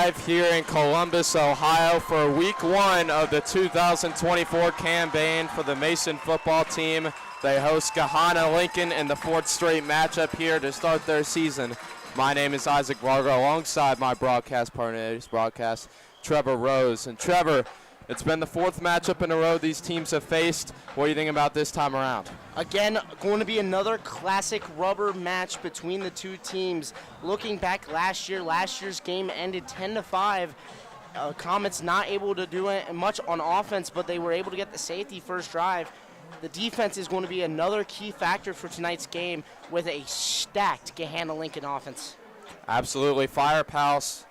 live here in Columbus, Ohio for week 1 of the 2024 campaign for the Mason football team. They host Gahanna Lincoln in the 4th straight matchup here to start their season. My name is Isaac Varga alongside my broadcast partner, today's broadcast, Trevor Rose. And Trevor, it's been the 4th matchup in a row these teams have faced. What do you think about this time around? Again, going to be another classic rubber match between the two teams. Looking back last year's game ended 10-5. Comets not able to do much on offense, but they were able to get the safety first drive. The defense is going to be another key factor for tonight's game with a stacked Gahanna Lincoln offense. Absolutely. Firehouse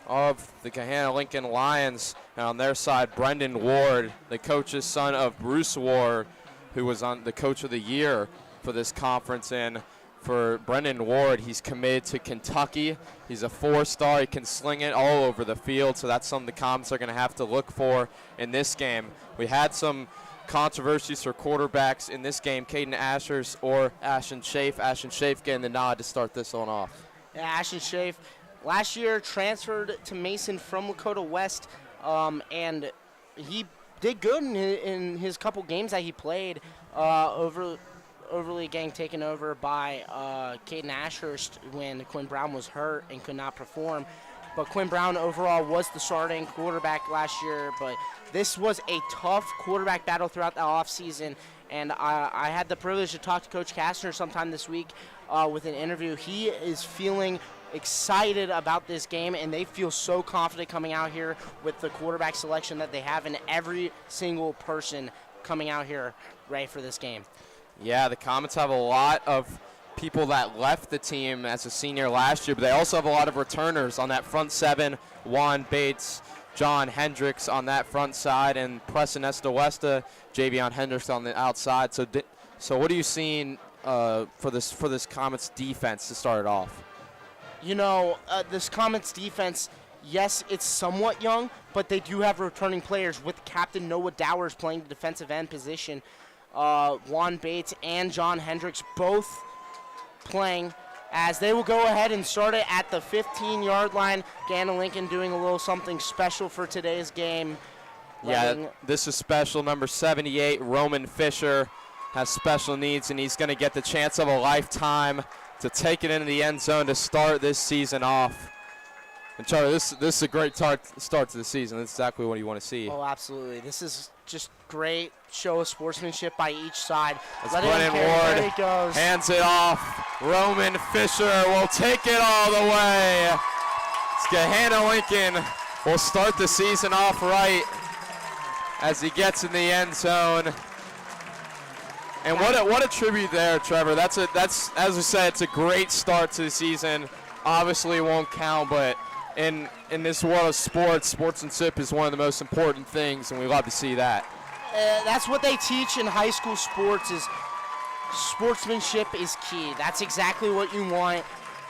of the Gahanna Lincoln Lions. And on their side, Brendan Ward, the coach's son of Bruce Ward, who was on the coach of the year for this conference. And for Brendan Ward, he's committed to Kentucky. He's a 4-star. He can sling it all over the field, so that's something the Comets are going to have to look for in this game. We had some controversies for quarterbacks in this game. Caden Ashers or Ashton Schaaf. Ashton Schaaf getting the nod to start this one off. Yeah, Ashton Schaaf last year transferred to Mason from Lakota West, and he did good in his couple games that he played. Overly getting taken over by Caden Ashurst when Quinn Brown was hurt and could not perform. But Quinn Brown overall was the starting quarterback last year. But this was a tough quarterback battle throughout the offseason. And I had the privilege to talk to Coach Kastner sometime this week with an interview. He is feeling excited about this game, and they feel so confident coming out here with the quarterback selection that they have in every single person coming out here ready for this game. Yeah, the Comets have a lot of people that left the team as a senior last year, but they also have a lot of returners on that front 7. Juan Bates, John Hendricks on that front side, and Preston Estewesta, Javion Hendricks on the outside. So what are you seeing for this Comets defense to start it off? You know, this Comets defense, yes, it's somewhat young, but they do have returning players with Captain Noah Dowers playing the defensive end position. Juan Bates and John Hendricks both playing, as they will go ahead and start it at the 15-yard line. Gahanna Lincoln doing a little something special for today's game. Yeah, this is special. Number 78, Roman Fisher, has special needs, and he's going to get the chance of a lifetime to take it into the end zone to start this season off. And Charlie, this is a great start to the season. That's exactly what you want to see. Oh, absolutely. This is just great show of sportsmanship by each side. That's Brennan Ward. There he goes. Hands it off. Roman Fisher will take it all the way. It's Gahanna Lincoln will start the season off right as he gets in the end zone. And what a tribute there, Trevor. That's as we said, it's a great start to the season. Obviously, it won't count, but in this world of sportsmanship is one of the most important things, and we love to see that. That's what they teach in high school sports. Is sportsmanship is key. That's exactly what you want.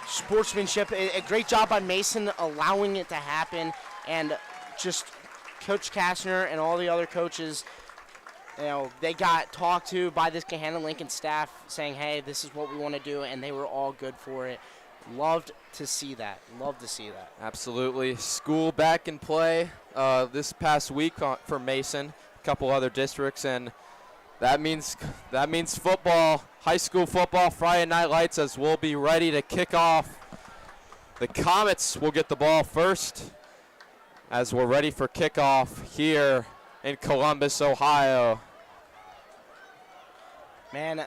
Sportsmanship. A great job by Mason allowing it to happen, and just Coach Kastner and all the other coaches. You know, they got talked to by this Gahanna Lincoln staff saying, hey, this is what we want to do, and they were all good for it. Loved to see that. Love to see that. Absolutely. School back in play this past week for Mason, a couple other districts, and that means football, high school football, Friday Night Lights, as we'll be ready to kick off. The Comets will get the ball first as we're ready for kickoff here in Columbus, Ohio. Man,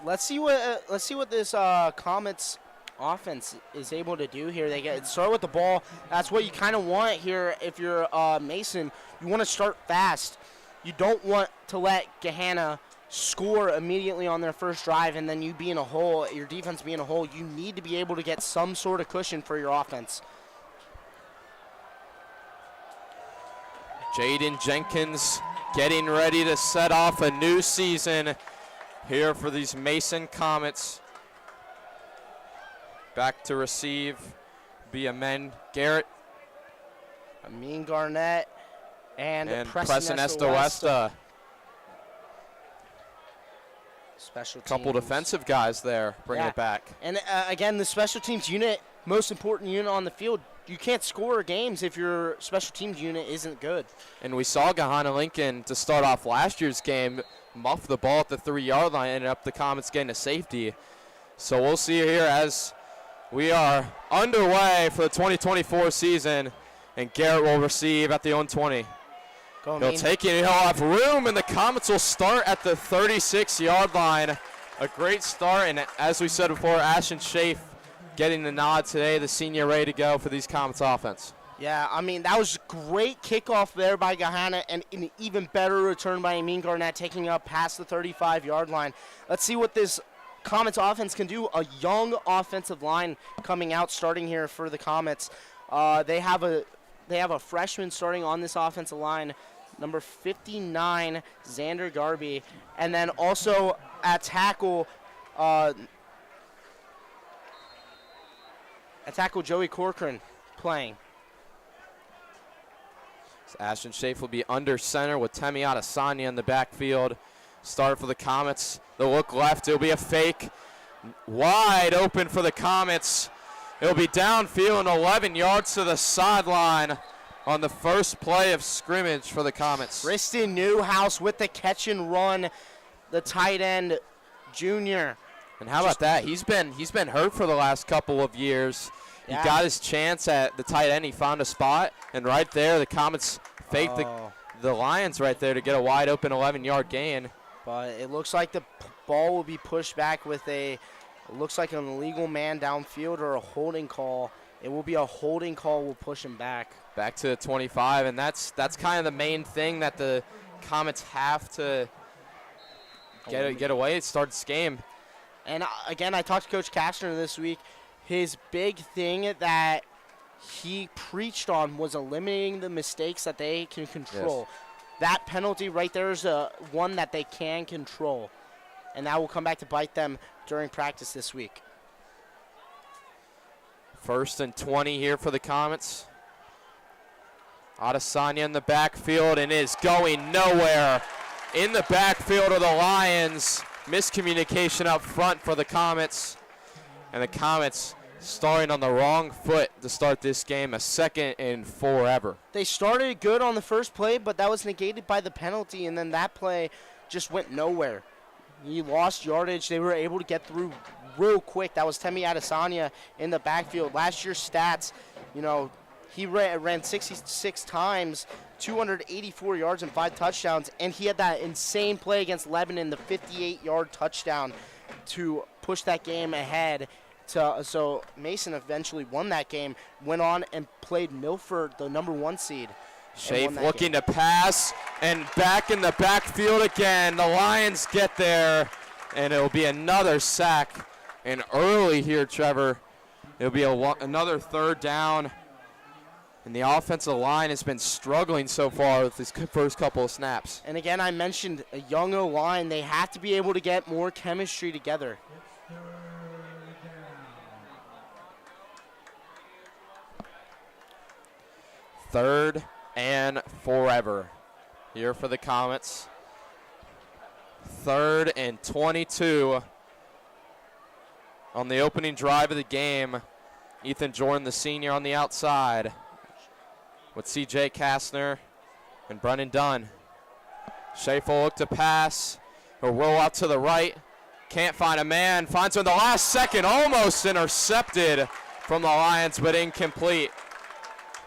let's see what this Comets offense is able to do here. They start with the ball. That's what you kind of want here. If you're Mason, you want to start fast. You don't want to let Gahanna score immediately on their first drive and then you be in a hole, your defense be in a hole. You need to be able to get some sort of cushion for your offense. Jaden Jenkins getting ready to set off a new season here for these Mason Comets. Back to receive be Amen Garrett. Amin Garnett and Preston Estewesta. Special teams. Couple defensive guys there bringing it back. And again, the special teams unit, most important unit on the field, you can't score games if your special teams unit isn't good. And we saw Gahanna Lincoln to start off last year's game muff the ball at the 3-yard line, ended up the Comets getting a safety. So we'll see here as we are underway for the 2024 season, and Garrett will receive at the own 20. He'll take it, he'll have room, and the Comets will start at the 36-yard line. A great start, and as we said before, Ashton Schaaf getting the nod today, the senior ready to go for these Comets offense. Yeah, I mean, that was great kickoff there by Gahanna, and an even better return by Amin Garnett, taking up past the 35-yard line. Let's see what this Comets offense can do. A young offensive line coming out, starting here for the Comets. They have a freshman starting on this offensive line, number 59, Xander Garby, and then also at tackle, Joey Corcoran playing. So Ashton Schaaf will be under center with timeout Adesanya in the backfield. Start for the Comets. They'll look left. It'll be a fake. Wide open for the Comets. It'll be downfield and 11 yards to the sideline on the first play of scrimmage for the Comets. Tristan Newhouse with the catch and run, the tight end junior. And how about that? He's been hurt for the last couple of years. Yeah. He got his chance at the tight end. He found a spot, and right there the Comets faked the Lions right there to get a wide open 11-yard gain. But it looks like the ball will be pushed back with looks like an illegal man downfield or a holding call. It will be a holding call. Will push him back. Back to the 25, and that's kind of the main thing that the Comets have to get away to start this game. And again, I talked to Coach Kastner this week. His big thing that he preached on was eliminating the mistakes that they can control. Yes. That penalty right there is one that they can control, and that will come back to bite them during practice this week. 1st and 20 here for the Comets. Adesanya in the backfield and is going nowhere. In the backfield of the Lions. Miscommunication up front for the Comets. And the Comets starting on the wrong foot to start this game, a 2nd and 4 ever. They started good on the first play, but that was negated by the penalty, and then that play just went nowhere. He lost yardage. They were able to get through real quick. That was Temi Adesanya in the backfield. Last year's stats, he ran 66 times, 284 yards and 5 touchdowns, and he had that insane play against Lebanon, the 58-yard touchdown to push that game ahead. So Mason eventually won that game, went on and played Milford, the number 1 seed. Schaaf looking to pass, and back in the backfield again. The Lions get there, and it'll be another sack. And early here, Trevor, it'll be another 3rd down. And the offensive line has been struggling so far with these first couple of snaps. And again, I mentioned a young O-line. They have to be able to get more chemistry together. Third and forever here for the Comets. 3rd and 22 on the opening drive of the game. Ethan Jordan, the senior, on the outside with C.J. Kastner and Brennan Dunn. Schaaf will look to pass. He'll roll out to the right. Can't find a man. Finds him in the last second. Almost intercepted from the Lions, but incomplete.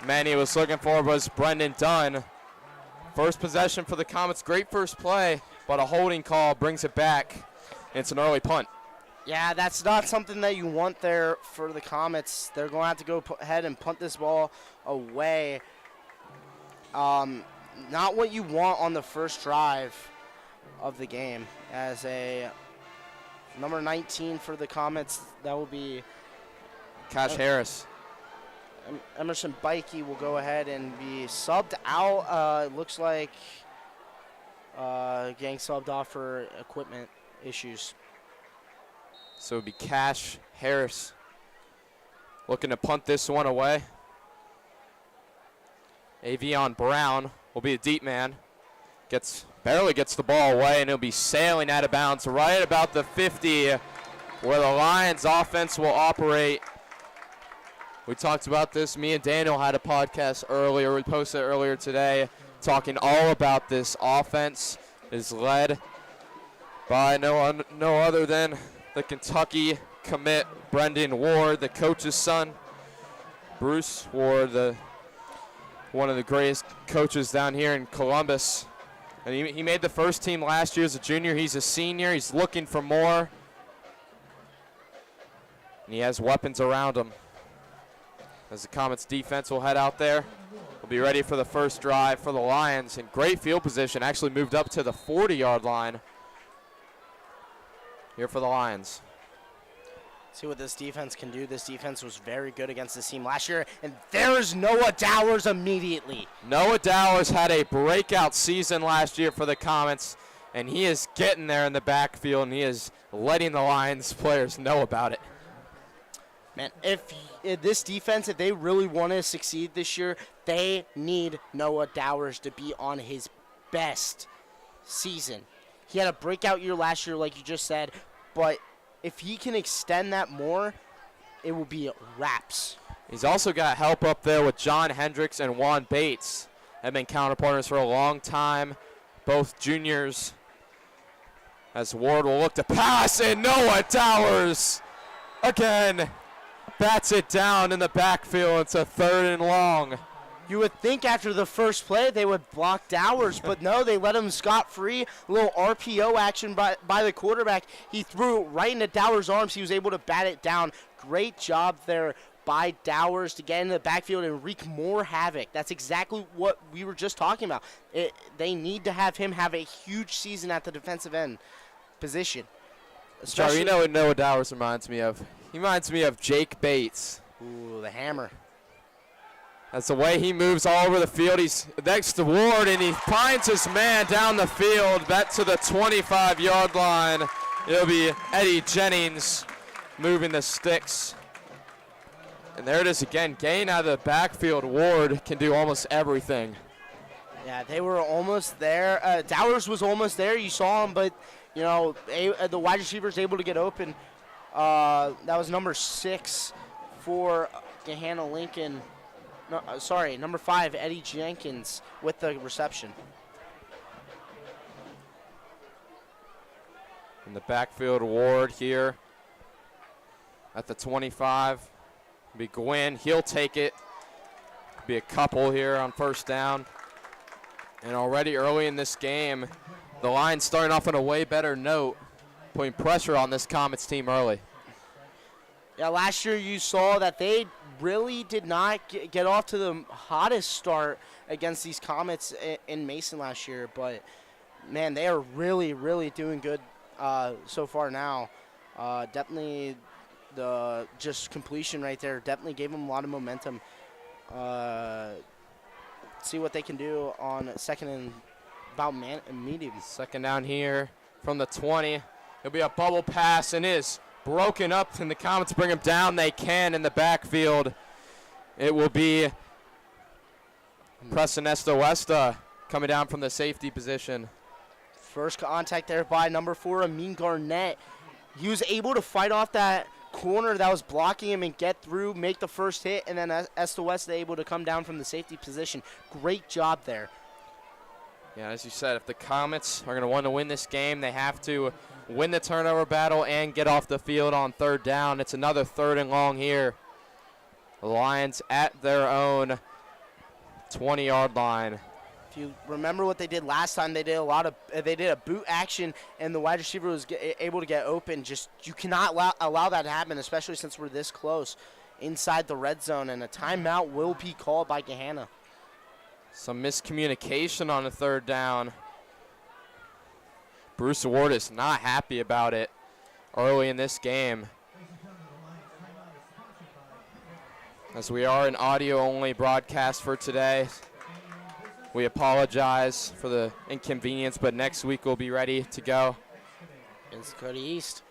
Man he was looking for was Brendan Dunn. First possession for the Comets. Great first play, but a holding call brings it back. It's an early punt. Yeah, that's not something that you want there for the Comets. They're going to have to go ahead and punt this ball away. Not what you want on the first drive of the game. As a number 19 for the Comets, that will be Cash Harris. Emerson Bikey will go ahead and be subbed out. Looks like getting subbed off for equipment issues. So it would be Cash Harris looking to punt this one away. Avion Brown will be a deep man. Barely gets the ball away, and he'll be sailing out of bounds right about the 50, where the Lions offense will operate. We talked about this. Me and Daniel had a podcast earlier. We posted it earlier today talking all about this offense is led by no other than the Kentucky commit Brendan Ward, the coach's son. Bruce Ward, one of the greatest coaches down here in Columbus. And he made the first team last year as a junior. He's a senior. He's looking for more. And he has weapons around him. As the Comets defense will head out there. We'll be ready for the first drive for the Lions. In great field position, actually moved up to the 40-yard line here for the Lions. See what this defense can do. This defense was very good against this team last year, and there's Noah Dowers immediately. Noah Dowers had a breakout season last year for the Comets, and he is getting there in the backfield, and he is letting the Lions players know about it. Man, if this defense, if they really want to succeed this year, they need Noah Dowers to be on his best season. He had a breakout year last year, like you just said, but if he can extend that more, it will be wraps. He's also got help up there with John Hendricks and Juan Bates. They've been counterpartners for a long time, both juniors. As Ward will look to pass, and Noah Dowers again bats it down in the backfield. It's a 3rd and long. You would think after the first play they would block Dowers, but no, they let him scot-free. A little RPO action by the quarterback. He threw it right into Dowers' arms. He was able to bat it down. Great job there by Dowers to get into the backfield and wreak more havoc. That's exactly what we were just talking about. They need to have him have a huge season at the defensive end position. Especially, you know what Noah Dowers reminds me of? He reminds me of Jake Bates. Ooh, the hammer. That's the way he moves all over the field. He's next to Ward, and he finds his man down the field, back to the 25-yard line. It'll be Eddie Jennings moving the sticks. And there it is again, gain out of the backfield. Ward can do almost everything. Yeah, they were almost there. Dowers was almost there. You saw him, but, you know, the wide receiver's able to get open. That was number 6 for Gahanna Lincoln. No, sorry, number 5, Eddie Jenkins with the reception. In the backfield, Ward here at the 25. Be Gwynn, he'll take it. Be a couple here on first down. And already early in this game, the Lions starting off on a way better note, putting pressure on this Comets team early. Yeah, last year you saw that they really did not get off to the hottest start against these Comets in Mason last year. But, man, they are really, really doing good so far now. Definitely the just completion right there definitely gave them a lot of momentum. See what they can do on second and about medium. Second down here from the 20. It'll be a bubble pass and is broken up, and the Comets bring him down. They can in the backfield. It will be Preston Esta coming down from the safety position. First contact there by number 4, Amin Garnett. He was able to fight off that corner that was blocking him and get through, make the first hit, and then Esta able to come down from the safety position. Great job there. Yeah, as you said, if the Comets are going to want to win this game, they have to win the turnover battle and get off the field on third down. It's another 3rd and long here. The Lions at their own 20-yard line. If you remember what they did last time, they did a boot action, and the wide receiver was able to get open. Just you cannot allow that to happen, especially since we're this close inside the red zone, and a timeout will be called by Gahanna. Some miscommunication on the 3rd down. Bruce Ward is not happy about it early in this game. As we are an audio-only broadcast for today, we apologize for the inconvenience, but next week we'll be ready to go. It's Lakota East.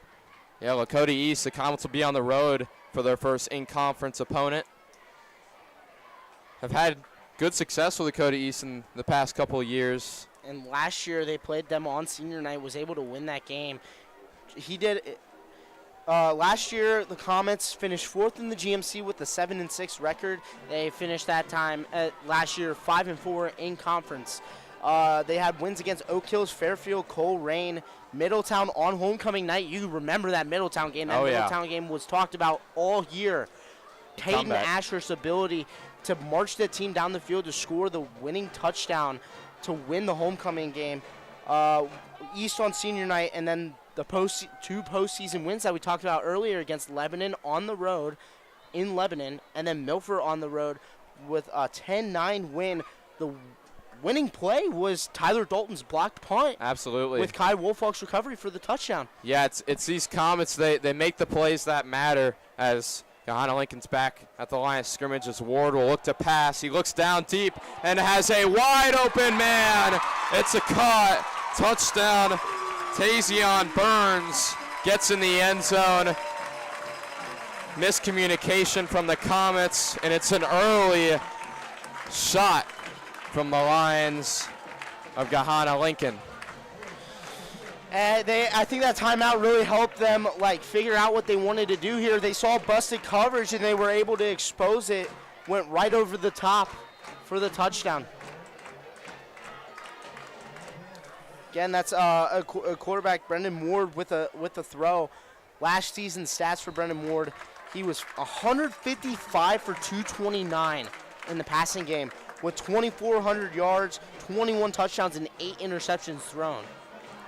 Yeah, Lakota East, the Comets will be on the road for their first in-conference opponent. Have had good success with Lakota East in the past couple of years. And last year they played them on senior night, was able to win that game. Last year, the Comets finished 4th in the GMC with a 7-6 record. They finished that time last year 5-4 in conference. They had wins against Oak Hills, Fairfield, Coleraine, Middletown on homecoming night. You remember that Middletown game. That Middletown game was talked about all year. Hayden Asher's ability to march the team down the field to score the winning touchdown to win the homecoming game. East on senior night, and then the two postseason wins that we talked about earlier against Lebanon on the road in Lebanon, and then Milford on the road with a 10-9 win. The winning play was Tyler Dalton's blocked punt. Absolutely. With Kai Wolfalk's recovery for the touchdown. Yeah, it's these Comets. They make the plays that matter as Gahanna Lincoln's back at the line of scrimmage as Ward will look to pass. He looks down deep and has a wide open man. It's a cut. Touchdown. Tazion Burns gets in the end zone. Miscommunication from the Comets, and it's an early shot from the Lions of Gahanna Lincoln. I think that timeout really helped them figure out what they wanted to do here. They saw busted coverage and they were able to expose it. Went right over the top for the touchdown. Again, that's a quarterback, Brendan Ward, with a throw. Last season's stats for Brendan Ward, he was 155 for 229 in the passing game with 2,400 yards, 21 touchdowns, and 8 interceptions thrown.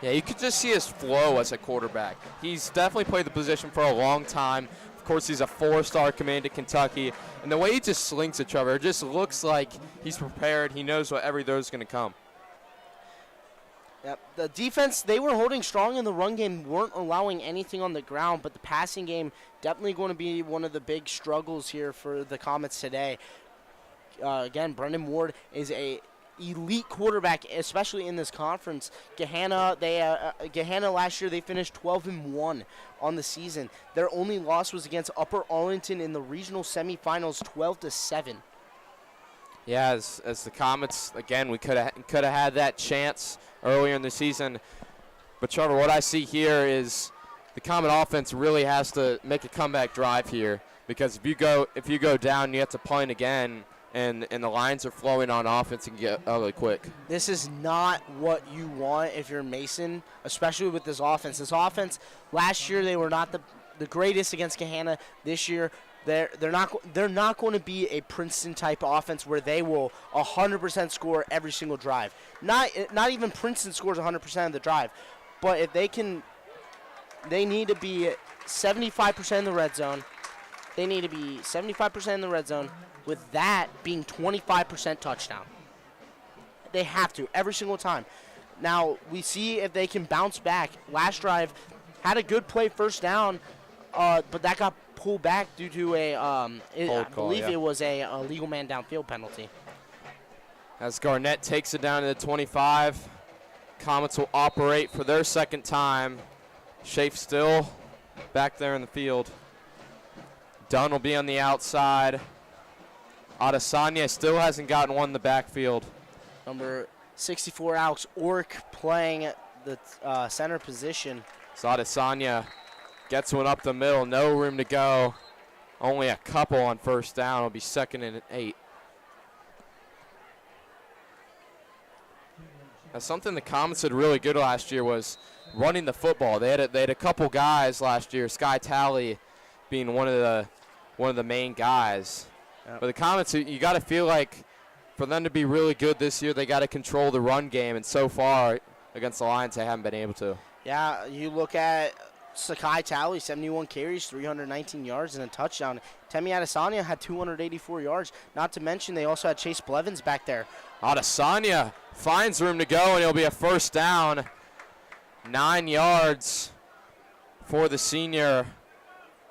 Yeah, you could just see his flow as a quarterback. He's definitely played the position for a long time. Of course, he's a 4-star committed to Kentucky. And the way he just slings it, Trevor, it just looks like he's prepared. He knows what every throw's going to come. Yep. The defense, they were holding strong in the run game, weren't allowing anything on the ground, but the passing game definitely going to be one of the big struggles here for the Comets today. Again, Brendan Ward is a elite quarterback, especially in this conference. Gahanna last year, they finished 12-1 on the season. Their only loss was against Upper Arlington in the regional semifinals, 12-7. Yeah, as the Comets, again, we could have had that chance earlier in the season. But Trevor, what I see here is the Comet offense really has to make a comeback drive here, because if you go down, you have to punt again, and the lines are flowing on offense and get ugly quick. This is not what you want if you're Mason, especially with this offense. This offense, last year they were not the greatest against Gahanna. This year, they're not going to be a Princeton type offense where they will 100% score every single drive. Not even Princeton scores 100% of the drive, but if they need to be 75% in the red zone. They need to be 75% in the red zone, with that being 25% touchdown. They have to every single time. Now we see if they can bounce back. Last drive had a good play first down, but that got pulled back due to it was a legal man downfield penalty. As Garnett takes it down to the 25, Comets will operate for their second time. Schaaf still back there in the field. Dunn will be on the outside. Adesanya still hasn't gotten one in the backfield. Number 64, Alex Ork, playing the center position. So Adesanya gets one up the middle, no room to go. Only a couple on first down. It'll be 2nd and 8. Now, something the Comets did really good last year was running the football. They had a couple guys last year, Sky Talley being one of the main guys. Yep. But the Comets, you got to feel like for them to be really good this year, they got to control the run game, and so far against the Lions, they haven't been able to. Yeah, you look at Sakai Talley, 71 carries, 319 yards, and a touchdown. Temi Adesanya had 284 yards. Not to mention they also had Chase Blevins back there. Adesanya finds room to go, and it'll be a first down. 9 yards for the senior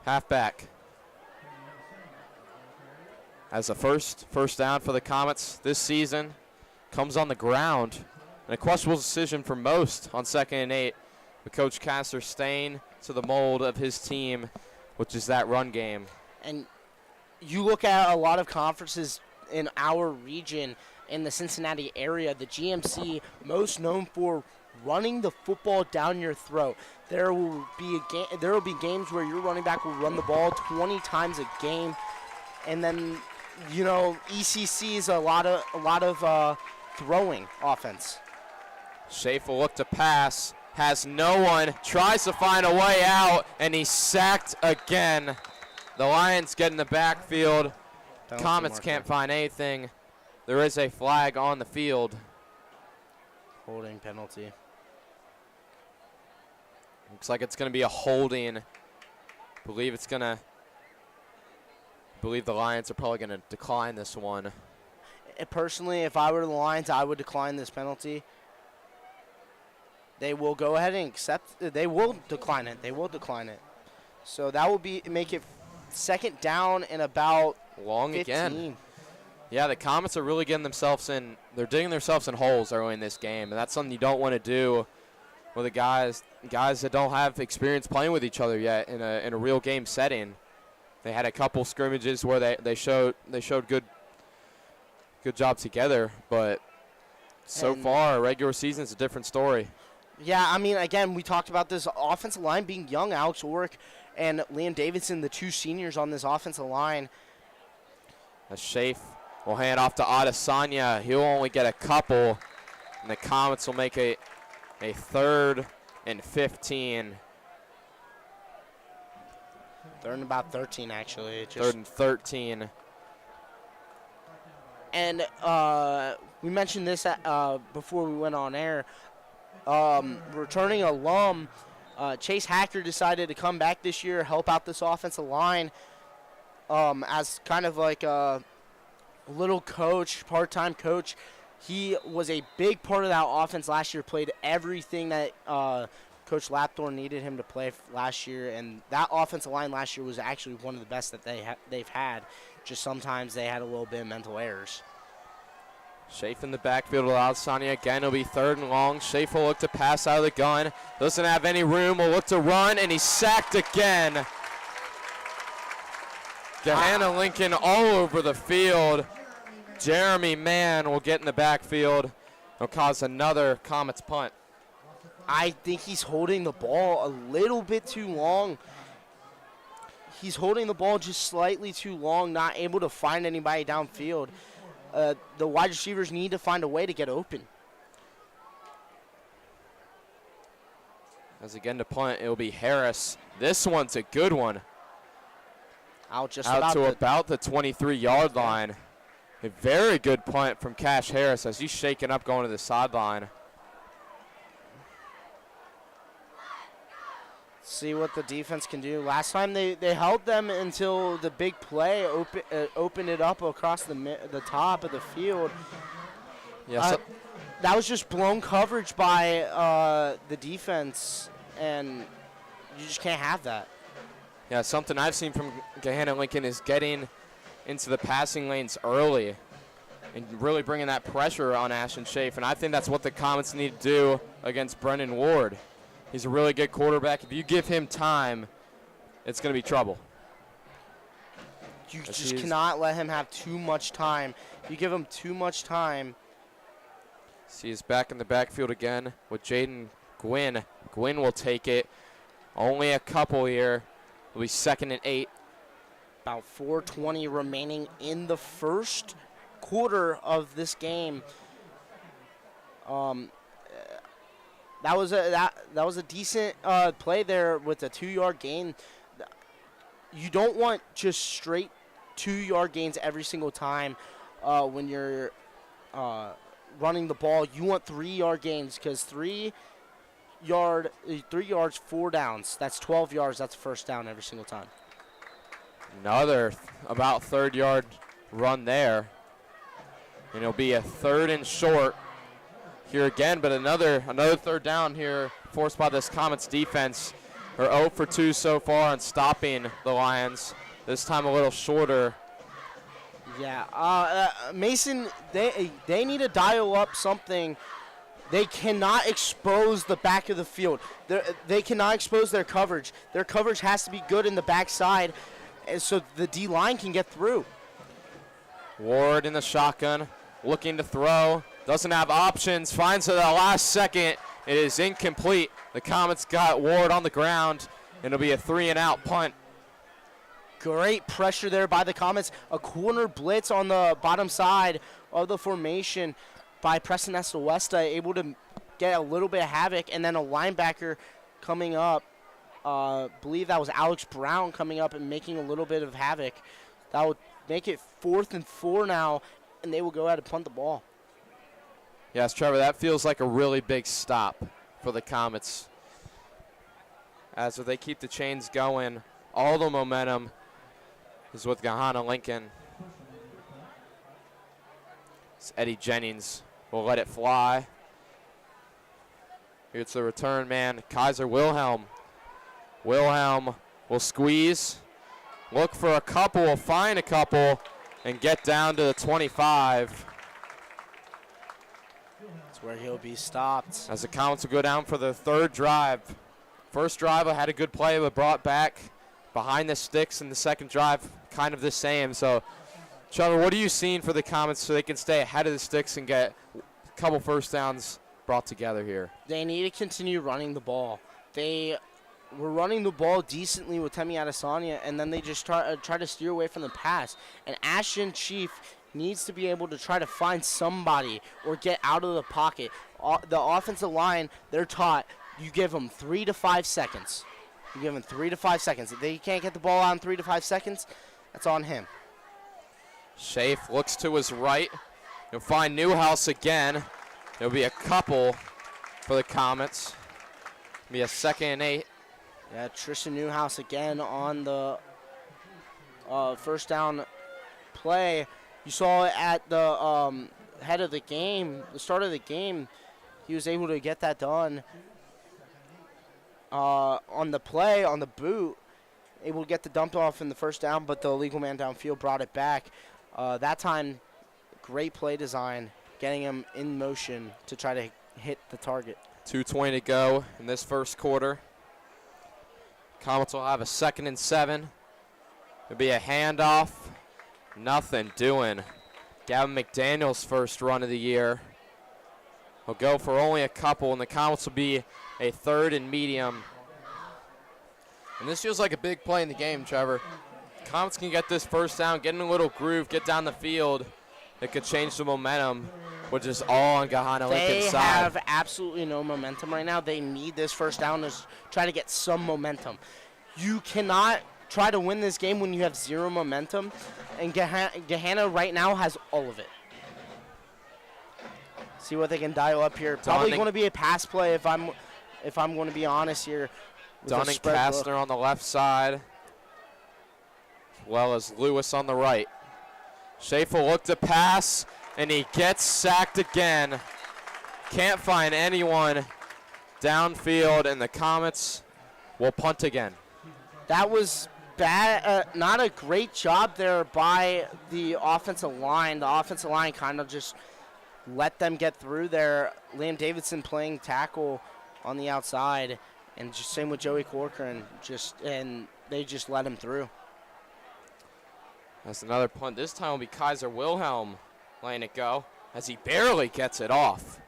halfback. As the first down for the Comets this season comes on the ground. And a questionable decision for most on 2nd and 8. With Coach Casser staying to the mold of his team, which is that run game. And you look at a lot of conferences in our region, in the Cincinnati area, the GMC most known for running the football down your throat. There will be games where your running back will run the ball 20 times a game, and then ECC is a lot of throwing offense. Schaefer will look to pass, has no one, tries to find a way out, and he's sacked again. The Lions get in the backfield. Comets can't find anything. There is a flag on the field. Holding penalty. Looks like it's going to be a holding. Believe the Lions are probably going to decline this one. Personally, if I were the Lions, I would decline this penalty. They will go ahead and accept. They will decline it. So that will make it second down and about long 15. Again. Yeah, the Comets are really getting themselves in. They're digging themselves in holes early in this game, and that's something you don't want to do with the guys that don't have experience playing with each other yet in a real game setting. They had a couple scrimmages where they showed good job together, but so far, regular season is a different story. Yeah, I mean, again, we talked about this offensive line being young. Alex Ulrich and Liam Davidson, the two seniors on this offensive line. As Schaaf will hand off to Adesanya. He'll only get a couple, and the Comets will make a 3rd and 15. 3rd and about 13, actually. 3rd and 13. And we mentioned this before we went on air. Returning alum, Chase Hacker decided to come back this year, help out this offensive line as kind of like a little coach, part-time coach. He was a big part of that offense last year, played everything that Coach Lapthorne needed him to play last year, and that offensive line last year was actually one of the best that they've had. Just sometimes they had a little bit of mental errors. Schaaf in the backfield with Adesanya again. It'll be 3rd and long. Schaaf will look to pass out of the gun. Doesn't have any room. Will look to run, and he's sacked again. Gahanna Lincoln all over the field. Jeremy Mann will get in the backfield. It'll cause another Comets punt. I think he's holding the ball a little bit too long. He's holding the ball just slightly too long, not able to find anybody downfield. The wide receivers need to find a way to get open. As again to punt, it'll be Harris. This one's a good one. Out to about the 23-yard line. A very good punt from Cash Harris as he's shaking up going to the sideline. See what the defense can do. Last time they held them until the big play opened it up across the top of the field. Yes. That was just blown coverage by the defense, and you just can't have that. Yeah, something I've seen from Gahanna Lincoln is getting into the passing lanes early and really bringing that pressure on Ashton Schaaf, and I think that's what the Comets need to do against Brendan Ward. He's a really good quarterback. If you give him time, it's going to be trouble. You just cannot let him have too much time. If you give him too much time. See, he's back in the backfield again with Jaden Gwynn. Gwynn will take it. Only a couple here. It'll be 2nd and 8. About 4:20 remaining in the first quarter of this game. That was a decent play there with a 2-yard gain. You don't want just straight 2-yard gains every single time when you're running the ball. You want 3-yard gains because 3 yards, 4 downs. That's 12 yards. That's a first down every single time. Another about 3rd-yard run there. And it'll be a 3rd and short here again, but another 3rd down here forced by this Comets defense. We're 0 for 2 so far on stopping the Lions. This time a little shorter. Yeah, Mason, they need to dial up something. They cannot expose the back of the field. They cannot expose their coverage. Their coverage has to be good in the backside, and so the D-line can get through. Ward in the shotgun, looking to throw. Doesn't have options, finds it at the last second. It is incomplete. The Comets got Ward on the ground, and it'll be a 3-and-out punt. Great pressure there by the Comets. A corner blitz on the bottom side of the formation by Preston Esta, able to get a little bit of havoc, and then a linebacker coming up. Believe that was Alex Brown coming up and making a little bit of havoc. That would make it 4th and 4 now, and they will go ahead and punt the ball. Yes, Trevor, that feels like a really big stop for the Comets. As if they keep the chains going, all the momentum is with Gahanna Lincoln. It's Eddie Jennings will let it fly. Here's the return man, Kaiser Wilhelm. Wilhelm will squeeze, look for a couple, will find a couple, and get down to the 25. That's where he'll be stopped. As the Comets will go down for the 3rd drive. First drive, I had a good play, but brought back behind the sticks, in the 2nd drive, kind of the same. So, Trevor, what are you seeing for the Comets so they can stay ahead of the sticks and get a couple first downs brought together here? They need to continue running the ball. They were running the ball decently with Temi Adesanya, and then they just try to steer away from the pass. And Ashton Chief needs to be able to try to find somebody or get out of the pocket. The offensive line, they're taught, you give them 3 to 5 seconds. You give them 3 to 5 seconds. If they can't get the ball out in 3 to 5 seconds, that's on him. Schaaf looks to his right. He'll find Newhouse again. There'll be a couple for the Comets. Be a 2nd and 8. Yeah, Tristan Newhouse again on the first down play. You saw it at the head of the game, the start of the game. He was able to get that done on the play, on the boot, able to get the dump off in the first down, but the illegal man downfield brought it back. That time, great play design, getting him in motion to try to hit the target. 2:20 to go in this first quarter. Comets will have a 2nd and 7. It'll be a handoff. Nothing doing. Gavin McDaniel's first run of the year. He'll go for only a couple, and the Comets will be a 3rd and medium. And this feels like a big play in the game, Trevor. Comets can get this first down, get in a little groove, get down the field. It could change the momentum, which is all on Gahanna Lincoln's side. They have absolutely no momentum right now. They need this first down to try to get some momentum. You cannot try to win this game when you have 0 momentum, and Gahanna right now has all of it. See what they can dial up here. Probably going to be a pass play if I'm going to be honest here. Dunning Kastner on the left side, as well as Lewis on the right. Schaaf will look to pass, and he gets sacked again. Can't find anyone downfield, and the Comets will punt again. That was bad. Not a great job there by the offensive line. The offensive line kind of just let them get through there. Liam Davidson playing tackle on the outside, and just same with Joey Corcoran. And they just let him through. That's another punt. This time will be Kaiser Wilhelm letting it go as he barely gets it off.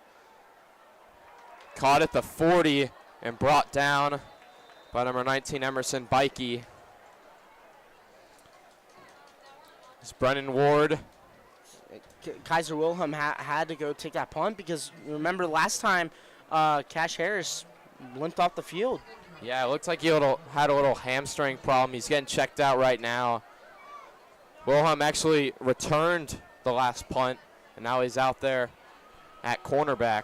Caught at the 40 and brought down by number 19, Emerson Bikey. It's Brennan Ward. Kaiser Wilhelm had to go take that punt because remember last time Cash Harris limped off the field. Yeah, it looked like he had a little hamstring problem. He's getting checked out right now. Wilhelm actually returned the last punt, and now he's out there at cornerback.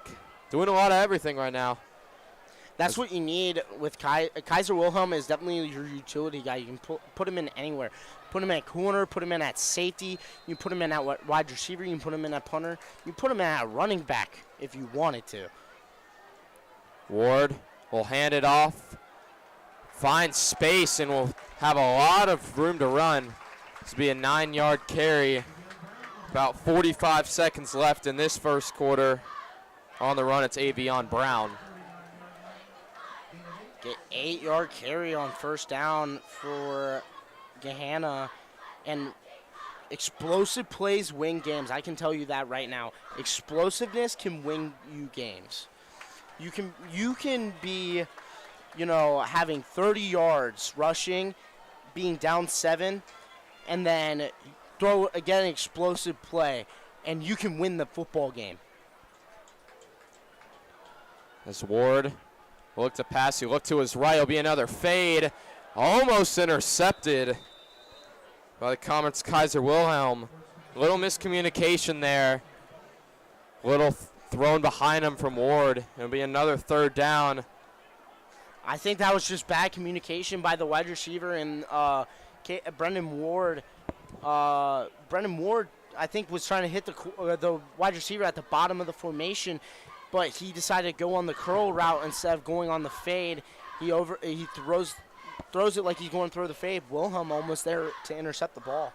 Doing a lot of everything right now. That's what you need with Kaiser Wilhelm is definitely your utility guy. You can put him in anywhere. Put him at corner, put him in at safety. You put him in at wide receiver. You can put him in at punter. You put him in at running back if you wanted to. Ward will hand it off, find space, and will have a lot of room to run. This will be a 9-yard carry. About 45 seconds left in this first quarter. On the run, it's Avion Brown. Get 8-yard carry on first down for Gahanna. And explosive plays win games. I can tell you that right now. Explosiveness can win you games. You can be, having 30 yards rushing, being down 7, and then throw again an explosive play, and you can win the football game. As Ward will look to pass, he look to his right. It'll be another fade, almost intercepted by the Comets Kaiser Wilhelm. Little miscommunication there. Little thrown behind him from Ward. It'll be another 3rd down. I think that was just bad communication by the wide receiver and Brendan Ward. Brendan Ward, I think, was trying to hit the wide receiver at the bottom of the formation, but he decided to go on the curl route instead of going on the fade. He throws it like he's going to throw the fade. Wilhelm almost there to intercept the ball.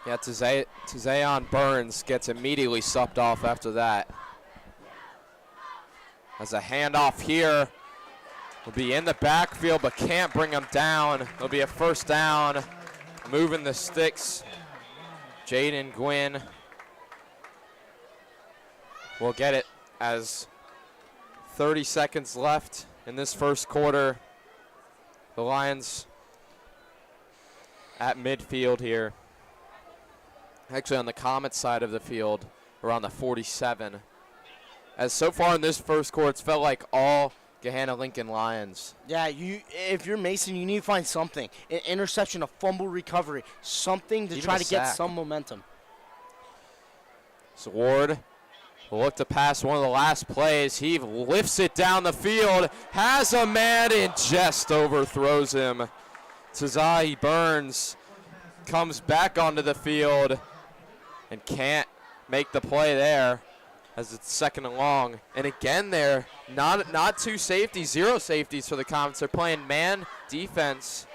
Yeah, Tazayon Burns gets immediately subbed off after that. As a handoff here, will be in the backfield but can't bring him down. It'll be a 1st down. Moving the sticks. Jaden Gwynn will get it as 30 seconds left in this first quarter. The Lions at midfield here. Actually on the Comets side of the field, around the 47. As so far in this first quarter, it's felt like all Gahanna Lincoln Lions. Yeah, if you're Mason, you need to find something. An interception, a fumble recovery, something to try to get some momentum. So Ward will look to pass one of the last plays. He lifts it down the field, has a man and just overthrows him. Tazayi Burns comes back onto the field and can't make the play there as it's 2nd and long. And again there, not 2 safeties, 0 safeties for the Comets. They're playing man defense,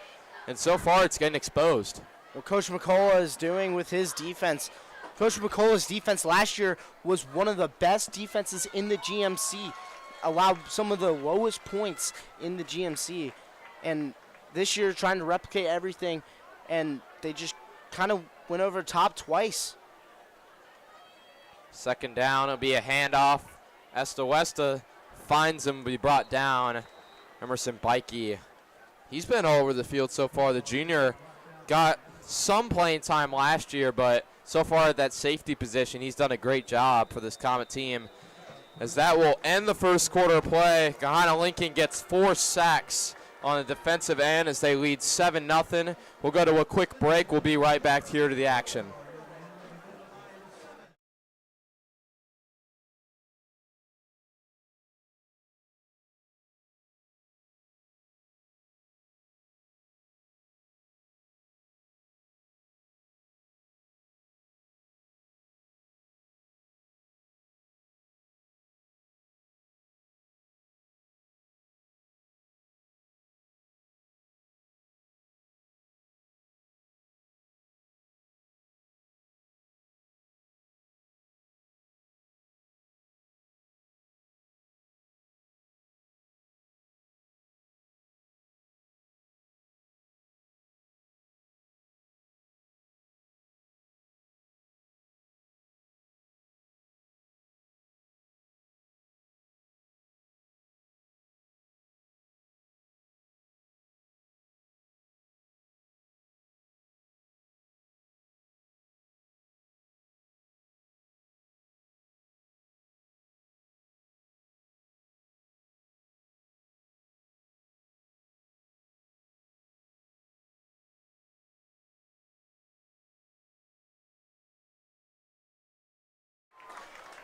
and so far it's getting exposed. What Coach McCullough is doing with his defense. Coach McCullough's defense last year was one of the best defenses in the GMC, allowed some of the lowest points in the GMC. And this year trying to replicate everything, and they just kind of went over top twice. 2nd down, it'll be a handoff. Esta finds him, but he brought down. Emerson Bikey. He's been all over the field so far. The junior got some playing time last year, but so far at that safety position, he's done a great job for this Comet team. As that will end the first quarter play, Gahanna Lincoln gets 4 sacks on the defensive end as they lead 7-0. We'll go to a quick break. We'll be right back here to the action.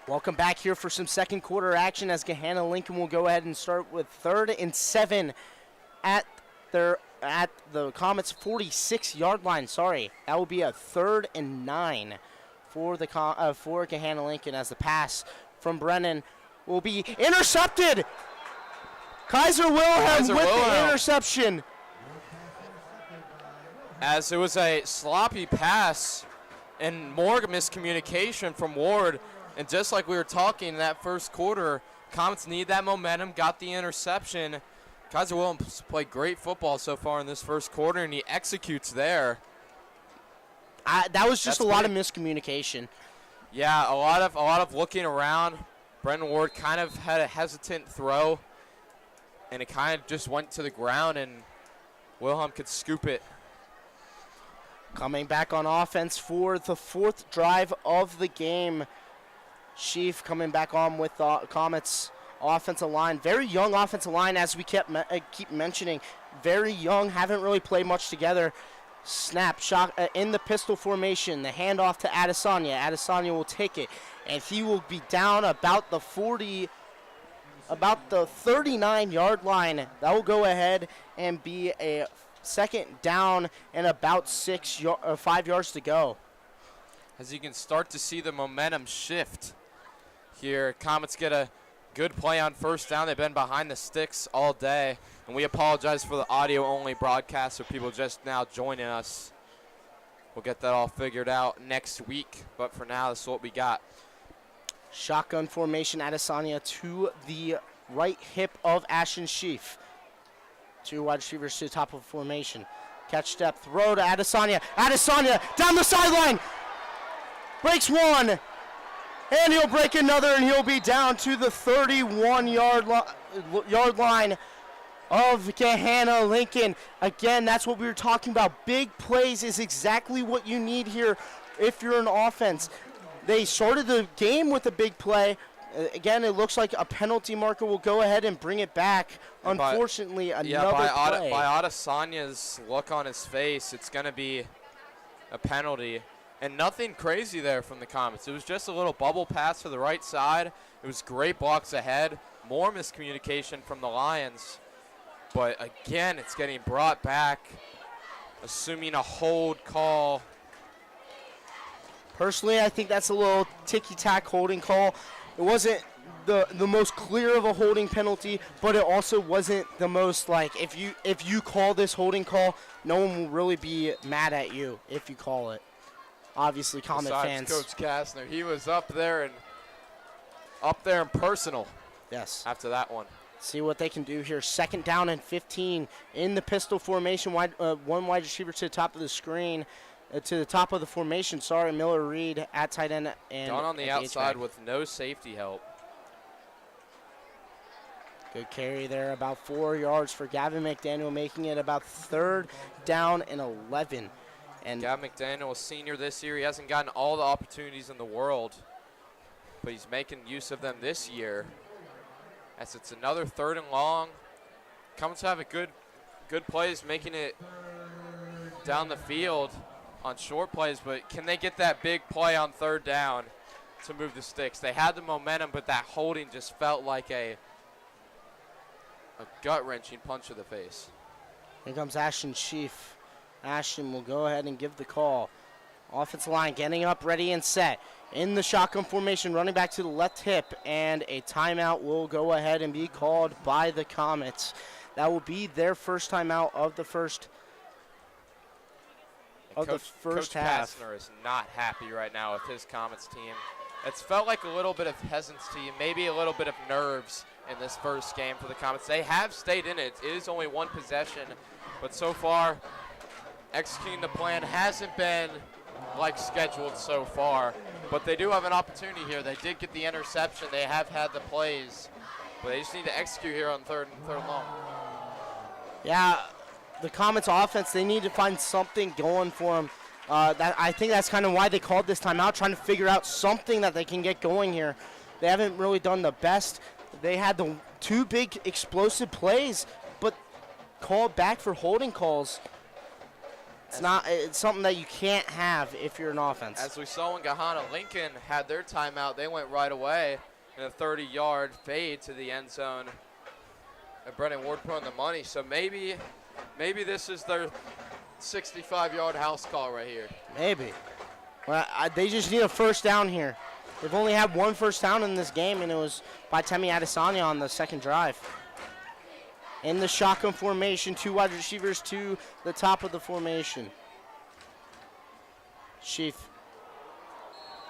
Welcome back here for some second quarter action as Gahanna Lincoln will go ahead and start with 3rd and 7 at the Comets 46-yard line. Sorry, that will be a 3rd and 9 for Gahanna Lincoln as the pass from Brennan will be intercepted. Kaiser Wilhelm with the interception. As it was a sloppy pass and more miscommunication from Ward. And just like we were talking in that first quarter, Comets need that momentum, got the interception. Kaiser Wilhelm's played great football so far in this first quarter, and he executes there. That was just a lot of miscommunication. Yeah, a lot of looking around. Brendan Ward kind of had a hesitant throw, and it kind of just went to the ground, and Wilhelm could scoop it. Coming back on offense for the 4th drive of the game. Sheaf coming back on with the Comets offensive line. Very young offensive line, as we keep mentioning. Very young, haven't really played much together. Snap, shot in the pistol formation. The handoff to Adesanya. Adesanya will take it, and he will be down about the 39-yard line. That will go ahead and be a second down and about 5 yards to go. As you can start to see the momentum shift here, Comets get a good play on first down. They've been behind the sticks all day, and we apologize for the audio-only broadcast for people just now joining us. We'll get that all figured out next week, but for now, this is what we got. Shotgun formation, Adesanya to the right hip of Ashton Sheaf. 2 wide receivers to the top of the formation. Catch step, throw to Adesanya. Adesanya down the sideline. Breaks one. And he'll break another, and he'll be down to the 31-yard line of Gahanna Lincoln. Again, that's what we were talking about. Big plays is exactly what you need here if you're an offense. They started the game with a big play. Again, it looks like a penalty marker will go ahead and bring it back. Unfortunately, another play. By Adesanya's look on his face, it's going to be a penalty. And nothing crazy there from the Comets. It was just a little bubble pass to the right side. It was great blocks ahead. More miscommunication from the Lions. But again, it's getting brought back, assuming a hold call. Personally, I think that's a little ticky-tack holding call. It wasn't the most clear of a holding penalty, but it also wasn't the most, like, if you call this holding call, no one will really be mad at you if you call it. Obviously, Comet fans. Coach Kastner, he was up there and personal. Yes. After that one. See what they can do here. 2nd down and 15 in the pistol formation. One wide receiver to the top of the screen, to the top of the formation. Sorry, Miller Reed at tight end and gone on the outside with no safety help. Good carry there, about 4 yards for Gavin McDaniel, making it about 3rd down and 11. And Gavin McDaniel, a senior this year. He hasn't gotten all the opportunities in the world, but he's making use of them this year. As it's another 3rd and long. Comets have a good plays, making it down the field on short plays, but can they get that big play on 3rd down to move the sticks? They had the momentum, but that holding just felt like a gut-wrenching punch to the face. Here comes Ashton Sheaf. Ashton will go ahead and give the call. Offensive line getting up, ready and set. In the shotgun formation, running back to the left hip, and a timeout will go ahead and be called by the Comets. That will be their first timeout of the first half. Coach Kastner is not happy right now with his Comets team. It's felt like a little bit of hesitancy, maybe a little bit of nerves in this first game for the Comets. They have stayed in it. It is only one possession, but so far, executing the plan hasn't been like scheduled so far, but they do have an opportunity here. They did get the interception. They have had the plays, but they just need to execute here on third and long. Yeah, the Comets offense, they need to find something going for them. I think that's kind of why they called this timeout, trying to figure out something that they can get going here. They haven't really done the best. They had the 2 big explosive plays, but called back for holding calls. It's something that you can't have if you're an offense. As we saw when Gahanna Lincoln had their timeout, they went right away in a 30-yard fade to the end zone. And Brendan Ward put on the money. So maybe this is their 65-yard house call right here. Maybe. Well, they just need a first down here. They've only had 1 first down in this game, and it was by Temi Adesanya on the 2nd drive. In the shotgun formation, 2 wide receivers to the top of the formation. Sheaf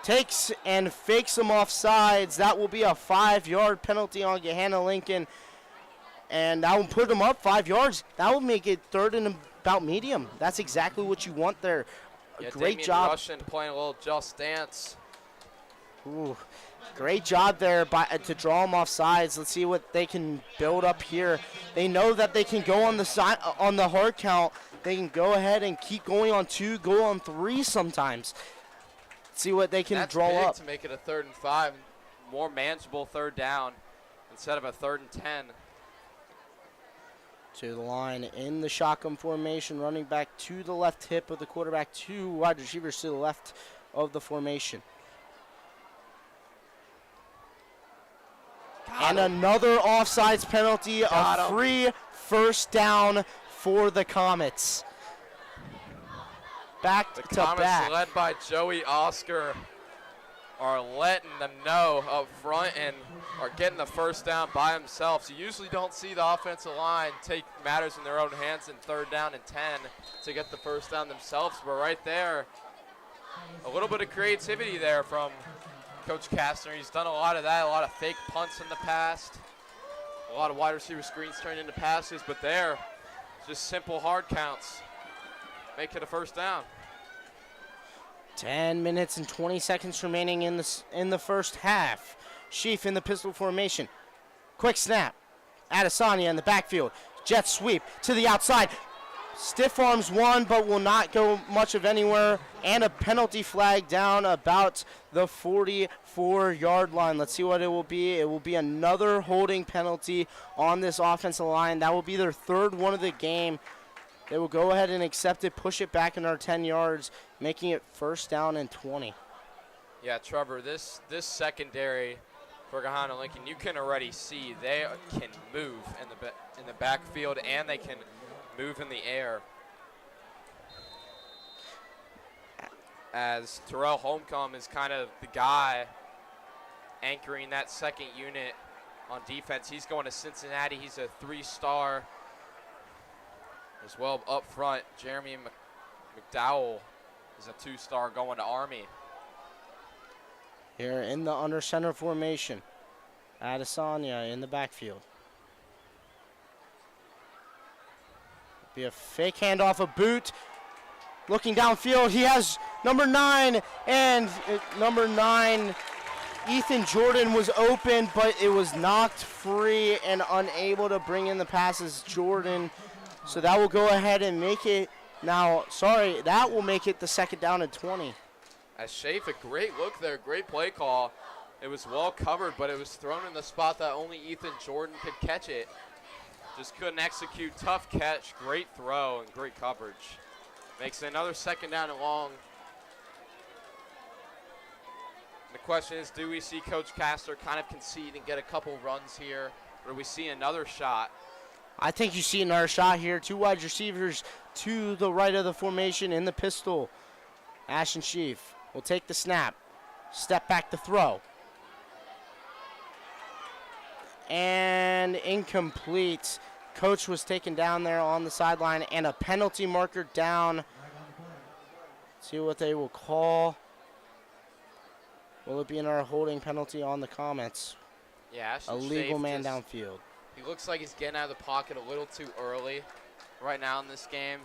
takes and fakes them off sides. That will be a 5-yard penalty on Gahanna Lincoln. And that will put them up 5 yards. That will make it 3rd and about medium. That's exactly what you want there. Yeah, Great Damian job. Russian playing a little just dance. Ooh, Great job there to draw them off sides. Let's see what they can build up here. They know that they can go on the side on the hard count. They can go ahead and keep going on 2, go on 3 sometimes. See what they can draw up. To make it a 3rd and 5, more manageable 3rd down instead of a 3rd and 10. To the line in the shotgun formation, running back to the left hip of the quarterback, 2 wide receivers to the left of the formation. And another offsides penalty, a free first down for the Comets. Back to back. The Comets, led by Joey Oscar, are letting them know up front and are getting the first down by themselves. You usually don't see the offensive line take matters in their own hands in 3rd down and 10 to get the first down themselves. But right there, a little bit of creativity there from Coach Kastner. He's done a lot of that, a lot of fake punts in the past, a lot of wide receiver screens turned into passes, but there, just simple hard counts. Make it a first down. 10 minutes and 20 seconds remaining in the first half. Sheaf in the pistol formation. Quick snap. Adesanya in the backfield. Jet sweep to the outside. Stiff arms one, but will not go much of anywhere. And a penalty flag down about the 44-yard line. Let's see what it will be. It will be another holding penalty on this offensive line. That will be their 3rd one of the game. They will go ahead and accept it, push it back in our 10 yards, making it first down and 20. Yeah, Trevor, this secondary for Gahanna Lincoln, you can already see they can move in the backfield and they can move in the air. As Terrell Holmcomb is kind of the guy anchoring that second unit on defense. He's going to Cincinnati. He's a 3-star. As well up front, Jeremy McDowell is a 2-star going to Army. Here in the under center formation, Adesanya in the backfield. Be a fake handoff, a boot. Looking downfield, he has number 9, and number 9, Ethan Jordan, was open, but it was knocked free and unable to bring in the passes. Jordan. So that will go ahead and make it that will make it the 2nd down and 20. As Shafe, a great look there, great play call. It was well covered, but it was thrown in the spot that only Ethan Jordan could catch it. Just couldn't execute. Tough catch, great throw, and great coverage. Makes it another 2nd down and long. The question is, do we see Coach Kastner kind of concede and get a couple runs here, or do we see another shot? I think you see another shot here. 2 wide receivers to the right of the formation in the pistol. Ashton Sheaf will take the snap. Step back to throw. And incomplete. Coach was taken down there on the sideline, and a penalty marker down. See what they will call. Will it be another holding penalty on the Comets? Yeah, Ashton a legal Shafe man downfield. He looks like he's getting out of the pocket a little too early right now in this game.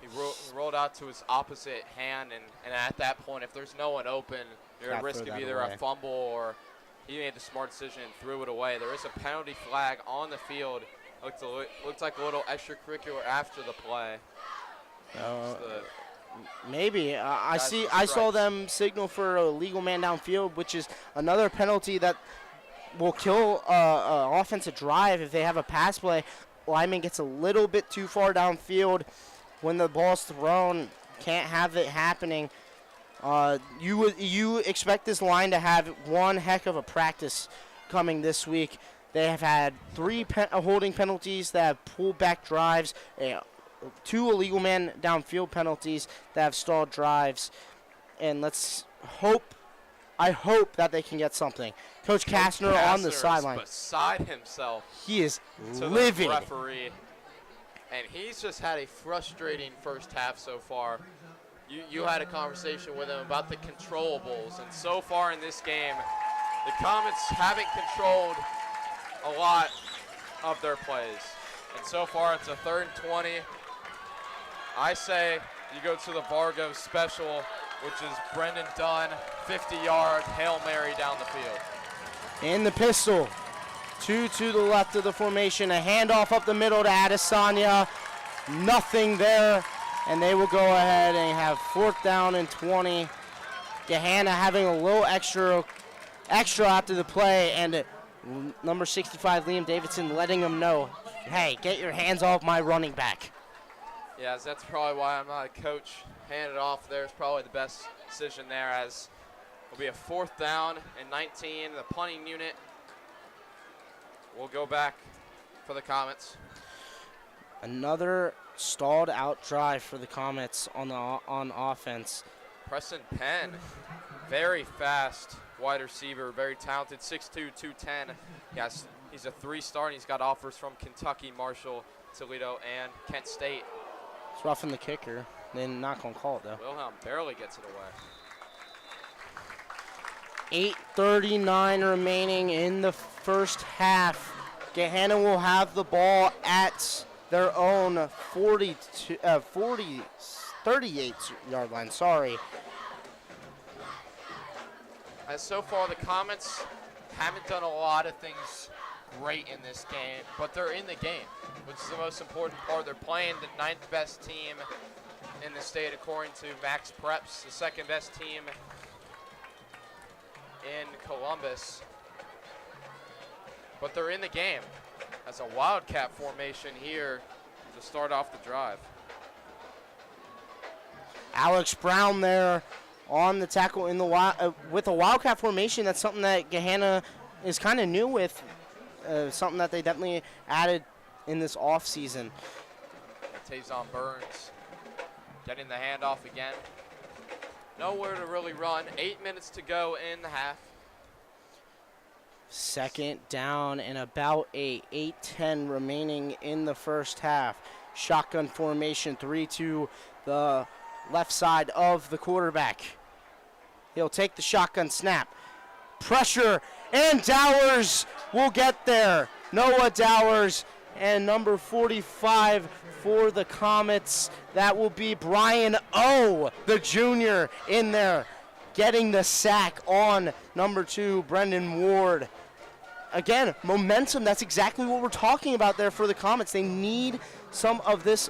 He rolled out to his opposite hand, and at that point, if there's no one open, you're at risk of either a fumble or he made the smart decision and threw it away. There is a penalty flag on the field. Looked like a little extracurricular after the play. Maybe. I saw them signal for a legal man downfield, which is another penalty that will kill an offensive drive if they have a pass play. Lineman gets a little bit too far downfield when the ball's thrown. Can't have it happening. You expect this line to have one heck of a practice coming this week. They have had 3 holding penalties that have pulled back drives, 2 illegal man downfield penalties that have stalled drives, and I hope that they can get something. Coach Kastner on the sideline. Beside himself. He is living. The referee. And he's just had a frustrating first half so far. You had a conversation with him about the controllables. And so far in this game, the Comets haven't controlled a lot of their plays. And so far it's a 3rd and 20. I say you go to the Vargo special which is Brendan Dunn, 50-yard Hail Mary down the field. In the pistol, 2 to the left of the formation, a handoff up the middle to Adesanya. Nothing there, and they will go ahead and have 4th down and 20. Gahanna having a little extra after the play, and number 65, Liam Davidson, letting them know, hey, get your hands off my running back. Yeah, that's probably why I'm not a coach. Hand it off there is probably the best decision there, as it'll be a 4th down and 19. The punting unit will go back for the Comets. Another stalled out drive for the Comets on offense. Preston Penn, very fast wide receiver, very talented, 6'2", 210. Yes, he's a 3-star, and he's got offers from Kentucky, Marshall, Toledo, and Kent State. It's roughing the kicker. They're not going to call it, though. Wilhelm barely gets it away. 8:39 remaining in the first half. Gahanna will have the ball at their own 38-yard line. Sorry. As so far, the Comets haven't done a lot of things great in this game, but they're in the game, which is the most important part. They're playing the 9th best team in the state according to Max Preps, the 2nd best team in Columbus. But they're in the game as a Wildcat formation here to start off the drive. Alex Brown there on the tackle in the with a Wildcat formation. That's something that Gahanna is kind of new with, something that they definitely added in this offseason. Tayson Burns getting the handoff again. Nowhere to really run. 8 minutes to go in the half. 2nd down and about 8. 8:10 remaining in the first half. Shotgun formation, 3 to the left side of the quarterback. He'll take the shotgun snap. Pressure, and Dowers will get there. Noah Dowers, and number 45 for the Comets. That will be Brian O, the junior, in there, getting the sack on number 2, Brendan Ward. Again, momentum, that's exactly what we're talking about there for the Comets. They need some of this.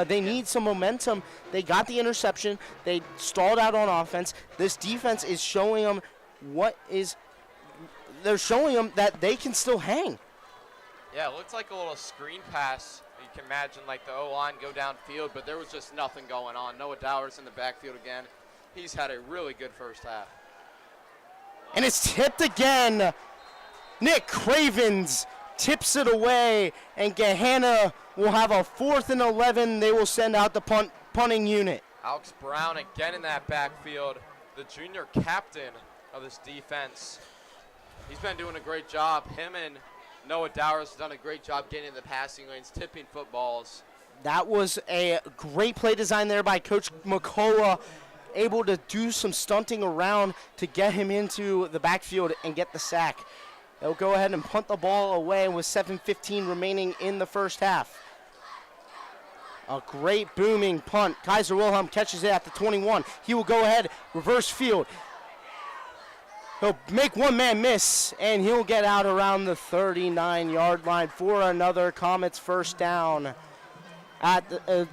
They need some momentum. They got the interception. They stalled out on offense. This defense is showing them they're showing them that they can still hang. Yeah, it looks like a little screen pass. You can imagine like the O-line go downfield, but there was just nothing going on. Noah Dowers in the backfield again. He's had a really good first half. And it's tipped again. Nick Cravens tips it away, and Gahanna will have a 4th and 11. They will send out the punting unit. Alex Brown again in that backfield, the junior captain of this defense. He's been doing a great job. Him and Noah Dowers have done a great job getting in the passing lanes, tipping footballs. That was a great play design there by Coach McCullough, able to do some stunting around to get him into the backfield and get the sack. They'll go ahead and punt the ball away with 7:15 remaining in the first half. A great booming punt. Kaiser Wilhelm catches it at the 21. He will go ahead, reverse field. He'll make one man miss, and he'll get out around the 39-yard line for another Comets first down.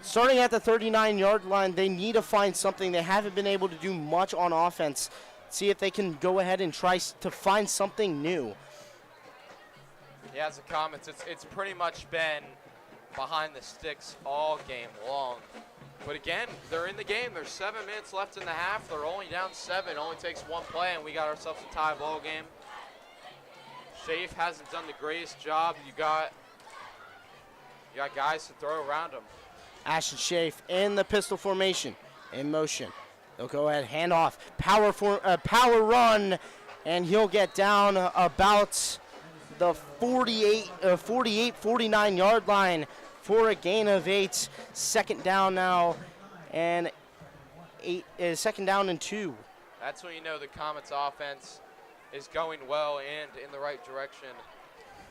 Starting at the 39-yard line, they need to find something. They haven't been able to do much on offense. See if they can go ahead and try to find something new. Yeah, as a Comets, it's pretty much been behind the sticks all game long. But again, they're in the game. There's 7 minutes left in the half. They're only down 7. It only takes one play, and we got ourselves a tie ball game. Shafe hasn't done the greatest job. You got guys to throw around him. Ashton Shafe in the pistol formation, in motion. They'll go ahead, hand off, power run, and he'll get down about the 49-yard line for a gain of 8. 2nd down now, and 2nd down and 2. That's when you know the Comets offense is going well and in the right direction.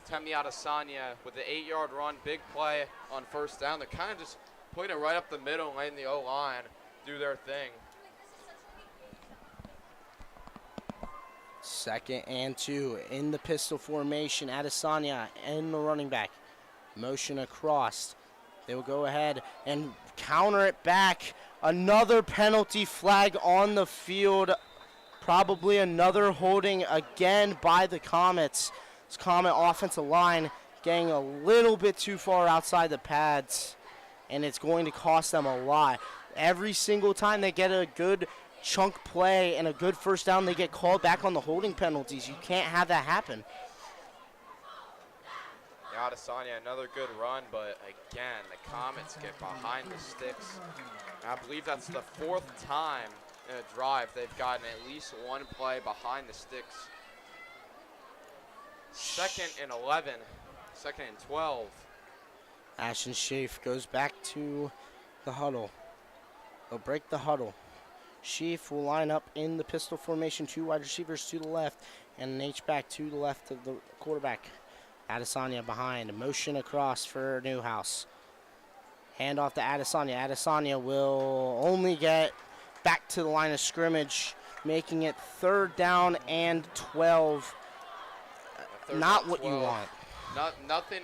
Temi Adesanya with the 8-yard run, big play on first down. They're kind of just putting it right up the middle and letting the O-line do their thing. 2nd and 2 in the pistol formation. Adesanya and the running back. Motion across. They will go ahead and counter it back. Another penalty flag on the field. Probably another holding again by the Comets. This Comet offensive line getting a little bit too far outside the pads, and it's going to cost them a lot. Every single time they get a good chunk play and a good first down, they get called back on the holding penalties. You can't have that happen. Adesanya, another good run, but again, the Comets get behind the sticks. And I believe that's the 4th time in a drive they've gotten at least one play behind the sticks. 2nd and 11, 2nd and 12. Ashton Schaaf goes back to the huddle. They'll break the huddle. Schaaf will line up in the pistol formation, 2 wide receivers to the left and an H-back to the left of the quarterback. Adesanya behind, motion across for Newhouse. Hand off to Adesanya. Adesanya will only get back to the line of scrimmage, making it 3rd down and 12. Not what you want. Nothing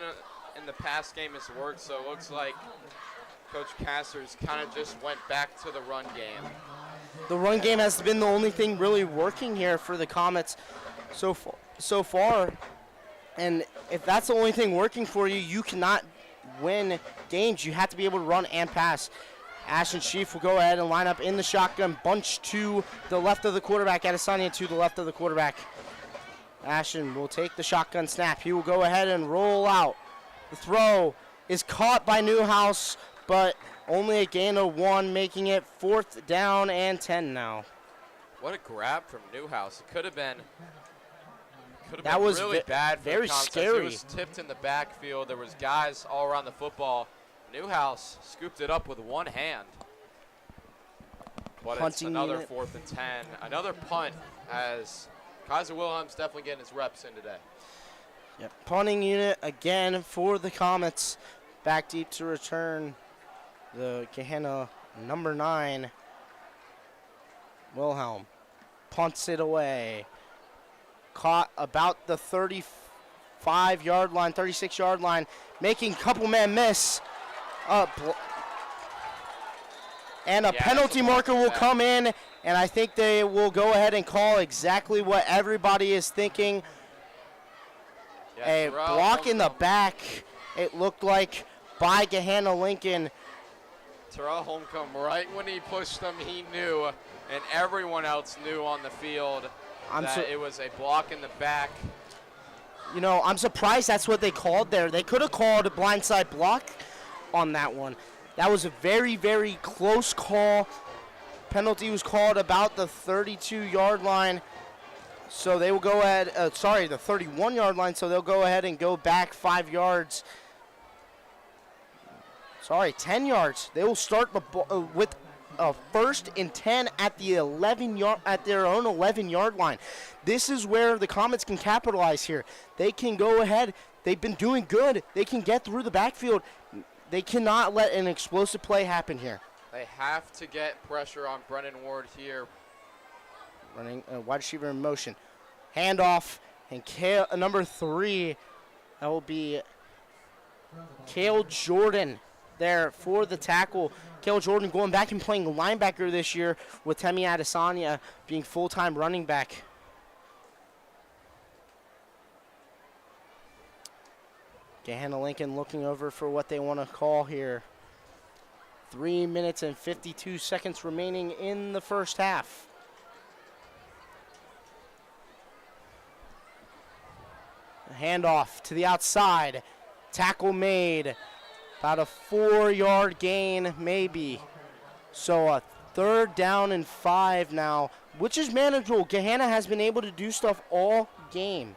in the pass game has worked, so it looks like Coach Cassers kind of just went back to the run game. The run game has been the only thing really working here for the Comets so far. And if that's the only thing working for you, you cannot win games. You have to be able to run and pass. Ashton Schaaf will go ahead and line up in the shotgun, bunch to the left of the quarterback. Adesanya to the left of the quarterback. Ashton will take the shotgun snap. He will go ahead and roll out. The throw is caught by Newhouse, but only a gain of 1, making it 4th down and 10 now. What a grab from Newhouse. It could have been that was really bad for very the Comets. scary. It was tipped in the backfield. There was guys all around the football. Newhouse scooped it up with one hand. But it's another 4th and 10. Another punt, as Kaiser Wilhelm's definitely getting his reps in today. Yep. Punting unit again for the Comets. Back deep to return the Gahanna number 9. Wilhelm punts it away. Caught about the 35-yard line, 36-yard line, making couple man miss. And a penalty marker will come in, and I think they will go ahead and call exactly what everybody is thinking. A block in the back, it looked like, by Gahanna Lincoln. Terrell Holmcomb, right when he pushed him, he knew, and everyone else knew on the field that it was a block in the back. You know, I'm surprised that's what they called there. They could have called a blindside block on that one. That was a very, very close call. Penalty was called about the 32-yard line. So they will go ahead, the 31-yard line, so they'll go ahead and go back 5 yards. 10 yards. They will start with a 1st and 10 at the 11-yard at their own 11-yard line. This is where the Comets can capitalize here. They can go ahead. They've been doing good. They can get through the backfield. They cannot let an explosive play happen here. They have to get pressure on Brennan Ward here. Running wide receiver in motion. Handoff, and number 3, that will be Cale Jordan there for the tackle. Cale Jordan going back and playing linebacker this year with Temi Adesanya being full-time running back. Gahanna Lincoln looking over for what they want to call here. 3 minutes and 52 seconds remaining in the first half. Handoff to the outside. Tackle made. About a 4-yard gain, maybe. So a 3rd down and 5 now, which is manageable. Gahanna has been able to do stuff all game.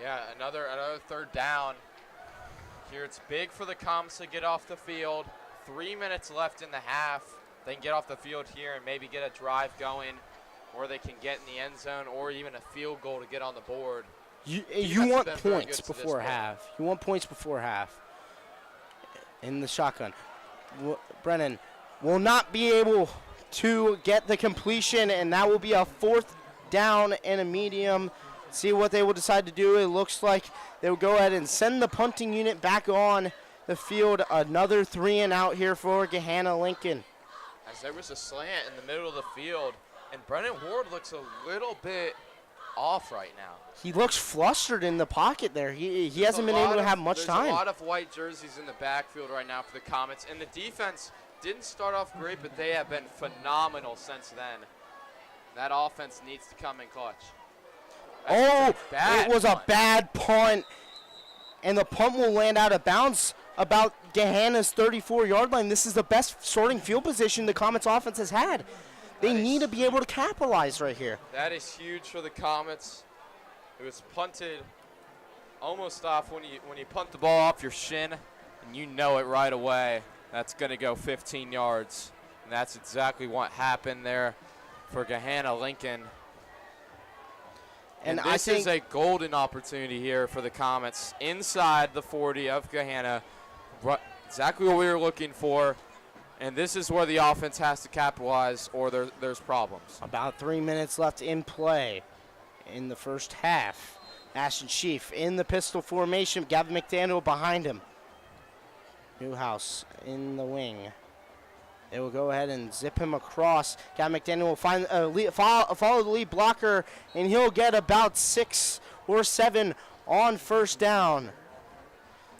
Yeah, another 3rd down. Here it's big for the Comets to get off the field. 3 minutes left in the half. They can get off the field here and maybe get a drive going, or they can get in the end zone, or even a field goal to get on the board. You want points before half. You want points before half. In the shotgun. Brennan will not be able to get the completion, and that will be a 4th down and a medium. See what they will decide to do. It looks like they will go ahead and send the punting unit back on the field. Another 3 and out here for Gahanna Lincoln. As there was a slant in the middle of the field, and Brennan Ward looks a little bit off right now. He looks flustered in the pocket there. He hasn't been able to have much time. There's a lot of white jerseys in the backfield right now for the Comets, and the defense didn't start off great, but they have been phenomenal since then. That offense needs to come in clutch. It was a bad punt, and the punt will land out of bounds about Gahanna's 34-yard line. This is the best starting field position the Comets offense has had. They need to be able to capitalize right here. That is huge for the Comets. It was punted almost off when you punt the ball off your shin, and you know it right away. That's going to go 15 yards, and that's exactly what happened there for Gahanna Lincoln. And this is a golden opportunity here for the Comets inside the 40 of Gahanna. Exactly what we were looking for. And this is where the offense has to capitalize, or there's problems. About 3 minutes left in play in the first half. Ashton Chief in the pistol formation. Gavin McDaniel behind him. Newhouse in the wing. They will go ahead and zip him across. Gavin McDaniel will find follow the lead blocker, and he'll get about 6 or 7 on first down,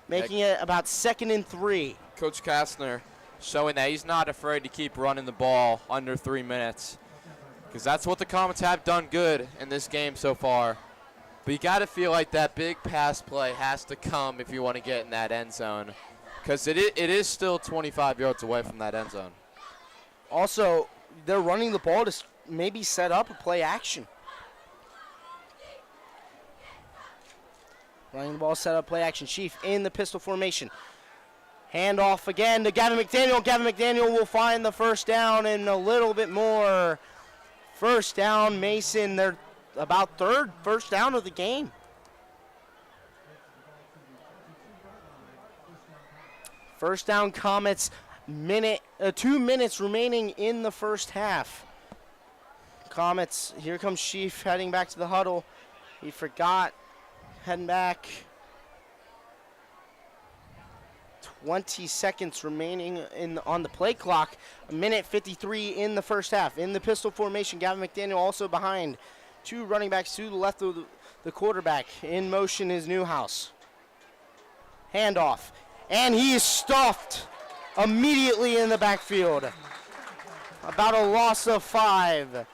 making it about 2nd and 3. Coach Kastner showing that he's not afraid to keep running the ball under 3 minutes, because that's what the Comets have done good in this game so far. But you got to feel like that big pass play has to come if you want to get in that end zone, because it is still 25 yards away from that end zone. Also, they're running the ball to maybe set up a play action. Running the ball, set up play action. Chief in the pistol formation. Handoff again to Gavin McDaniel. Gavin McDaniel will find the first down and a little bit more. First down, Mason. They're about 3rd first down of the game. First down, Comets. 2 minutes remaining in the first half. Comets, here comes Chief heading back to the huddle. He forgot, heading back. 20 seconds remaining on the play clock. 1:53 in the first half. In the pistol formation, Gavin McDaniel also behind. 2 running backs to the left of the quarterback. In motion is Newhouse. Handoff, and he is stuffed immediately in the backfield. About a loss of 5.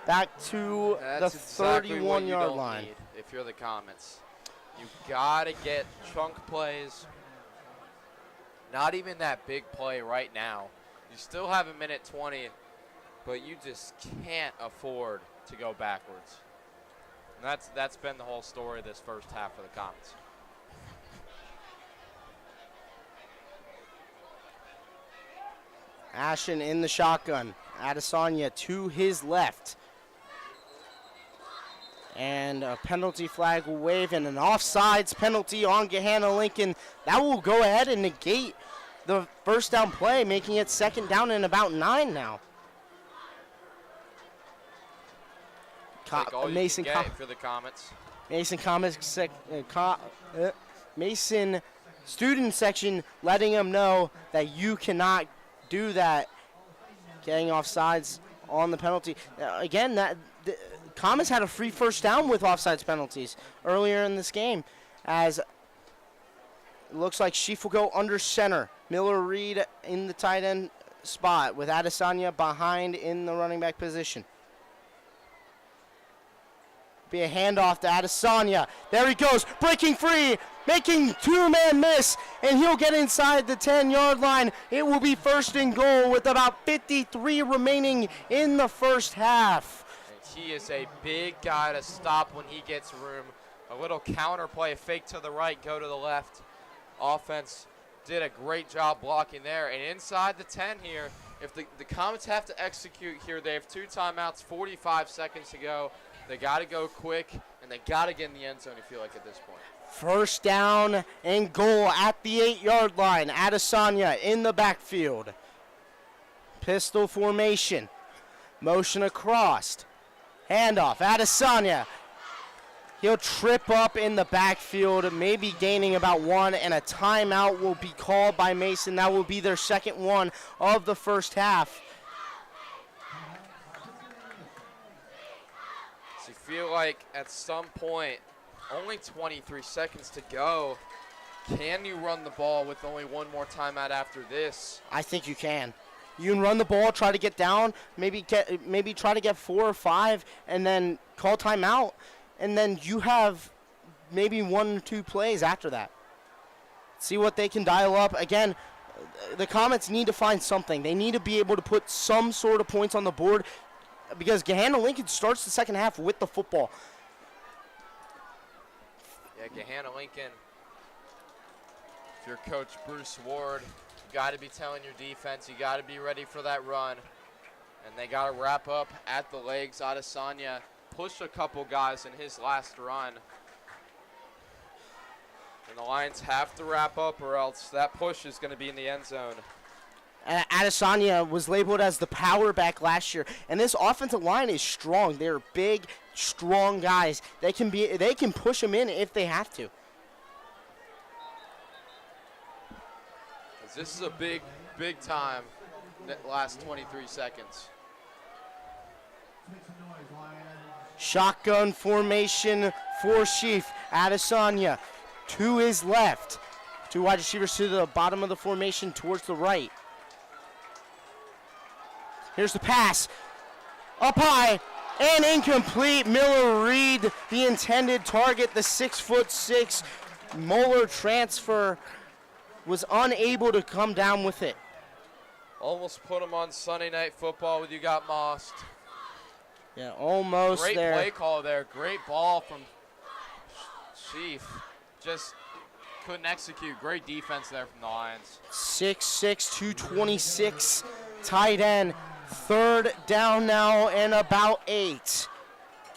Back to the 31-yard line. If you're the Comets, you gotta get chunk plays. Not even that big play right now. You still have 1:20, but you just can't afford to go backwards. And that's been the whole story of this first half for the Comets. Ashton in the shotgun. Adesanya to his left. And a penalty flag will wave, and an offsides penalty on Gahanna Lincoln. That will go ahead and negate the first down play, making it 2nd down and about 9 now. Mason for the Comets. Mason student section letting them know that you cannot do that. Getting offsides on the penalty. Again, the Comets had a free first down with offsides penalties earlier in this game, as it looks like Sheaf will go under center. Miller Reed in the tight end spot with Adesanya behind in the running back position. Be a handoff to Adesanya. There he goes, breaking free, making 2-man miss, and he'll get inside the 10-yard line. It will be 1st and goal with about 53 remaining in the first half. He is a big guy to stop when he gets room. A little counter play, a fake to the right, go to the left. Offense did a great job blocking there. And inside the 10 here, if the Comets have to execute here, they have 2 timeouts, 45 seconds to go. They got to go quick, and they got to get in the end zone, I feel like, at this point. First down and goal at the 8-yard line. Adesanya in the backfield. Pistol formation. Motion across. Handoff. Adesanya. He'll trip up in the backfield, maybe gaining about one, and a timeout will be called by Mason. That will be their second one of the first half. So you feel like at some point, only 23 seconds to go. Can you run the ball with only one more timeout after this? I think you can. You can run the ball, try to get down, maybe try to get 4 or 5, and then call timeout. And then you have maybe 1 or 2 plays after that. See what they can dial up. Again, the Comets need to find something. They need to be able to put some sort of points on the board because Gahanna Lincoln starts the second half with the football. Yeah, Gahanna Lincoln, if you're Coach Bruce Ward, you got to be telling your defense, you got to be ready for that run. And they got to wrap up at the legs. Adesanya pushed a couple guys in his last run. And the Lions have to wrap up or else that push is going to be in the end zone. Adesanya was labeled as the power back last year, and this offensive line is strong. They're big, strong guys. They can push them in if they have to. This is a big time last 23 seconds. Shotgun formation for Chief. Adesanya to his left. 2 wide receivers to the bottom of the formation towards the right. Here's the pass. Up high and incomplete. Miller Reed, the intended target, the 6'6" Moeller transfer, was unable to come down with it. Almost put him on Sunday Night Football with You Got Mossed. Yeah, almost Great there. play call there. Great ball from Chief. Just couldn't execute. Great defense there from the Lions. 6'6", 226, tight end. 3rd down now and about 8.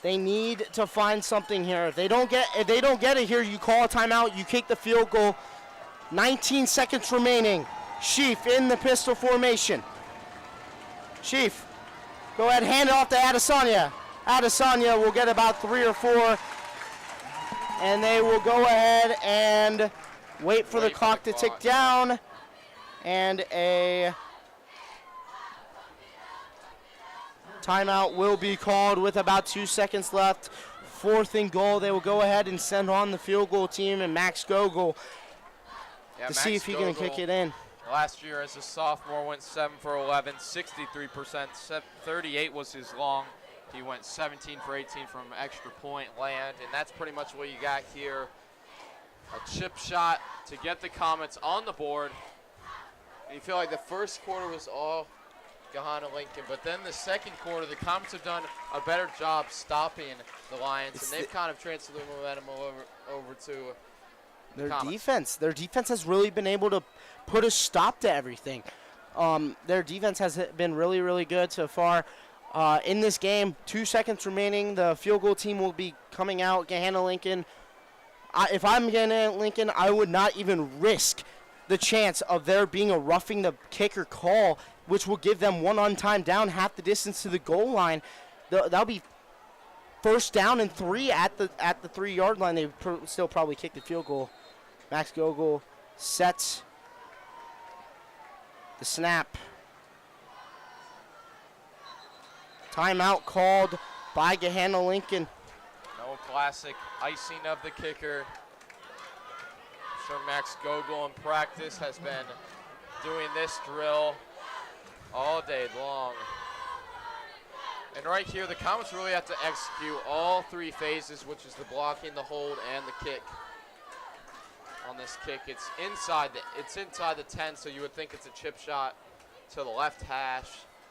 They need to find something here. If they don't get it here, you call a timeout, you kick the field goal. 19 seconds remaining. Chief in the pistol formation. Chief, go ahead, hand it off to Adesanya. Adesanya will get about 3 or 4. And they will go ahead and wait for the clock to tick down. And a timeout will be called with about 2 seconds left. 4th and goal. They will go ahead and send on the field goal team and Max Gogol to see if he can kick it in. Last year as a sophomore went 7 for 11, 63%, 38 was his long. He went 17 for 18 from extra point land, and that's pretty much what you got here. A chip shot to get the Comets on the board. And you feel like the first quarter was all Gahanna Lincoln, but then the second quarter, the Comets have done a better job stopping the Lions, and they've kind of transferred the momentum over to their defense. Their defense has really been able to put a stop to everything. Their defense has been really, really good so far. In this game, 2 seconds remaining. The field goal team will be coming out. Gahanna Lincoln. If I'm Gahanna Lincoln, I would not even risk the chance of there being a roughing the kicker call, which will give them 1 on time down half the distance to the goal line. That'll be 1st down and 3 at the 3-yard line. They still probably kick the field goal. Max Gogol sets the snap. Timeout called by Gahanna Lincoln. No classic icing of the kicker. I'm sure Max Gogol in practice has been doing this drill all day long. And right here, the Comets really have to execute all 3 phases, which is the blocking, the hold, and the kick. On this kick, it's inside the 10, so you would think it's a chip shot to the left hash.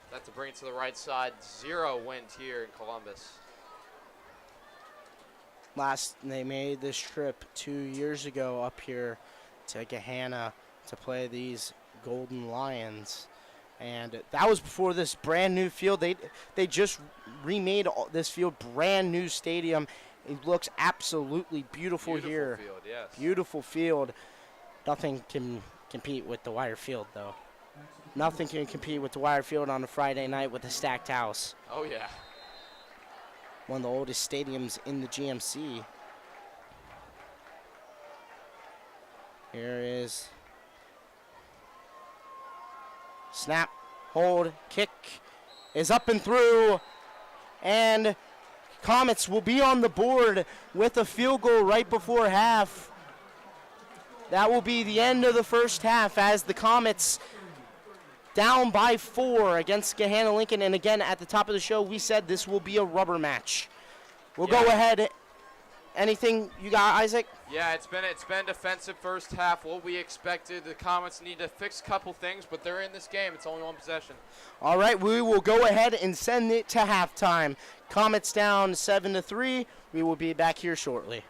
That's to bring it to the right side. 0 wind here in Columbus. They made this trip 2 years ago up here to Gahanna to play these Golden Lions. And that was before this brand new field. They just remade this field, brand new stadium. It looks absolutely beautiful here. Beautiful field, yes. Beautiful field. Nothing can compete with the Wire Field, though. Nothing can compete with Dwyer Field on a Friday night with a stacked house. Oh, yeah. One of the oldest stadiums in the GMC. Here is snap, hold, kick is up and through, and Comets will be on the board with a field goal right before half. That will be the end of the first half as the Comets down by 4 against Gahanna Lincoln. And again, at the top of the show, we said this will be a rubber match. We'll go ahead. Anything you got, Isaac? Yeah, it's been defensive first half. What we expected. The Comets need to fix a couple things, but they're in this game. It's only one possession. All right, we will go ahead and send it to halftime. Comets down 7-3. We will be back here shortly.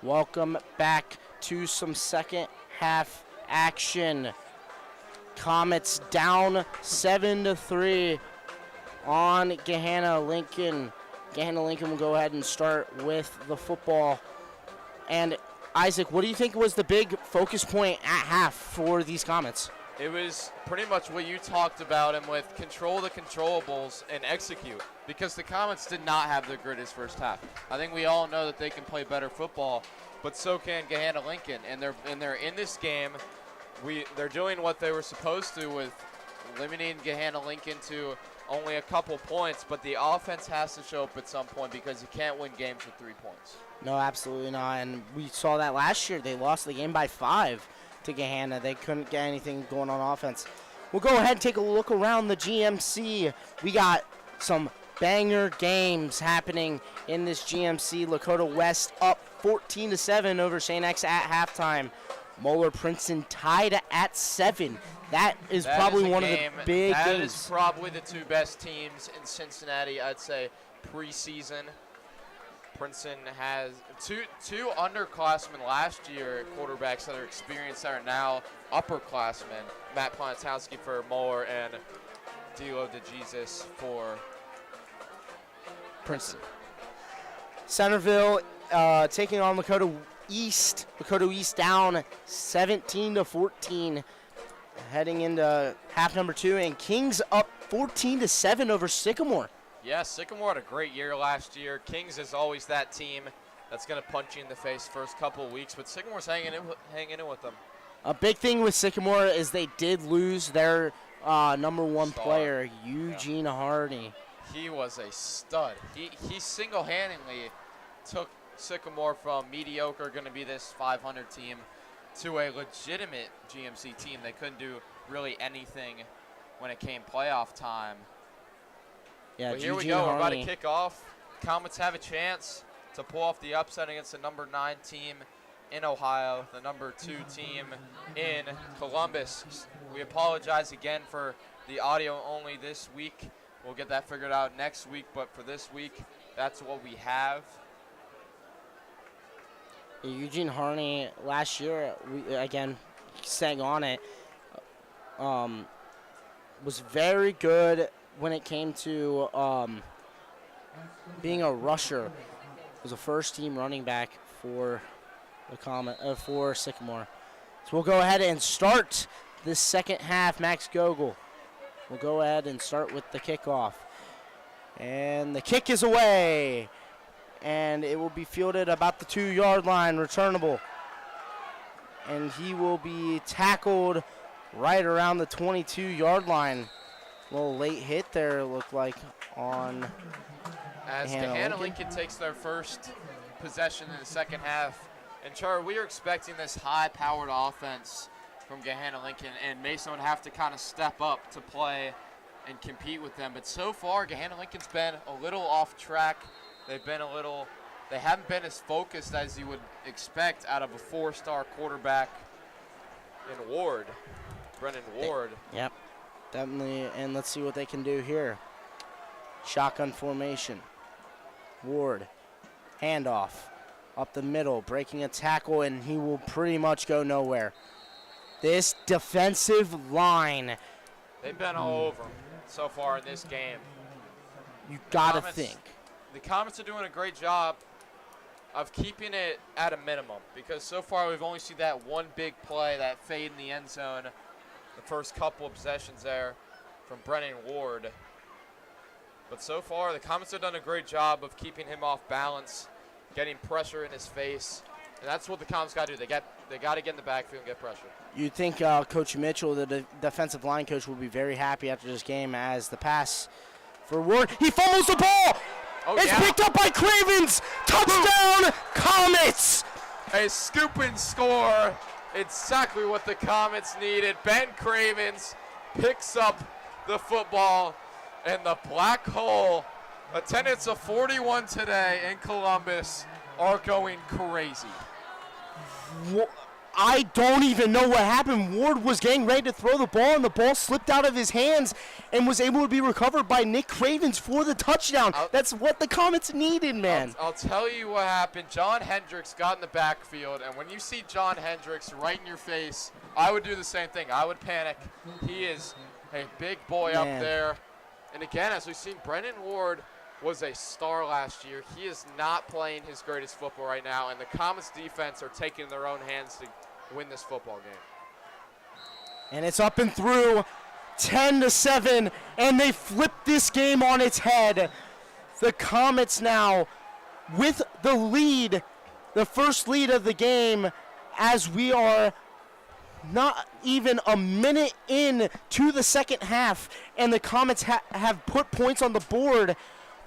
Welcome back to some second half action. Comets down 7-3 on Gahanna Lincoln. Gahanna Lincoln will go ahead and start with the football. And Isaac, what do you think was the big focus point at half for these Comets? It was pretty much what you talked about, and with control the controllables and execute, because the Comets did not have their greatest first half. I think we all know that they can play better football, but so can Gahanna Lincoln, and they're in this game. They're doing what they were supposed to with limiting Gahanna Lincoln to only a couple points, but the offense has to show up at some point because you can't win games with 3 points. No, absolutely not, and we saw that last year. They lost the game by 5 to Gahanna. They couldn't get anything going on offense. We'll go ahead and take a look around the GMC. We got some banger games happening in this GMC. Lakota West up 14-7 over St. X at halftime. Moeller Princeton tied at 7. That is probably one of the big games. That is probably the two best teams in Cincinnati, I'd say, preseason. Princeton has two underclassmen last year, quarterbacks that are experienced that are now upperclassmen. Matt Planatowski for Moeller and Dilo DeJesus for Princeton. Centerville taking on Lakota East. Lakota East down 17-14 heading into half number 2, and Kings up 14-7 over Sycamore. Yeah, Sycamore had a great year last year. Kings is always that team that's going to punch you in the face first couple of weeks, but Sycamore's hanging in with them. A big thing with Sycamore is they did lose their number 1 player, Eugene Hardy. He was a stud. He single-handedly took Sycamore from mediocre, going to be this 500 team, to a legitimate GMC team. They couldn't do really anything when it came playoff time. Yeah, but here we go. We're about to kick off. Comets have a chance to pull off the upset against the number 9 team in Ohio, the number 2 team in Columbus. We apologize again for the audio only this week. We'll get that figured out next week, but for this week, that's what we have. Eugene Harney last year, again, staying on it, was very good when it came to being a rusher. Was a first-team running back for for Sycamore. So we'll go ahead and start this second half. Max Gogol will go ahead and start with the kickoff. And the kick is away. And it will be fielded about the 2-yard line, returnable. And he will be tackled right around the 22-yard line. A little late hit there, it looked like, on as Gahanna Lincoln takes their first possession in the second half. And Char, we are expecting this high-powered offense from Gahanna Lincoln, and Mason would have to kind of step up to play and compete with them. But so far, Gahanna Lincoln's been a little off track. They haven't been as focused as you would expect out of a 4-star quarterback in Ward, Brennan Ward. Yep, definitely, and let's see what they can do here. Shotgun formation. Ward, handoff, up the middle, breaking a tackle, and he will pretty much go nowhere. This defensive line. They've been all over him so far in this game. You gotta think. The Comets are doing a great job of keeping it at a minimum, because so far we've only seen that one big play, that fade in the end zone, the first couple of possessions there from Brennan Ward. But so far the Comets have done a great job of keeping him off balance, getting pressure in his face, and that's what the Comets got to do. They got to get in the backfield and get pressure. You'd think Coach Mitchell, the defensive line coach, will be very happy after this game, as the pass for Ward. He fumbles the ball! Oh, it's picked up by Cravens. Touchdown, Comets! A scoop and score. Exactly what the Comets needed. Ben Cravens picks up the football, and the Black Hole, attendance of 41 today in Columbus, are going crazy. I don't even know what happened. Ward was getting ready to throw the ball, and the ball slipped out of his hands and was able to be recovered by Nick Cravens for the touchdown. That's what the Comets needed, man. I'll tell you what happened. John Hendricks got in the backfield, and when you see John Hendricks right in your face, I would do the same thing. I would panic. He is a big boy up there. And again, as we've seen, Brendan Ward was a star last year. He is not playing his greatest football right now, and the Comets defense are taking their own hands to win this football game. And it's up and through, 10-7, and they flip this game on its head. The Comets now with the lead, the first lead of the game, as we are not even a minute in to the second half, and the Comets have put points on the board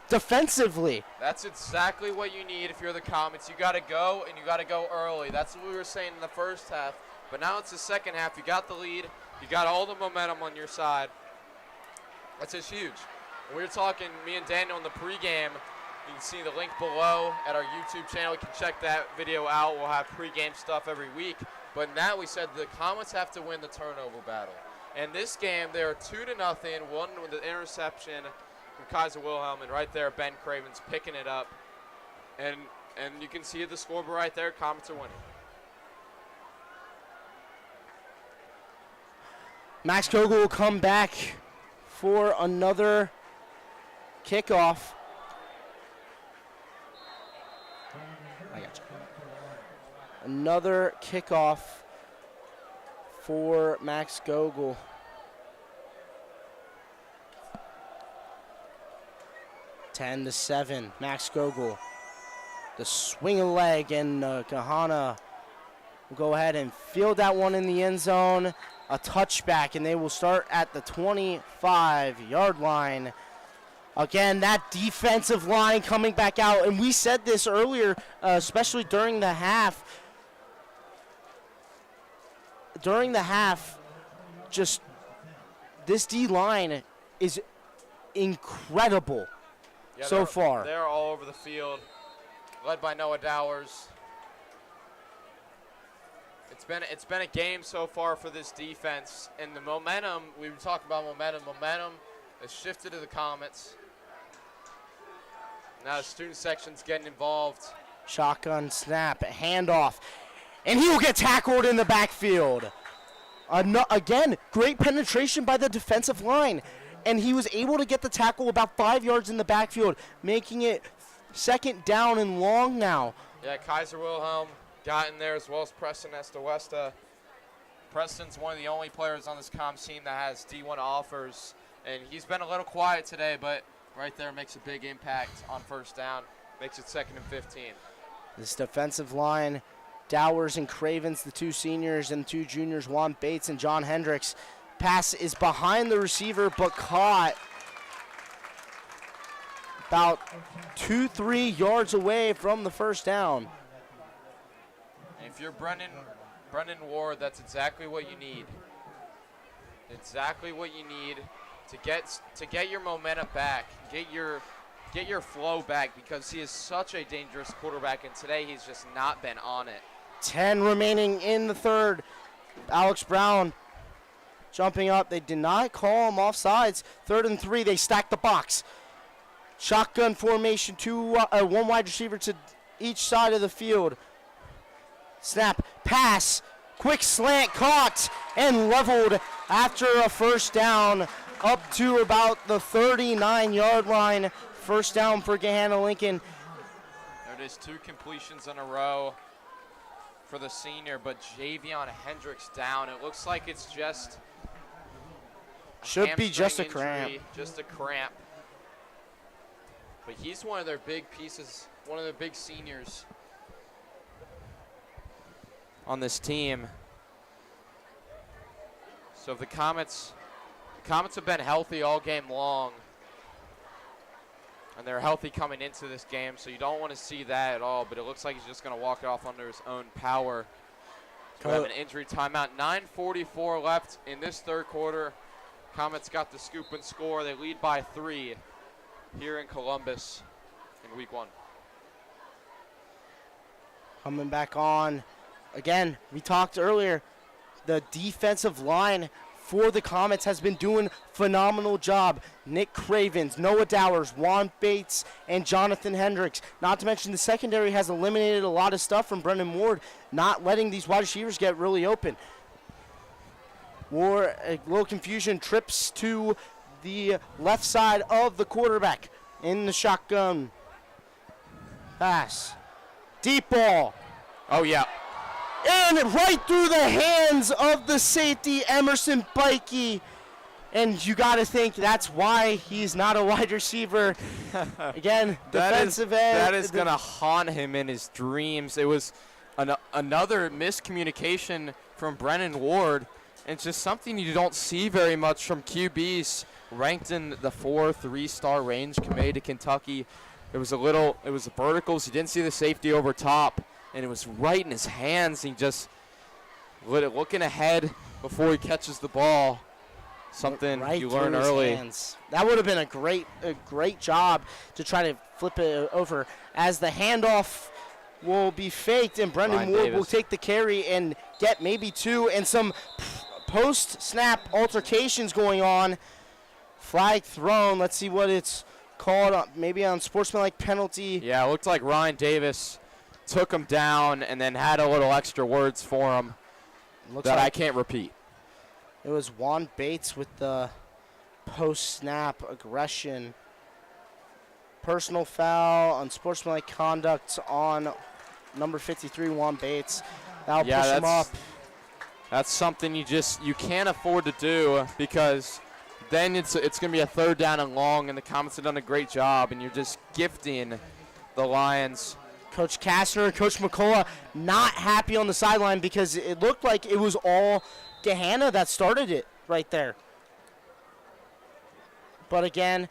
defensively. That's exactly what you need if you're the Comets. You got to go, and you got to go early. That's what we were saying in the first half. But now it's the second half. You got the lead. You got all the momentum on your side. That's just huge. We were talking, me and Daniel, in the pregame. You can see the link below at our YouTube channel. You can check that video out. We'll have pregame stuff every week. But now we said the Comets have to win the turnover battle. And this game, they are 2-0, one with the interception from Kaiser Wilhelm, and right there, Ben Cravens picking it up. And you can see the scoreboard right there. Comets are winning. Max Kogel will come back for another kickoff. I got you. Another kickoff for Max Gogol. 10-7, Max Gogol. The swing of the leg, and Gahanna will go ahead and field that one in the end zone. A touchback, and they will start at the 25-yard line. Again, that defensive line coming back out, and we said this earlier, especially during the half. During the half, just this D-line is incredible so far. They're all over the field, led by Noah Dowers. It's been a game so far for this defense, and the momentum, we were talking about momentum has shifted to the Comets. Now the student section's getting involved. Shotgun snap, handoff, and he will get tackled in the backfield. Again, great penetration by the defensive line, and he was able to get the tackle about 5 yards in the backfield, making it second down and long now. Yeah, Kaiser Wilhelm got in there, as well as Preston Estewesta. Preston's one of the only players on this comms team that has D1 offers, and he's been a little quiet today, but right there makes a big impact on first down, makes it 2nd and 15. This defensive line, Dowers and Cravens, the two seniors, and two juniors, Juan Bates and John Hendricks. Pass is behind the receiver, but caught about 2-3 yards away from the first down. And if you're Brendan Ward, that's exactly what you need. Exactly what you need to get your momentum back, get your flow back, because he is such a dangerous quarterback, and today he's just not been on it. 10 remaining in the third. Alex Brown jumping up. They did not call him offsides. 3rd and 3. They stack the box. Shotgun formation, one wide receiver to each side of the field. Snap, pass, quick slant, caught and leveled after a first down up to about the 39-yard line. First down for Gahanna Lincoln. There it is, 2 completions in a row for the senior, but Javion Hendricks down. It looks like it's just should be just a injury, cramp. Just a cramp. But he's one of their big pieces, one of their big seniors on this team. So if the Comets have been healthy all game long, and they're healthy coming into this game, so you don't want to see that at all, but it looks like he's just going to walk it off under his own power. So we have an injury timeout. 9:44 left in this third quarter. Comets got the scoop and score. They lead by 3 here in Columbus in week 1. Coming back on again, we talked earlier, the defensive line for the Comets has been doing phenomenal job. Nick Cravens, Noah Dowers, Juan Bates, and Jonathan Hendricks. Not to mention the secondary has eliminated a lot of stuff from Brendan Ward, not letting these wide receivers get really open. Ward, a little confusion, trips to the left side of the quarterback in the shotgun pass. Deep ball. Oh, yeah. And right through the hands of the safety, Emerson Bikey. And you got to think that's why he's not a wide receiver. Again, defensive end. That is going to haunt him in his dreams. It was another miscommunication from Brennan Ward. And it's just something you don't see very much from QBs ranked in the 4-3-star range committed to Kentucky. It was the verticals. You didn't see the safety over top. And it was right in his hands. He just looking ahead before he catches the ball. Something right you learn early. Hands. That would have been a great job to try to flip it over, as the handoff will be faked and Brendan Ward will take the carry and get maybe 2, and some post-snap altercations going on. Flag thrown. Let's see what it's called. Maybe on sportsmanlike penalty. Yeah, it looked like Ryan Davis took him down and then had a little extra words for him that I can't repeat. It was Juan Bates with the post-snap aggression. Personal foul, unsportsmanlike conduct on number 53, Juan Bates. That'll push him up. That's something you can't afford to do, because then it's going to be a 3rd down and long, and the Comets have done a great job, and you're just gifting the Lions. Coach Kastner and Coach McCullough not happy on the sideline, because it looked like it was all Gahanna that started it right there. But again,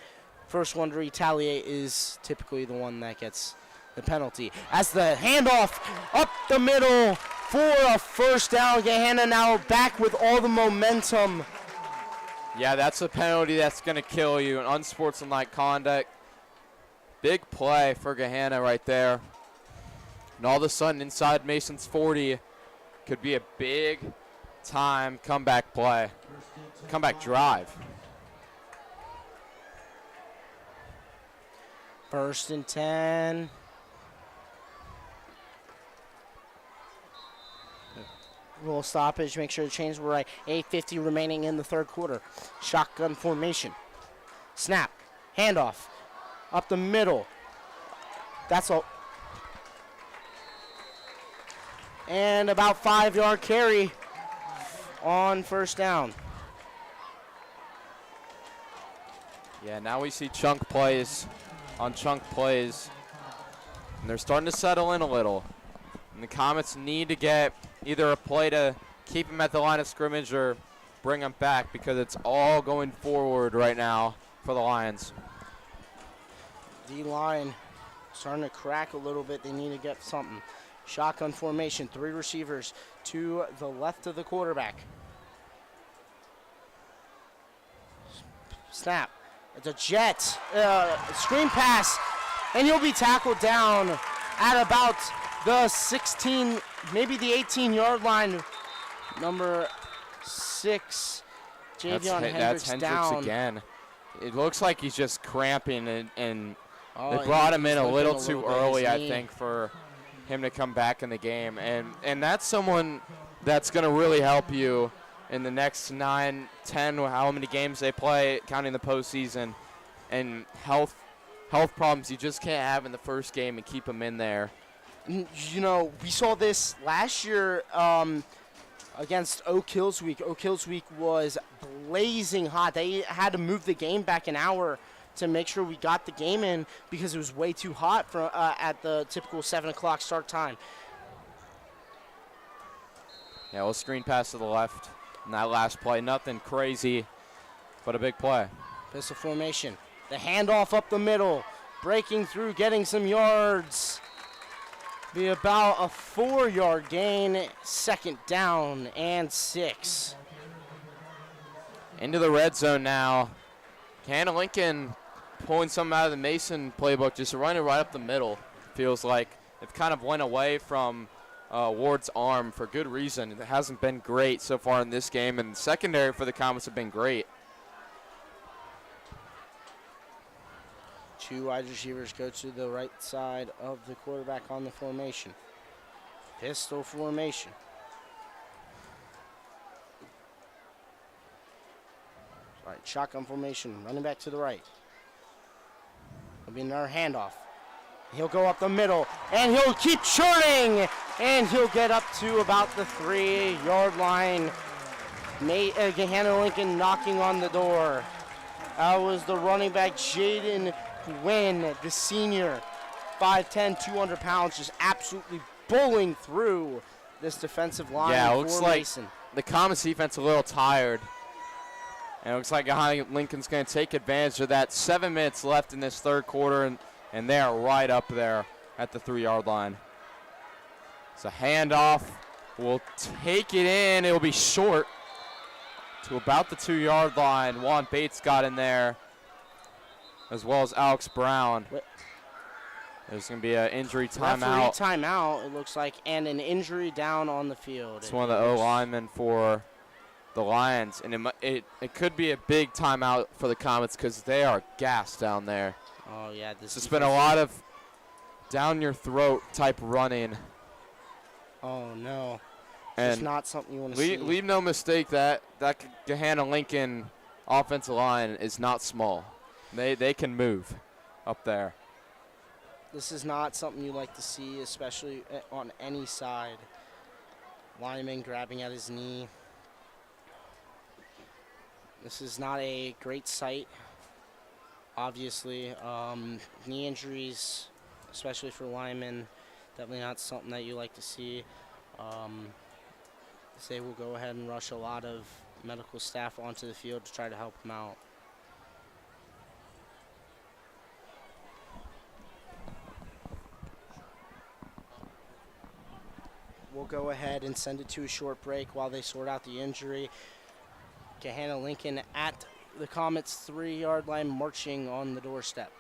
first one to retaliate is typically the one that gets the penalty. As the handoff up the middle for a first down, Gahanna now back with all the momentum. Yeah, that's a penalty that's going to kill you, an unsportsmanlike conduct. Big play for Gahanna right there. And all of a sudden, inside Mason's 40, could be a big-time comeback play, comeback drive. 1st and 10. Little stoppage, make sure the chains were right. 8:50 remaining in the 3rd quarter. Shotgun formation. Snap. Handoff. Up the middle. That's all. And about 5-yard carry on first down. Yeah, now we see chunk plays on chunk plays. And they're starting to settle in a little. And the Comets need to get either a play to keep them at the line of scrimmage or bring them back, because it's all going forward right now for the Lions. D-line starting to crack a little bit. They need to get something. Shotgun formation, 3 receivers to the left of the quarterback. Snap. It's a jet. Screen pass, and you'll be tackled down at about the 16, maybe the 18-yard line. Number 6, Javion Hendricks that's Hendricks down. Again. It looks like he's just cramping, and they Oh, brought him in a little bit, too his early, I knee. think, for him to come back in the game. And that's someone that's going to really help you in the next 9, 10, how many games they play, counting the postseason. And health problems you just can't have in the first game and keep them in there. You know, we saw this last year against Oak Hills Week. Oak Hills Week was blazing hot. They had to move the game back an hour to make sure we got the game in, because it was way too hot for at the typical 7 o'clock start time. Yeah, we'll screen pass to the left. And that last play, nothing crazy, but a big play. Pistol formation. The handoff up the middle. Breaking through, getting some yards. Be about a 4-yard gain. 2nd down and 6. Into the red zone now. Gahanna Lincoln pulling something out of the Mason playbook, just running right up the middle. Feels like it kind of went away from Ward's arm for good reason. It hasn't been great so far in this game, and secondary for the Comets have been great. Two wide receivers go to the right side of the quarterback on the formation. Pistol formation. All right, shotgun formation, running back to the right. It'll be another handoff. He'll go up the middle, and he'll keep churning, and he'll get up to about the 3-yard line. Gahanna Lincoln knocking on the door. That was the running back, Jaden Gwynn, the senior, 5'10", 200 pounds, just absolutely bowling through this defensive line. Yeah, it looks like Mason. the Comets defense a little tired. And it looks like Gahanna Lincoln's going to take advantage of that. 7 minutes left in this third quarter, and they are right up there at the 3-yard line. It's a handoff. We'll take it in. It'll be short to about the 2-yard line. Juan Bates got in there, as well as Alex Brown. There's going to be an injury timeout. Referee timeout, it looks like, and an injury down on the field. It's one of the O-linemen for the Lions, and it could be a big timeout for the Comets because they are gassed down there. Oh, yeah. This has been a lot of down-your-throat type running. Oh, no. And it's not something you want to see. Leave no mistake that Gahanna Lincoln offensive line is not small. They can move up there. This is not something you like to see, especially on any side. Lineman grabbing at his knee. This is not a great sight, obviously. Knee injuries, especially for linemen, definitely not something that you like to see. They will go ahead and rush a lot of medical staff onto the field to try to help them out. We'll go ahead and send it to a short break while they sort out the injury. Gahanna Lincoln at the Comets' 3-yard line, marching on the doorstep.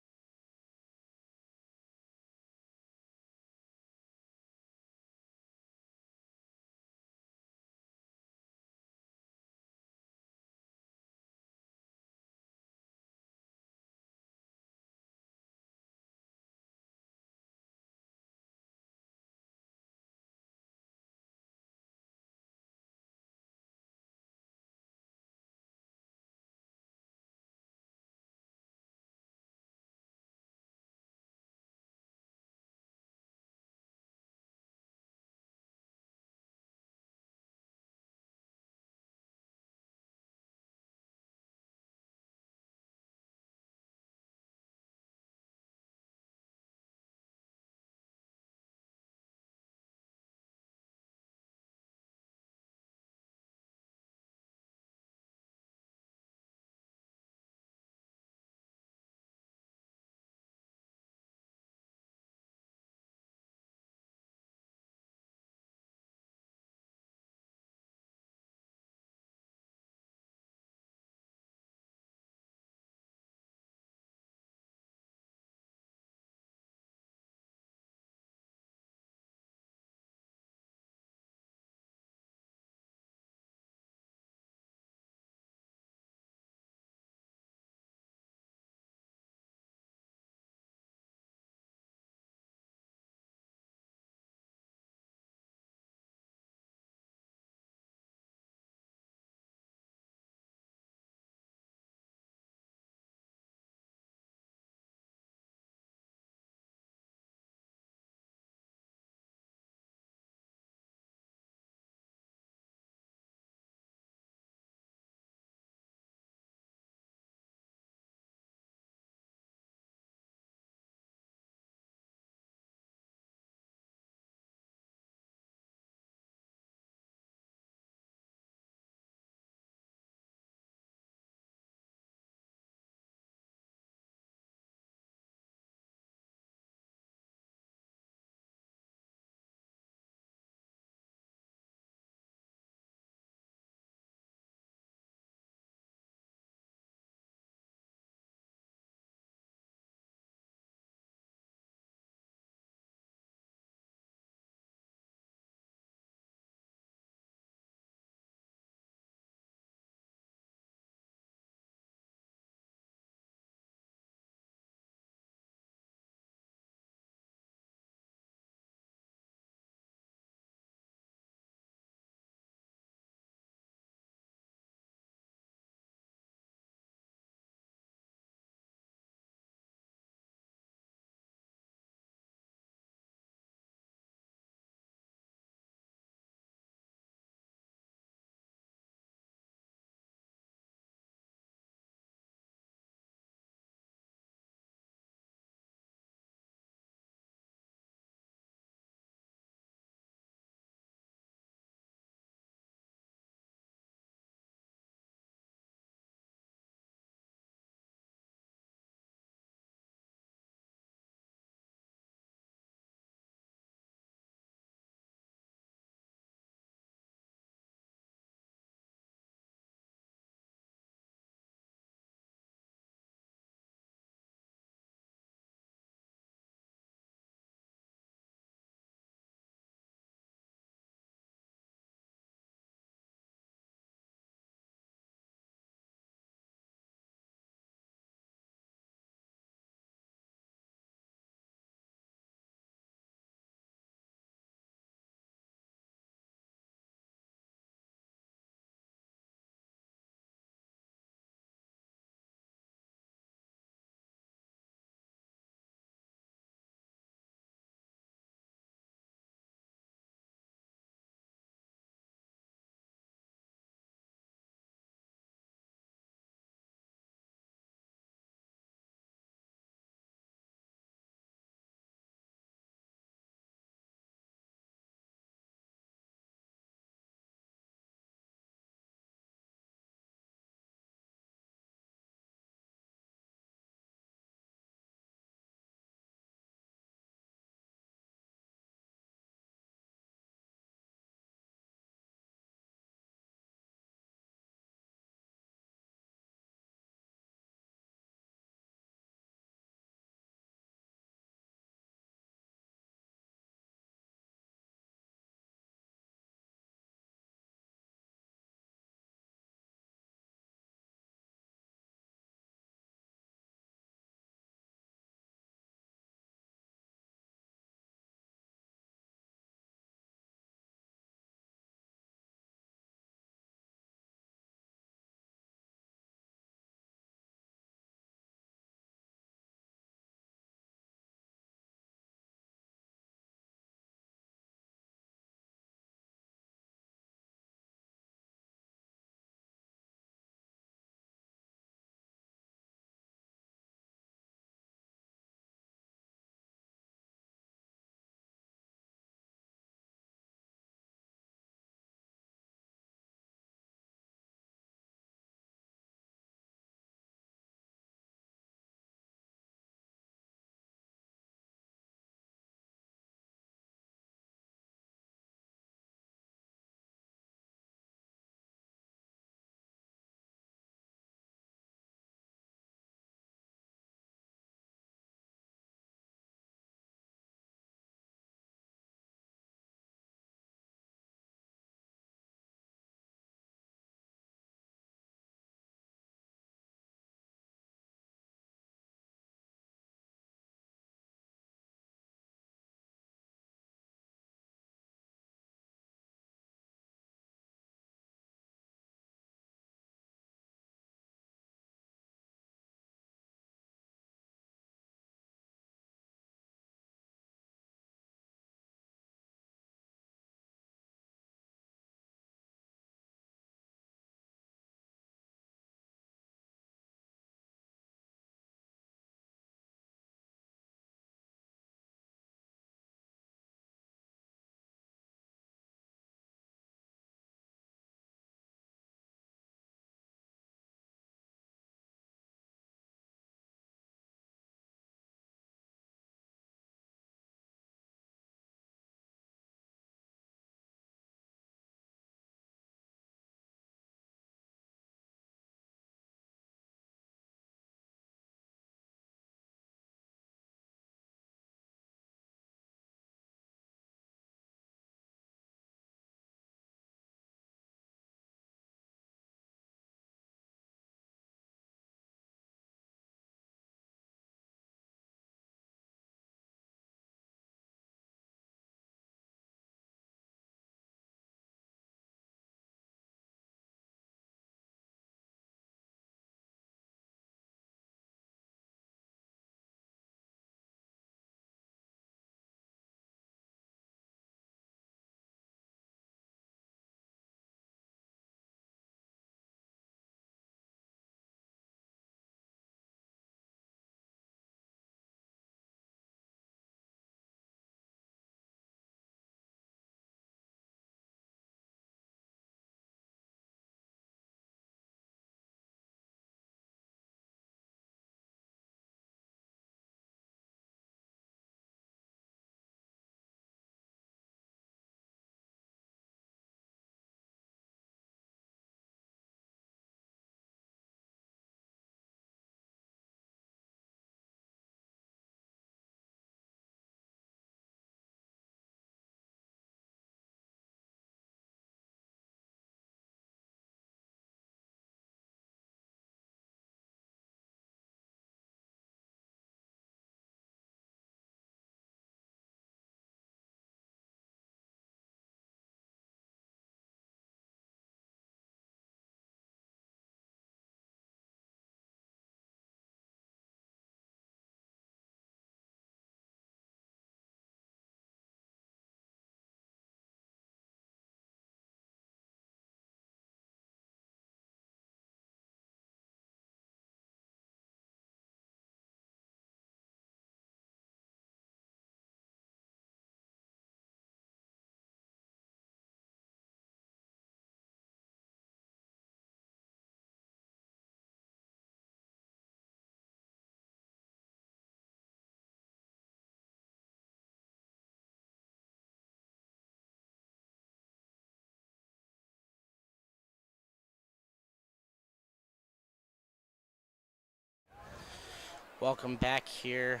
Welcome back here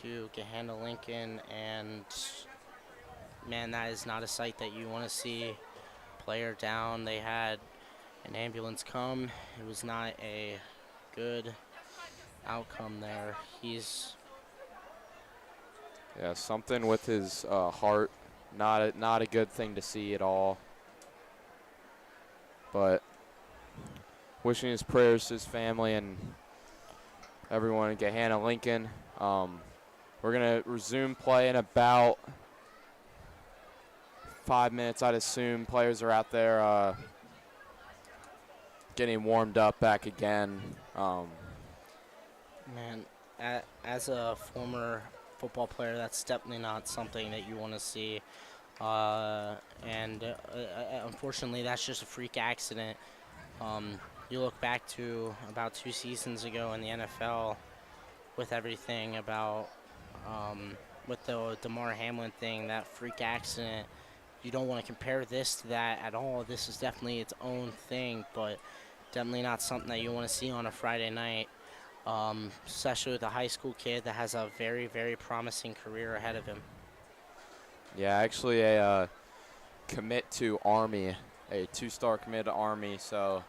to Gahanna Lincoln, and man, that is not a sight that you want to see. Player down. They had an ambulance come. It was not a good outcome there. Yeah, something with his heart. Not a good thing to see at all. But wishing his prayers to his family and everyone in Gahanna Lincoln. We're going to resume play in about 5 minutes, I'd assume. Players are out there getting warmed up back again. Man, as a former football player, that's definitely not something that you want to see. Unfortunately, that's just a freak accident. You look back to about 2 seasons ago in the NFL with everything about with the Damar Hamlin thing, that freak accident. You don't want to compare this to that at all. This is definitely its own thing, but definitely not something that you want to see on a Friday night, especially with a high school kid that has a very, very promising career ahead of him. Yeah, actually a commit to Army, a 2-star commit to Army. So,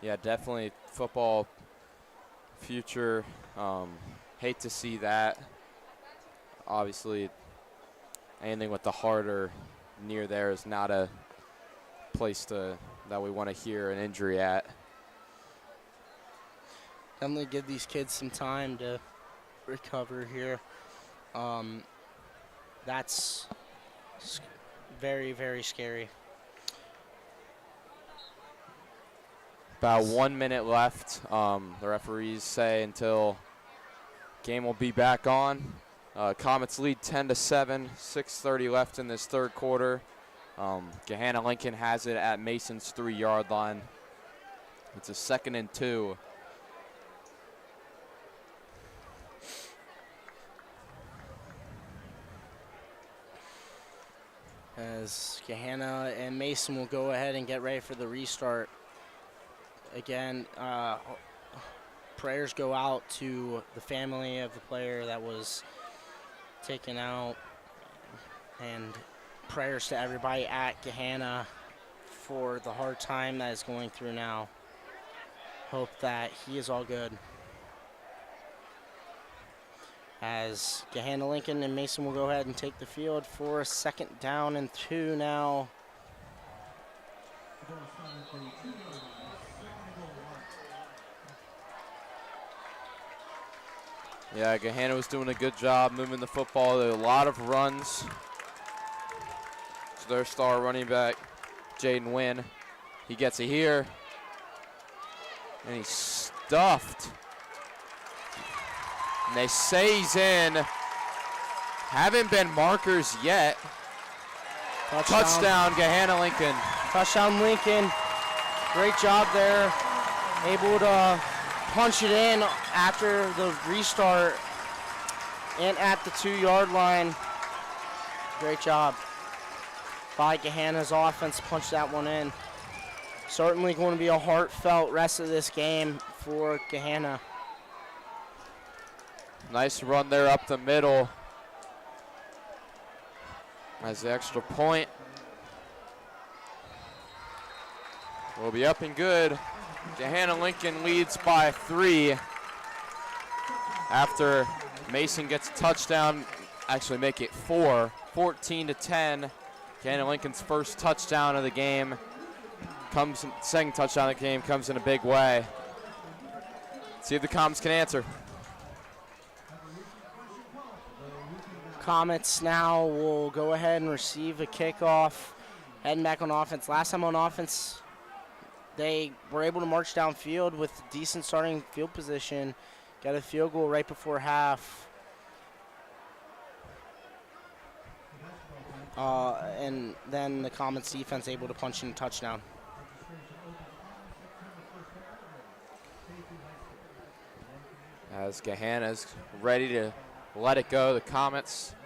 yeah, definitely football future. Hate to see that. Obviously, anything with the heart or near there is not a place that we want to hear an injury at. Definitely give these kids some time to recover here. That's very, very scary. About 1 minute left. The referees say until game will be back on. Comets lead 10-7. 6:30 left in this third quarter. Gahanna Lincoln has it at Mason's 3-yard line. It's a 2nd and 2. As Gahanna and Mason will go ahead and get ready for the restart. Again, prayers go out to the family of the player that was taken out, and prayers to everybody at Gahanna for the hard time that is going through now. Hope that he is all good. As Gahanna Lincoln and Mason will go ahead and take the field for a 2nd down and 2 now. Yeah, Gahanna was doing a good job moving the football. There were a lot of runs. So their star running back, Jaden Wynn, he gets it here. And he's stuffed. And they say he's in. Haven't been markers yet. Touchdown, Gahanna Lincoln. Touchdown, Lincoln. Great job there. Able to punch it in after the restart and at the 2-yard line. Great job by Gahanna's offense. Punch that one in. Certainly going to be a heartfelt rest of this game for Gahanna. Nice run there up the middle. As the extra point. Will be up and good. Gahanna Lincoln leads by 3 after Mason gets a touchdown. Actually make it 4, 14-10. Gahanna Lincoln's first touchdown of the game. Second touchdown of the game comes in a big way. See if the Comets can answer. Comets now will go ahead and receive a kickoff. Heading back on offense. Last time on offense, they were able to march downfield with decent starting field position. Got a field goal right before half. And then the Comets defense able to punch in a touchdown. As Gahanna's ready to let it go, the Comets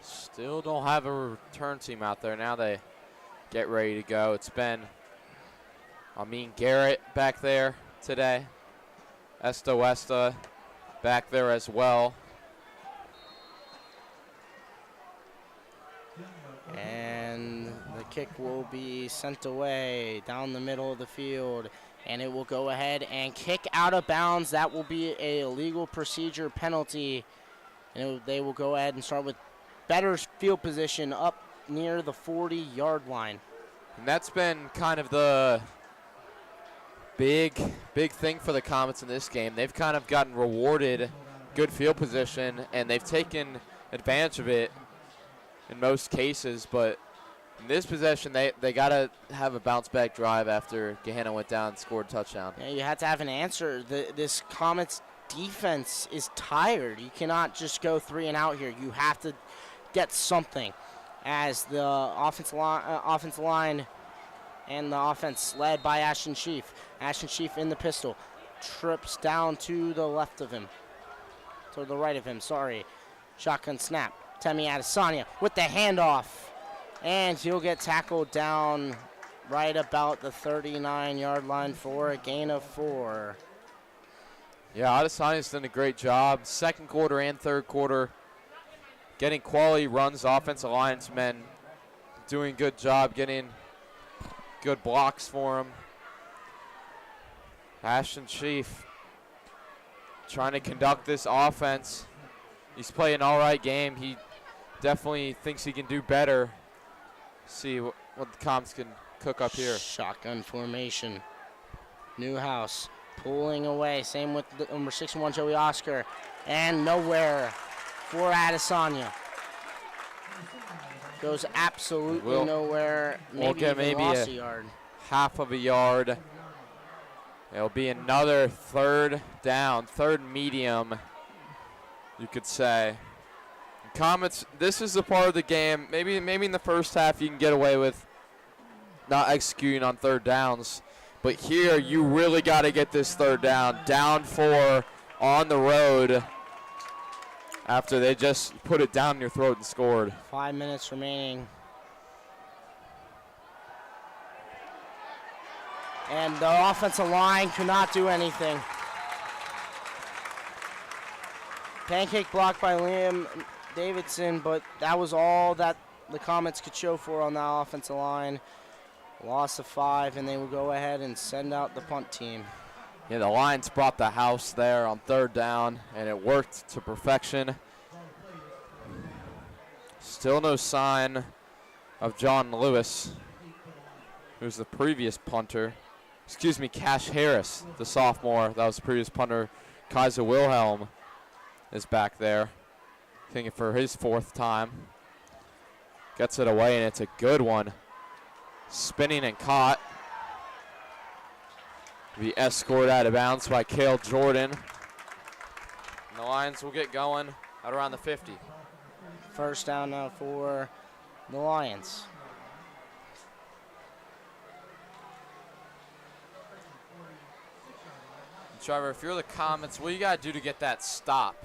still don't have a return team out there. Now they get ready to go. It's been Garrett back there today. Esta Westa back there as well. And the kick will be sent away down the middle of the field. And it will go ahead and kick out of bounds. That will be a illegal procedure penalty. And they will go ahead and start with better field position up near the 40-yard line. And that's been kind of the big thing for the Comets in this game. They've kind of gotten rewarded good field position, and they've taken advantage of it in most cases. But in this possession, they got to have a bounce-back drive after Gahanna went down and scored a touchdown. Yeah, you have to have an answer. This Comets defense is tired. You cannot just go 3 and out here. You have to get something. As the offensive line and the offense led by Ashton Sheaf. Ashton Sheaf in the pistol. Trips down to the left of him. To the right of him, sorry. Shotgun snap. Temi Adesanya with the handoff. And he'll get tackled down right about the 39-yard line for a gain of 4. Yeah, Adesanya's done a great job. Second quarter and third quarter, getting quality runs. Offensive linemen doing a good job getting good blocks for him. Ashton Sheaf trying to conduct this offense. He's playing an all right game. He definitely thinks he can do better. See what the Comets can cook up here. Shotgun formation. Newhouse pulling away. Same with the number 61, Joey Oscar. And nowhere for Adesanya. Goes absolutely nowhere. Maybe lost a yard. Half of a yard. It'll be another third down, third medium, you could say. Comets, this is the part of the game, maybe in the first half you can get away with not executing on third downs. But here you really got to get this third down. Down 4 on the road after they just put it down your throat and scored. 5 minutes remaining. And the offensive line could not do anything. Pancake block by Liam Davidson, but that was all that the Comets could show for on that offensive line. Loss of 5, and they will go ahead and send out the punt team. Yeah, the Lions brought the house there on third down, and it worked to perfection. Still no sign of John Lewis, who's the previous punter. Excuse me, Cash Harris, the sophomore. That was the previous punter. Kaiser Wilhelm is back there, thinking for his 4th time. Gets it away, and it's a good one. Spinning and caught. Be escorted out of bounds by Cale Jordan. And the Lions will get going at around the 50. First down now for the Lions. Trevor, if you're the Comets, what do you got to do to get that stop?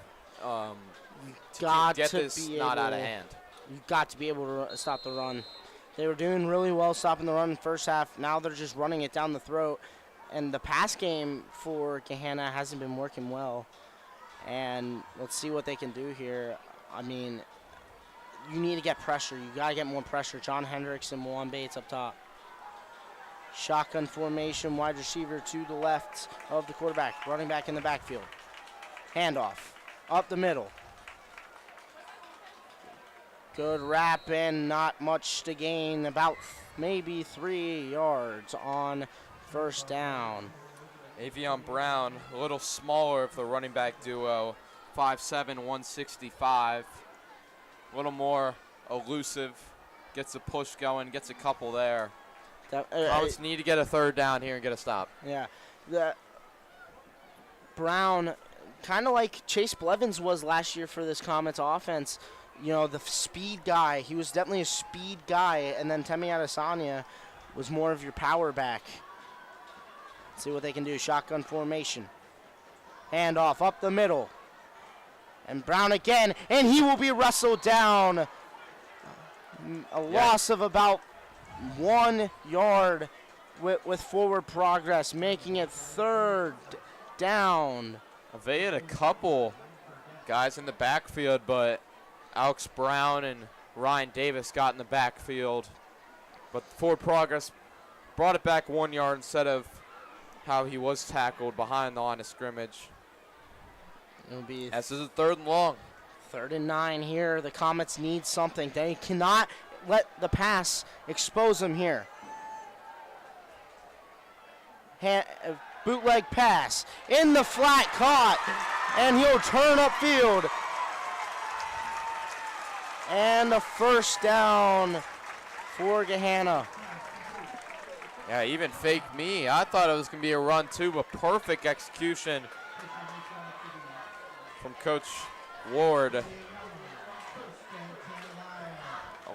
Got get to this be not able, out of hand. You've got to be able to stop the run. They were doing really well stopping the run in the first half. Now they're just running it down the throat. And the pass game for Gahanna hasn't been working well. And let's see what they can do here. I mean, you need to get pressure. You got to get more pressure. John Hendricks and Juan Bates up top. Shotgun formation, wide receiver to the left of the quarterback. Running back in the backfield. Handoff. Up the middle. Good wrap and not much to gain. About maybe 3 yards on first down. Avion Brown, a little smaller of the running back duo. 5'7", 165. A little more elusive. Gets a push going, gets a couple there. Comets need to get a third down here and get a stop. Yeah. Brown, kind of like Chase Blevins was last year for this Comets offense. You know, the speed guy. He was definitely a speed guy. And then Temi Adesanya was more of your power back. Let's see what they can do. Shotgun formation. Handoff up the middle. And Brown again. And he will be wrestled down. A loss of about 1 yard with forward progress, making it third down They had a couple guys in the backfield, but Alex Brown and Ryan Davis got in the backfield. But Forward Progress brought it back 1 yard instead of how he was tackled behind the line of scrimmage. It'll be This is a 3rd and long. 3rd and 9 here. The Comets need something. They cannot let the pass expose them here. Bootleg pass in the flat, caught, and he'll turn upfield. And the first down for Gahanna. Yeah, even fake me. I thought it was going to be a run too, but perfect execution from Coach Ward.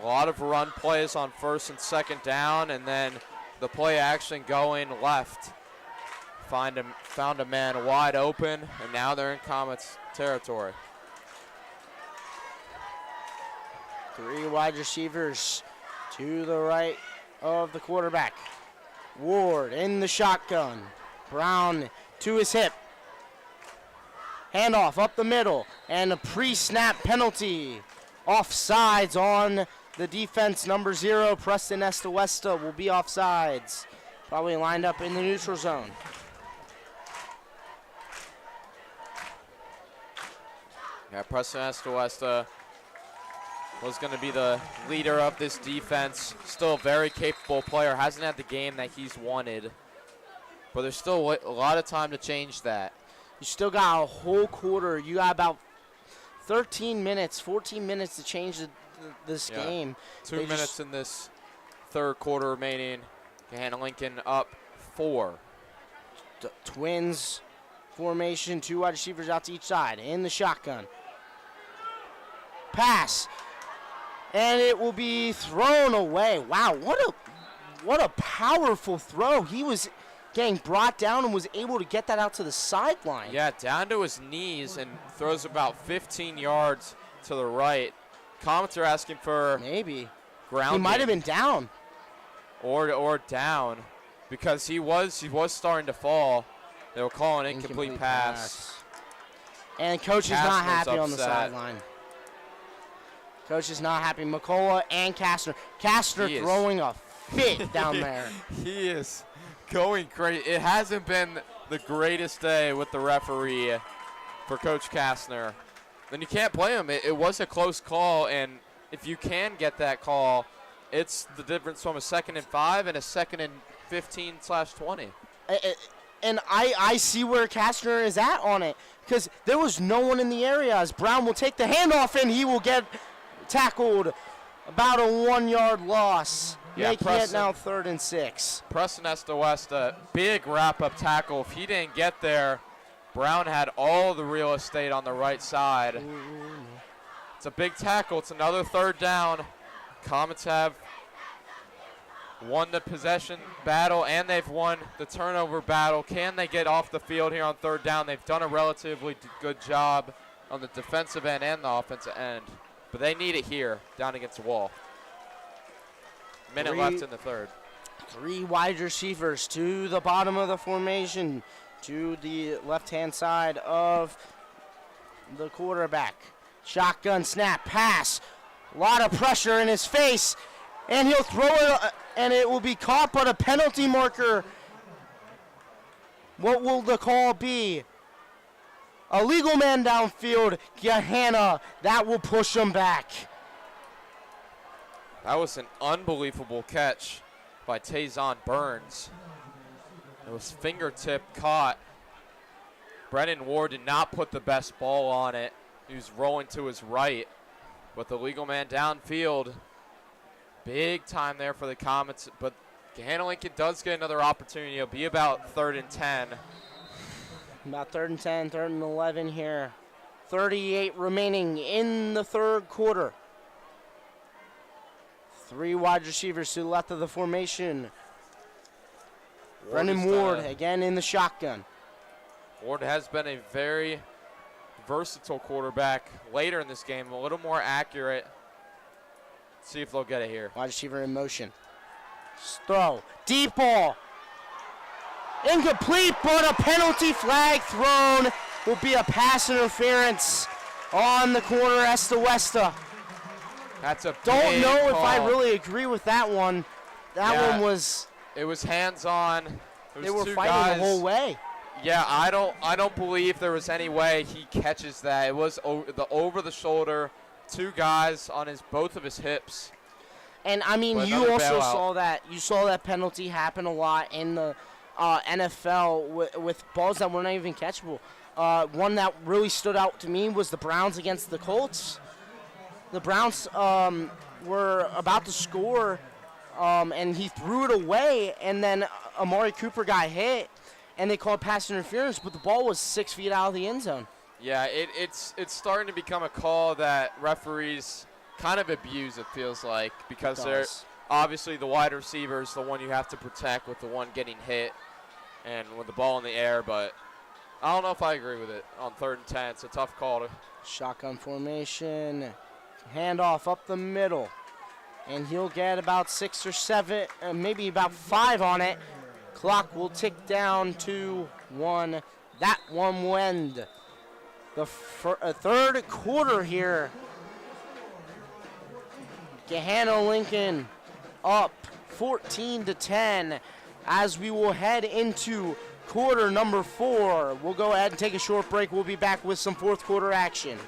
A lot of run plays on 1st and 2nd down, and then the play action going left. Found a man wide open, and now they're in Comets territory. 3 wide receivers to the right of the quarterback. Ward in the shotgun. Brown to his hip. Handoff up the middle, and a pre-snap penalty. Offsides on the defense, number 0, Preston Estehuesta will be offsides. Probably lined up in the neutral zone. Yeah, Preston Estehuesta was going to be the leader of this defense. Still a very capable player. Hasn't had the game that he's wanted. But there's still a lot of time to change that. You still got a whole quarter. You got about 13 minutes, 14 minutes to change this game. 2 minutes in this 3rd quarter remaining. Gahanna Lincoln up 4. Twins formation, 2 wide receivers out to each side in the shotgun. Pass, and it will be thrown away. Wow, what a powerful throw. He was getting brought down and was able to get that out to the sideline. Yeah, down to his knees and throws about 15 yards to the right. Comets are asking for maybe grounding. He might have been down. Or down, because he was starting to fall. They were calling incomplete pass. And coach is not happy upset on the sideline. Coach is not happy. McCullough and Kastner. Kastner throwing a fit down there. He is going crazy. It hasn't been the greatest day with the referee for Coach Kastner. Then you can't play him. It was a close call, and if you can get that call, it's the difference from a 2nd and 5 and a 2nd and 15/20. And I see where Kastner is at on it, because there was no one in the area as Brown will take the handoff and he will get tackled. About a 1 yard loss. Yeah, making it now 3rd and 6. Preston Estehuesta, big wrap-up tackle. If he didn't get there, Brown had all the real estate on the right side. It's a big tackle. It's another 3rd down. Comets have won the possession battle, and they've won the turnover battle. Can they get off the field here on 3rd down? They've done a relatively good job on the defensive end and the offensive end, but they need it here down against the wall. Minute left in the 3rd. 3 wide receivers to the bottom of the formation, to the left-hand side of the quarterback. Shotgun snap, pass. A lot of pressure in his face, and he'll throw it, and it will be caught, but a penalty marker. What will the call be? A legal man downfield, Gahanna. That will push him back. That was an unbelievable catch by Tayzon Burns. It was fingertip caught. Brennan Ward did not put the best ball on it. He was rolling to his right, but the legal man downfield. Big time there for the Comets, but Gahanna Lincoln does get another opportunity. It'll be about 3rd and 10. About 3rd and 10, 3rd and 11 here. 38 remaining in the 3rd quarter. 3 wide receivers to the left of the formation. Brendan Ward again in the shotgun. Ward has been a very versatile quarterback later in this game, a little more accurate. Let's see if they'll get it here. Wide receiver in motion. Throw. Deep ball. Incomplete, but a penalty flag thrown. will be a pass interference on the corner Esta-Westa. That's a Don't big know if I call. really agree with that one. That one was, It was hands-on. they were two fighting guys. the whole way. Yeah, I don't believe there was any way he catches that. It was over the shoulder, two guys on both of his hips. And I mean, But you another also bailout. saw that. You saw that penalty happen a lot in the NFL with balls that were not even catchable. One that really stood out to me was the Browns against the Colts. The Browns were about to score, and he threw it away, and then Amari Cooper got hit, and they called pass interference, but the ball was 6 feet out of the end zone. Yeah, it's starting to become a call that referees kind of abuse, it feels like, because they're obviously the wide receiver is the one you have to protect with the one getting hit and with the ball in the air, but I don't know if I agree with it on 3rd and 10. It's a tough call to. Shotgun formation, handoff up the middle, and he'll get about 6 or 7, maybe about 5 on it. Clock will tick down to 1. That one will end the third quarter here. Gahanna Lincoln up 14-10 as we will head into quarter number 4. We'll go ahead and take a short break. We'll be back with some fourth quarter action.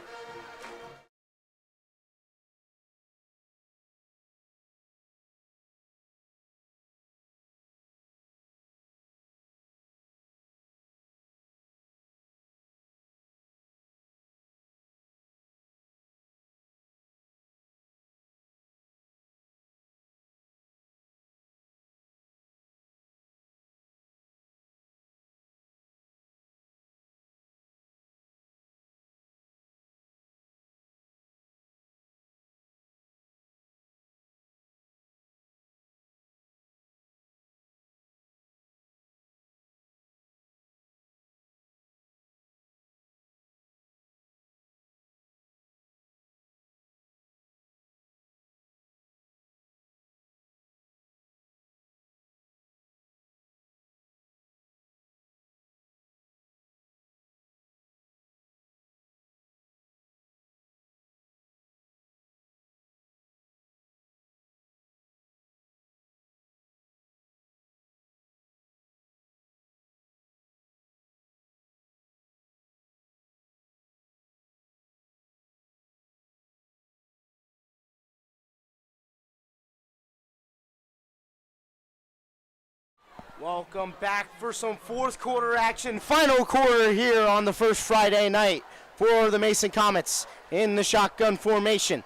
Welcome back for some fourth quarter action. Final quarter here on the first Friday night for the Mason Comets in the shotgun formation.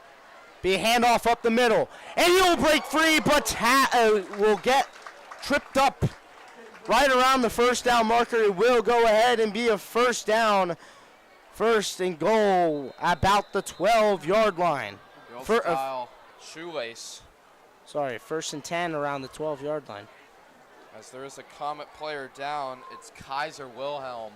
Be a handoff up the middle. And he'll break free, but will get tripped up right around the first down marker. It will go ahead and be a first down. First and goal about the 12-yard line. Shoelace. Sorry, 1st and 10 around the 12-yard line. As there is a Comet player down, it's Kaiser Wilhelm.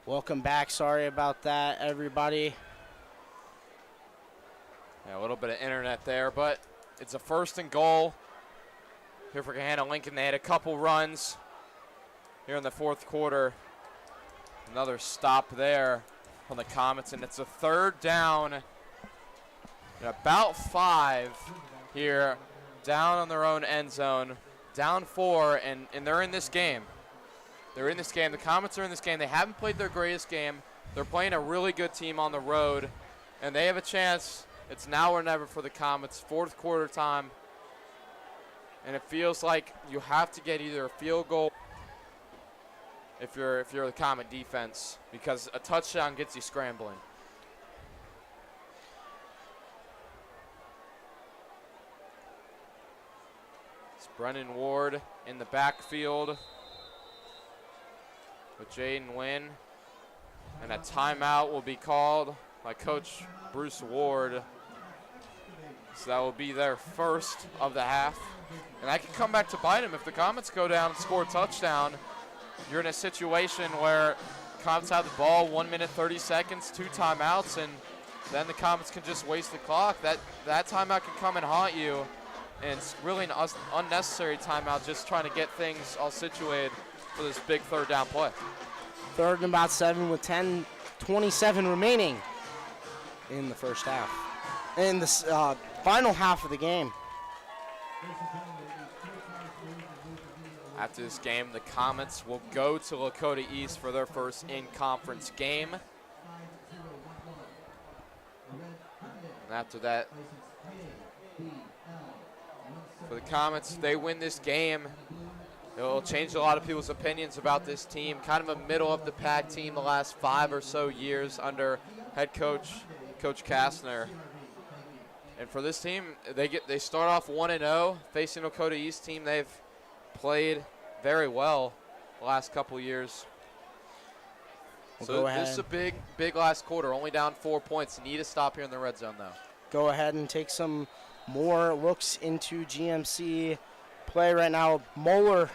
Welcome back. Sorry about that, everybody. Yeah, a little bit of internet there, but it's a 1st and goal here for Gahanna Lincoln. They had a couple runs here in the fourth quarter. Another stop there on the Comets, and it's a 3rd down and about 5 here, down on their own end zone, down 4, and they're in this game. They're in this game. The Comets are in this game. They haven't played their greatest game. They're playing a really good team on the road, and they have a chance. It's now or never for the Comets. Fourth quarter time, and it feels like you have to get either a field goal if you're the Comet defense, because a touchdown gets you scrambling. It's Brendan Ward in the backfield with Jaden Wynn, and a timeout will be called by Coach Bruce Ward. So that will be their first of the half, and that can come back to bite them if the Comets go down and score a touchdown. You're in a situation where Comets have the ball, 1 minute, 30 seconds, 2 timeouts, and then the Comets can just waste the clock. That timeout can come and haunt you, and it's really an unnecessary timeout, just trying to get things all situated for this big 3rd down play. 3rd and about 7 with 10:27 remaining in the first half. In the final half of the game. After this game, the Comets will go to Lakota East for their first in-conference game. And after that, for the Comets, they win this game. It will change a lot of people's opinions about this team. Kind of a middle-of-the-pack team the last 5 or so years under head coach, Coach Kastner. And for this team, they start off 1-0, facing a Lakota East team they've played very well the last couple years. So this is a big last quarter. Only down 4 points. Need to stop here in the red zone, though. Go ahead and take some more looks into GMC play right now. Moeller,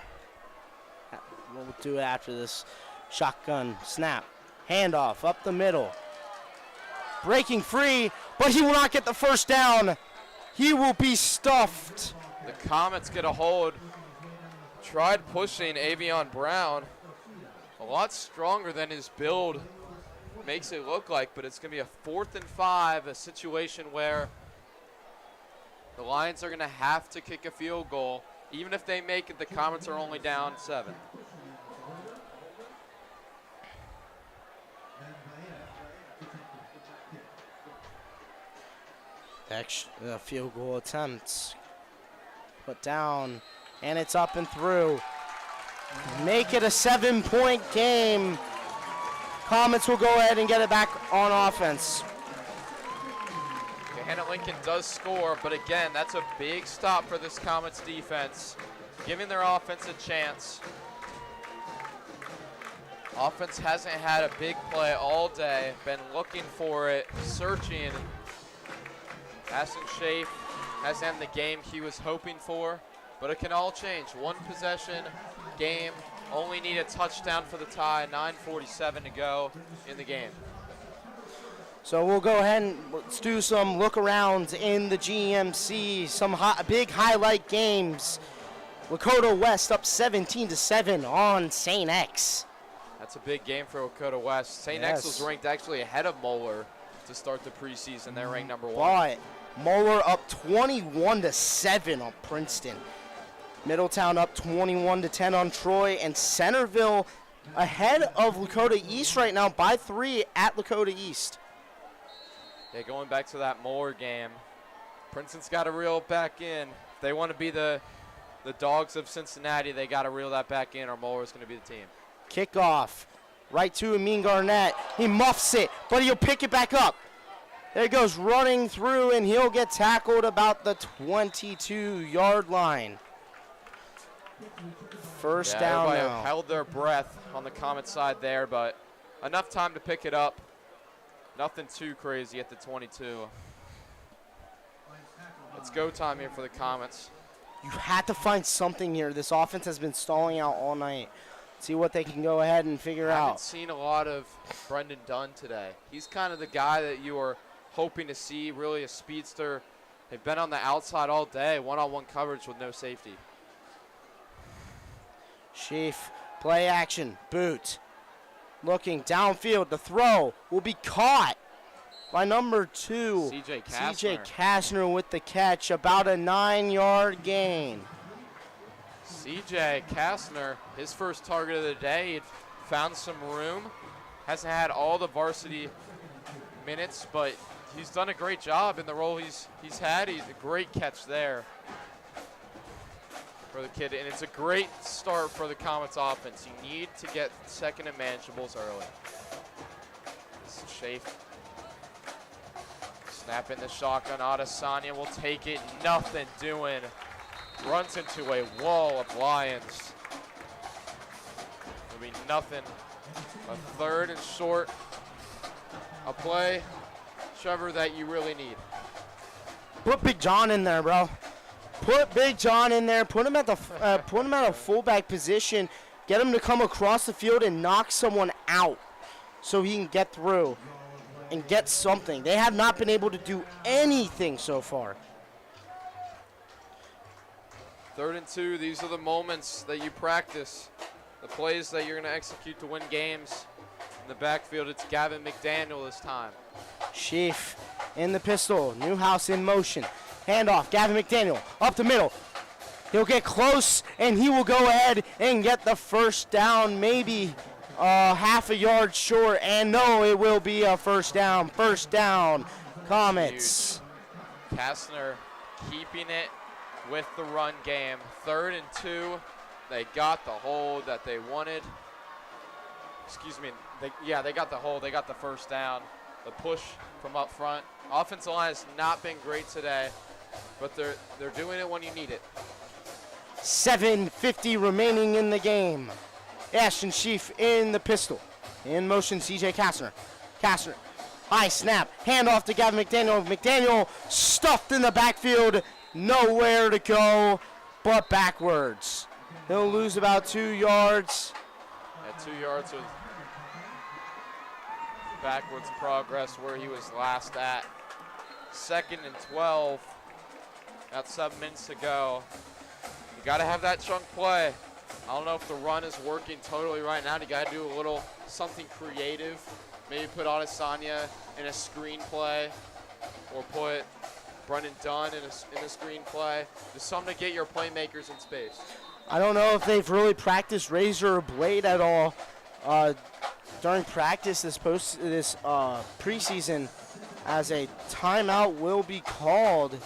we'll do it after this shotgun snap. Handoff up the middle. Breaking free, but he will not get the first down. He will be stuffed. The Comets get a hold. Tried pushing Avion Brown. A lot stronger than his build makes it look like, but it's going to be a 4th and 5, a situation where the Lions are going to have to kick a field goal. Even if they make it, the Comets are only down 7. The field goal attempts put down, and it's up and through. Make it a 7-point game. Comets will go ahead and get it back on offense. Gahanna Lincoln does score, but again, that's a big stop for this Comets defense, giving their offense a chance. Offense hasn't had a big play all day, been looking for it, searching. Aston Schaaf hasn't had the game he was hoping for, but it can all change. 1 possession game, only need a touchdown for the tie, 9:47 to go in the game. So we'll go ahead and let's do some look-arounds in the GMC, some big highlight games. Lakota West up 17-7 on St. X. That's a big game for Lakota West. St. X was ranked actually ahead of Moeller to start the preseason. They're ranked number 1. But Moeller up 21-7 on Princeton. Middletown up 21-10 on Troy, and Centerville ahead of Lakota East right now by 3 at Lakota East. Yeah, going back to that Moeller game, Princeton's got to reel it back in. If they want to be the dogs of Cincinnati, they got to reel that back in, or Moeller's going to be the team. Kickoff right to Amin Garnett. He muffs it, but he'll pick it back up. There he goes, running through, and he'll get tackled about the 22-yard line. First down now. Everybody held their breath on the Comet side there, but enough time to pick it up. Nothing too crazy at the 22. It's go time here for the Comets. You had to find something here. This offense has been stalling out all night. See what they can go ahead and figure out. I haven't seen a lot of Brendan Dunn today. He's kind of the guy that you are hoping to see, really a speedster. They've been on the outside all day, one-on-one coverage with no safety. Schaaf Play action, boot. Looking downfield, the throw will be caught by number 2, CJ Kastner with the catch, about a 9-yard gain. CJ Kastner, his first target of the day, he found some room. Hasn't had all the varsity minutes, but he's done a great job in the role he's had. He's a great catch there for the kid, and it's a great start for the Comets offense. You need to get second and manageables early. This is Schaaf. Snap in the shotgun. Adesanya will take it. Nothing doing. Runs into a wall of Lions. It'll be nothing. A 3rd and short. A play, Trevor, that you really need. Put Big John in there, bro. Put Big John in there. Put him at the a fullback position. Get him to come across the field and knock someone out so he can get through and get something. They have not been able to do anything so far. 3rd and 2, these are the moments that you practice, the plays that you're going to execute to win games. In the backfield, it's Gavin McDaniel this time. Schaaf in the pistol. Newhouse in motion. Handoff. Gavin McDaniel up the middle. He'll get close, and he will go ahead and get the first down, maybe half a yard short. And no, it will be a first down. First down, Comets. Huge. Kastner keeping it with the run game. 3rd and 2. They got the hold that they wanted. Excuse me. They got the hold. They got the first down. The push from up front. Offensive line has not been great today, but they're doing it when you need it. 7:50 remaining in the game. Ashton Schaaf in the pistol. In motion, CJ Kastner. Kastner, high snap. Handoff to Gavin McDaniel. McDaniel stuffed in the backfield. Nowhere to go but backwards. He'll lose about 2 yards. At 2 yards with backwards progress where he was last at. 2nd and 12. About 7 minutes to go. You got to have that chunk play. I don't know if the run is working totally right now. You got to do a little something creative. Maybe put Adesanya in a screen play, or put Brendan Dunn in a screen play. Just something to get your playmakers in space. I don't know if they've really practiced razor or blade at all during practice this preseason, as a timeout will be called,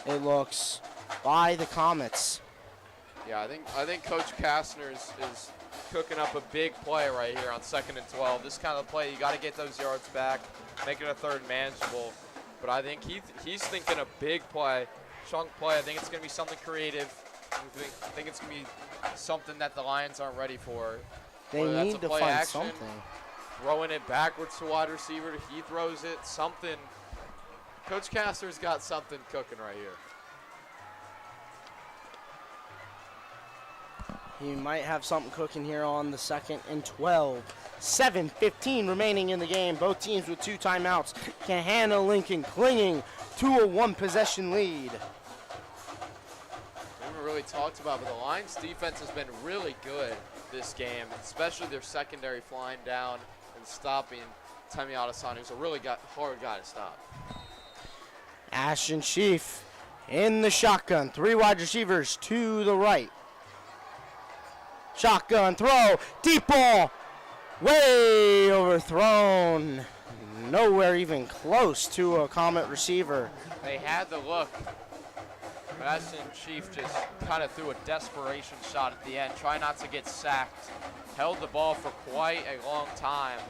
it looks, by the Comets. Yeah, I think Coach Kastner is cooking up a big play right here on 2nd and 12. This kind of play, you got to get those yards back, make it a 3rd and manageable. But I think he's thinking a big play, chunk play. I think it's going to be something creative. I think it's going to be something that the Lions aren't ready for. They need to find something. Throwing it backwards to wide receiver, he throws it, something. Coach Kastner's got something cooking right here. He might have something cooking here on the 2nd and 12. 7:15 remaining in the game. Both teams with 2 timeouts. Gahanna Lincoln clinging to a 1-possession lead. We haven't really talked about, but the Lions defense has been really good this game, especially their secondary flying down and stopping Temi Adesanya, who's a really hard guy to stop. Ashton Schaaf in the shotgun. 3 wide receivers to the right. Shotgun throw, deep ball, way overthrown. Nowhere even close to a Comet receiver. They had the look, but Ashton Schaaf just kind of threw a desperation shot at the end, trying not to get sacked. Held the ball for quite a long time,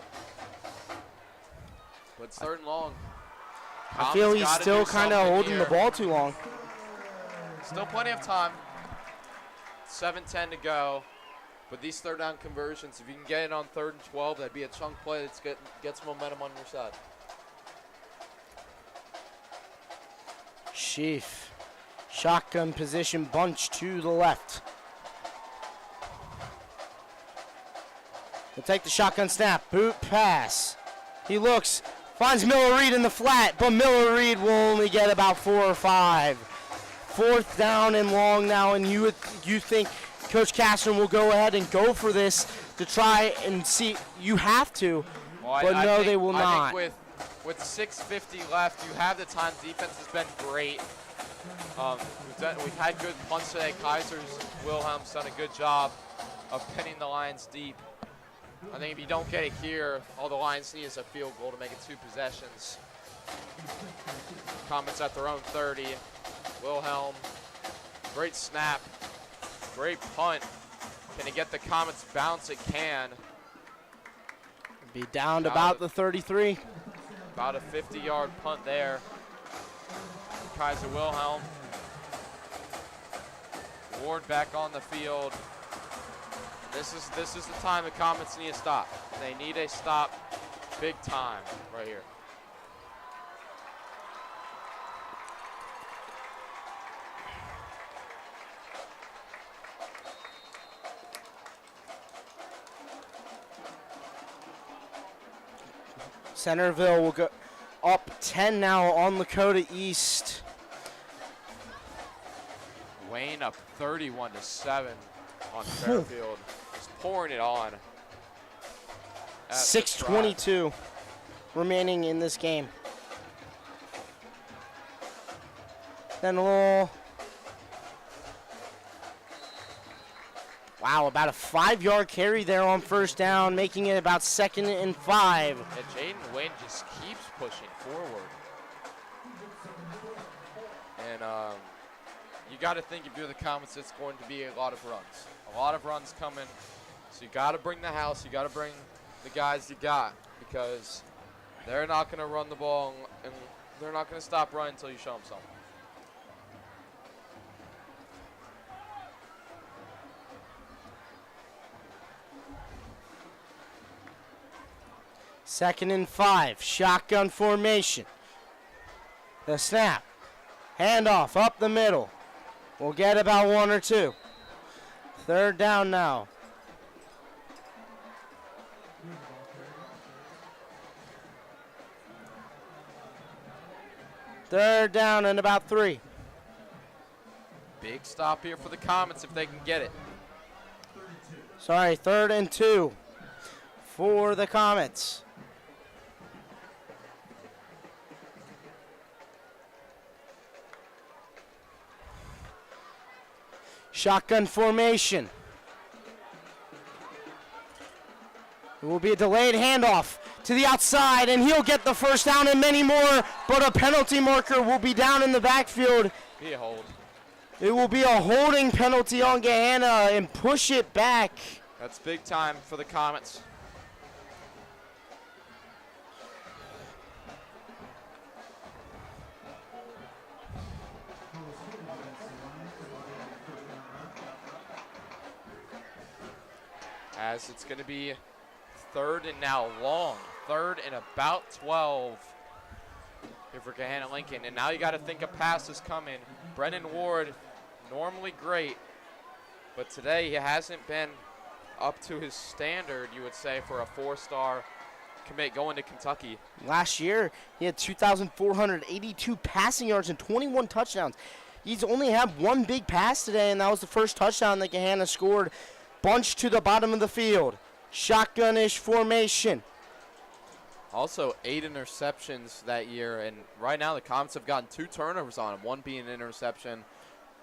but it's 3rd and long. I feel he's still kind of holding the ball too long. Still plenty of time. 7:10 to go. But these 3rd down conversions, if you can get it on 3rd and 12, that'd be a chunk play that gets momentum on your side. Schaaf, shotgun position, bunch to the left. He'll take the shotgun snap, boot pass. He looks, finds Miller Reed in the flat, but Miller Reed will only get about 4 or 5. 4th down and long now, and you think Coach Castron will go ahead and go for this to try and see. You have to, Well, but no, they will I not. think with 6:50 left, you have the time. Defense has been great. We've had good punts today. Wilhelm's done a good job of pinning the Lions deep. I think if you don't get it here, all the Lions need is a field goal to make it 2 possessions. Comets at their own 30. Wilhelm, great snap, great punt. Can it get the Comets bounce? It can. Be down to about the 33. About a 50-yard punt there. Kaiser Wilhelm. Ward back on the field. This is the time the Comets need a stop. They need a stop big time right here. Centerville will go up 10 now on Lakota East. Wayne up 31-7 on Fairfield. Just pouring it on. 6:22 remaining in this game. Then a little. Wow, about a 5-yard carry there on first down, making it about 2nd and 5. And Jaden Wayne just keeps pushing forward. And you got to think if you're the Comets, it's going to be a lot of runs. A lot of runs coming. So you got to bring the house. You got to bring the guys you got because they're not going to run the ball and they're not going to stop running until you show them something. Second and 5, shotgun formation. The snap, handoff up the middle. We'll get about 1 or 2. Third down now. Third down and about 3. Big stop here for the Comets if they can get it. Sorry, 3rd and 2 for the Comets. Shotgun formation. It will be a delayed handoff to the outside, and he'll get the first down and many more, but a penalty marker will be down in the backfield. Be a hold. It will be a holding penalty on Gahanna and push it back. That's big time for the Comets. As it's going to be 3rd and now long. 3rd and about 12 here for Gahanna Lincoln. And now you got to think a pass is coming. Brennan Ward, normally great, but today he hasn't been up to his standard, you would say, for a 4-star commit going to Kentucky. Last year, he had 2,482 passing yards and 21 touchdowns. He's only had 1 big pass today, and that was the first touchdown that Gahanna scored. Bunch to the bottom of the field. Shotgun-ish formation. Also 8 interceptions that year, and right now the Comets have gotten 2 turnovers on him. 1 being an interception.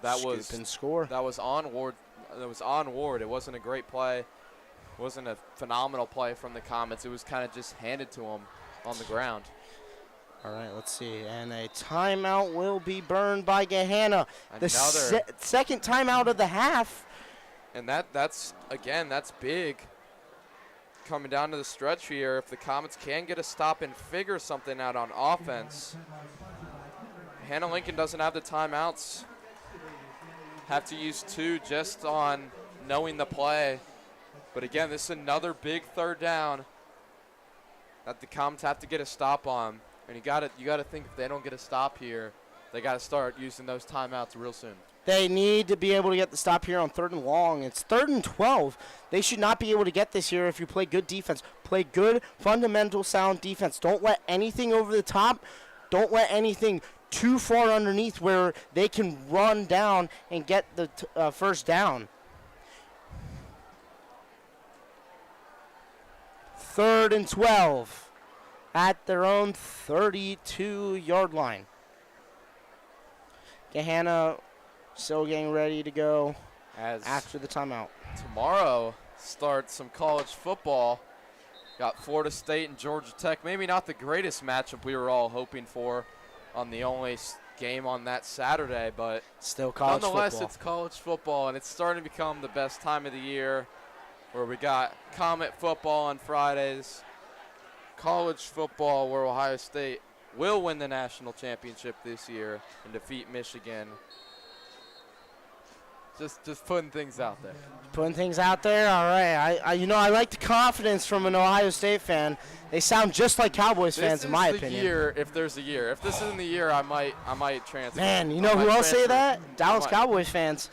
That was Scoop and score. That was on Ward. That was on Ward. It wasn't a great play. It wasn't a phenomenal play from the Comets. It was kind of just handed to them on the ground. All right, let's see. And a timeout will be burned by Gahanna. The second timeout of the half. And that's big. Coming down to the stretch here, if the Comets can get a stop and figure something out on offense. Gahanna Lincoln doesn't have the timeouts. Have to use 2 just on knowing the play. But again, this is another big 3rd down that the Comets have to get a stop on. And you gotta think if they don't get a stop here, they gotta start using those timeouts real soon. They need to be able to get the stop here on 3rd and long. It's 3rd and 12. They should not be able to get this here if you play good defense. Play good, fundamental, sound defense. Don't let anything over the top. Don't let anything too far underneath where they can run down and get the first down. 3rd and 12 at their own 32-yard line. Gahanna still getting ready to go As after the timeout. tomorrow starts some college football. Got Florida State and Georgia Tech. Maybe not the greatest matchup we were all hoping for on the only game on that Saturday, but Still college nonetheless, football. it's college football, and it's starting to become the best time of the year, where we got Comet football on Fridays, college football where Ohio State will win the national championship this year and defeat Michigan. Just putting things out there. Putting things out there, all right. I like the confidence from an Ohio State fan. They sound just like Cowboys fans, in my opinion. This is the year, if there's a year. If this isn't the year, I might transfer. Man, you know who else say that? Dallas Cowboys fans.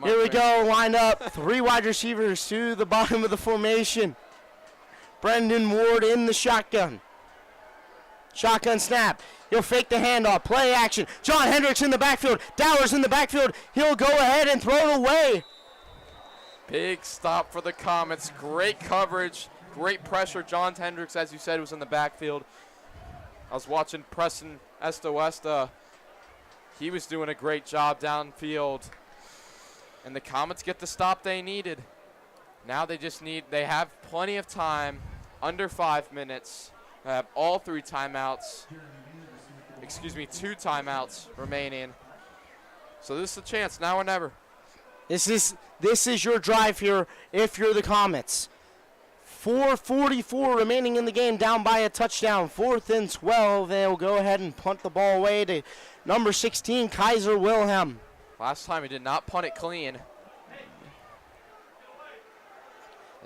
Here we go, lined up. 3 wide receivers to the bottom of the formation. Brendan Ward in the shotgun. Shotgun snap. He'll fake the handoff. Play action. John Hendricks in the backfield. Dowers in the backfield. He'll go ahead and throw it away. Big stop for the Comets. Great coverage. Great pressure. John Hendricks, as you said, was in the backfield. I was watching Preston Esta. He was doing a great job downfield. And the Comets get the stop they needed. Now they have plenty of time, under 5 minutes. They have all 3 timeouts. 2 timeouts remaining. So this is a chance, now or never. This is your drive here if you're the Comets. 4:44 remaining in the game, down by a touchdown. 4th and 12. They'll go ahead and punt the ball away to number 16, Kaiser Wilhelm. Last time he did not punt it clean.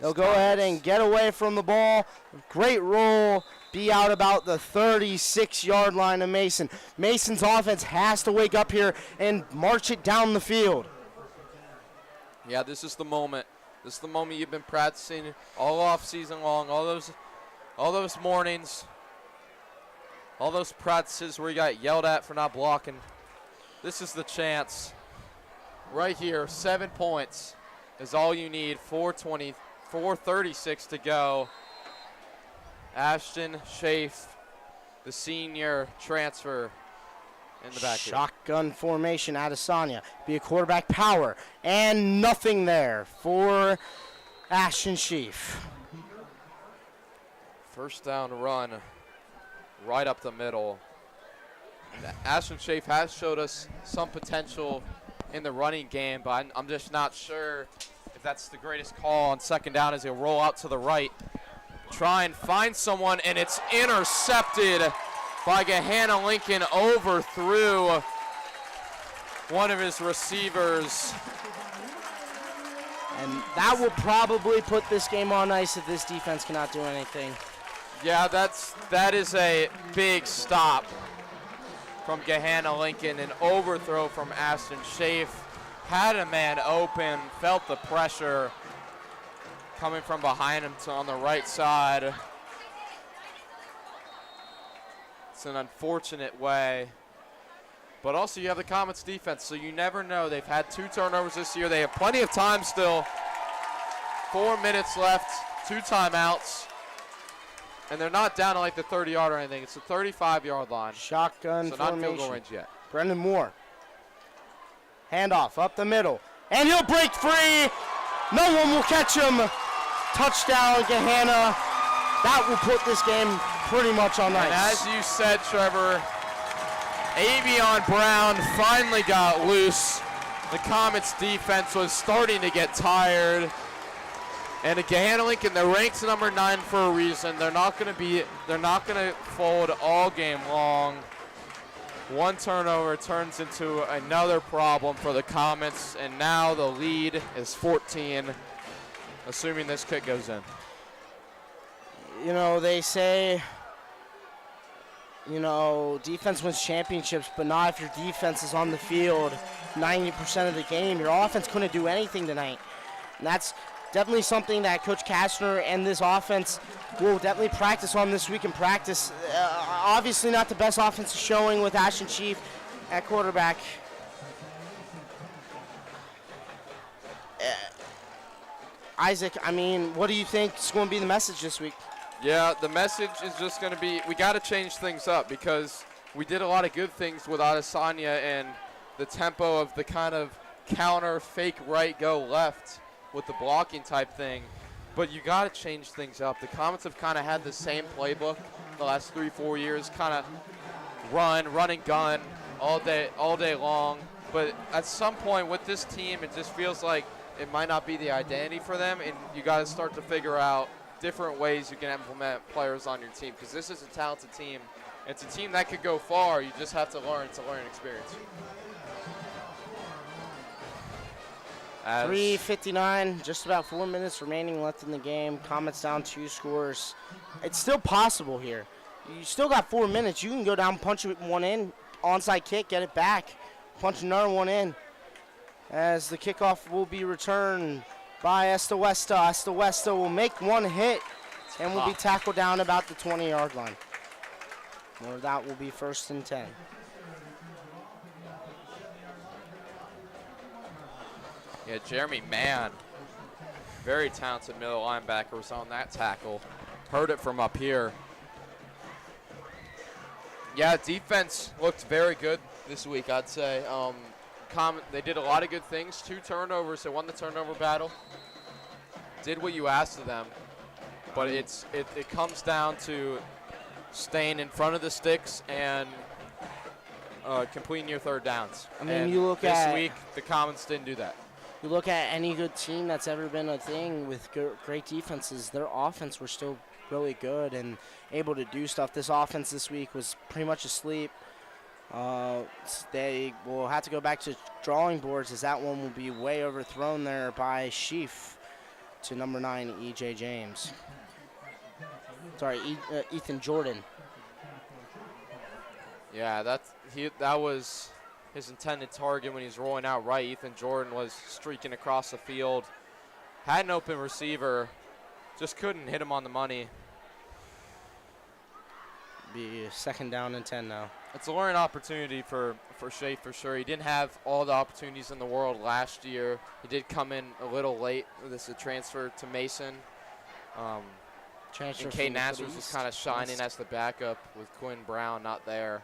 They'll go ahead and get away from the ball. Great roll. Be out about the 36-yard line of Mason. Mason's offense has to wake up here and march it down the field. Yeah, this is the moment. This is the moment you've been practicing all off season long, all those mornings, all those practices where you got yelled at for not blocking. This is the chance. Right here, 7 points is all you need. 4:36 to go. Ashton Schaaf, the senior transfer in the back. Shotgun formation, Adesanya. Be a quarterback power. And nothing there for Ashton Schaaf. First down run right up the middle. Ashton Schaaf has showed us some potential in the running game, but I'm just not sure if that's the greatest call on 2nd down as he'll roll out to the right. Try and find someone, and it's intercepted by Gahanna. Lincoln overthrew one of his receivers. And that will probably put this game on ice if this defense cannot do anything. Yeah, that is a big stop from Gahanna Lincoln. An overthrow from Ashton Schaaf. Had a man open, felt the pressure coming from behind him on the right side. It's an unfortunate way. But also you have the Comets defense, so you never know. They've had 2 turnovers this year. They have plenty of time still. 4 minutes left, 2 timeouts. And they're not down to like the 30-yard or anything. It's the 35-yard line. Shotgun so not formation. field goal range yet. Brendan Moore. Handoff up the middle. And he'll break free. No one will catch him. Touchdown, Gahanna. That will put this game pretty much on ice. And as you said, Trevor, Avion Brown finally got loose. The Comets defense was starting to get tired. And Gahanna Lincoln, they're ranked number 9 for a reason. They're not going to fold all game long. One turnover turns into another problem for the Comets, and now the lead is 14, assuming this kick goes in. You know, they say, defense wins championships, but not if your defense is on the field 90% of the game. Your offense couldn't do anything tonight. And that's definitely something that Coach Kastner and this offense will definitely practice on this week in practice. Obviously not the best offensive showing with Ashton Schaaf at quarterback. Isaac, what do you think is going to be the message this week? Yeah, the message is just going to be we got to change things up because we did a lot of good things with Adesanya and the tempo of the kind of counter, fake right, go left with the blocking type thing. But you got to change things up. The Comets have kind of had the same playbook the last 3-4 years, kind of run and gun all day long. But at some point with this team, it just feels like it might not be the identity for them, and you got to start to figure out different ways you can implement players on your team because this is a talented team. It's a team that could go far. You just have to learn. It's a learning experience. 3:59, just about 4 minutes remaining left in the game. Comets down 2 scores. It's still possible here. You still got 4 minutes. You can go down, punch one in, onside kick, get it back, punch another one in. As the kickoff will be returned by Estehuesta. Estehuesta will make one hit and will be tackled down about the 20-yard line. Or that will be 1st and 10. Yeah, Jeremy Mann, very talented middle linebacker, was on that tackle. Heard it from up here. Yeah, defense looked very good this week, I'd say. They did a lot of good things. 2 turnovers. They won the turnover battle. Did what you asked of them. But it comes down to staying in front of the sticks and completing your third downs. I mean, and you look this at week, the Comets didn't do that. You look at any good team that's ever been a thing with great defenses, their offense were still really good and able to do stuff. This offense this week was pretty much asleep. They will have to go back to drawing boards as that one will be way overthrown there by Sheaf to number 9, E.J. James. Sorry, Ethan Jordan. Yeah, that was his intended target when he was rolling out right. Ethan Jordan was streaking across the field. Had an open receiver, just couldn't hit him on the money. Be 2nd down and 10 now. It's a learning opportunity for Shea for sure. He didn't have all the opportunities in the world last year. He did come in a little late. This is a transfer to Mason. And Kay Nassers was kind of shining as the backup with Quinn Brown not there.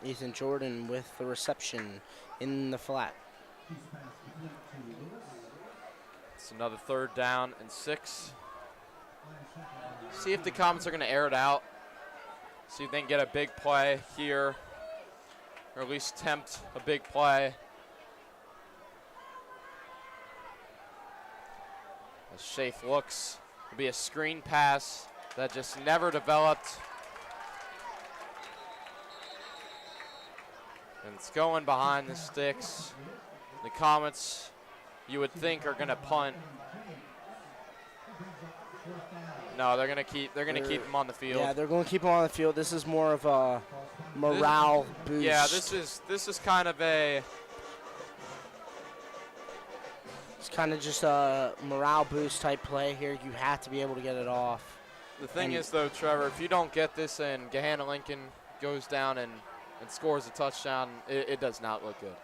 Ethan Jordan with the reception in the flat. It's another 3rd down and 6. See if the Comets are going to air it out. See if they can get a big play here, or at least tempt a big play. As Shafe looks, it'll be a screen pass that just never developed. And it's going behind the sticks. The Comets, you would think, are going to punt. No, they're gonna keep him on the field. Yeah, they're going to keep him on the field. This is more of a morale boost. Yeah, this is kind of a. It's kind of just a morale boost type play here. You have to be able to get it off. The thing is, though, Trevor, if you don't get this and Gahanna Lincoln goes down and scores a touchdown, it does not look good.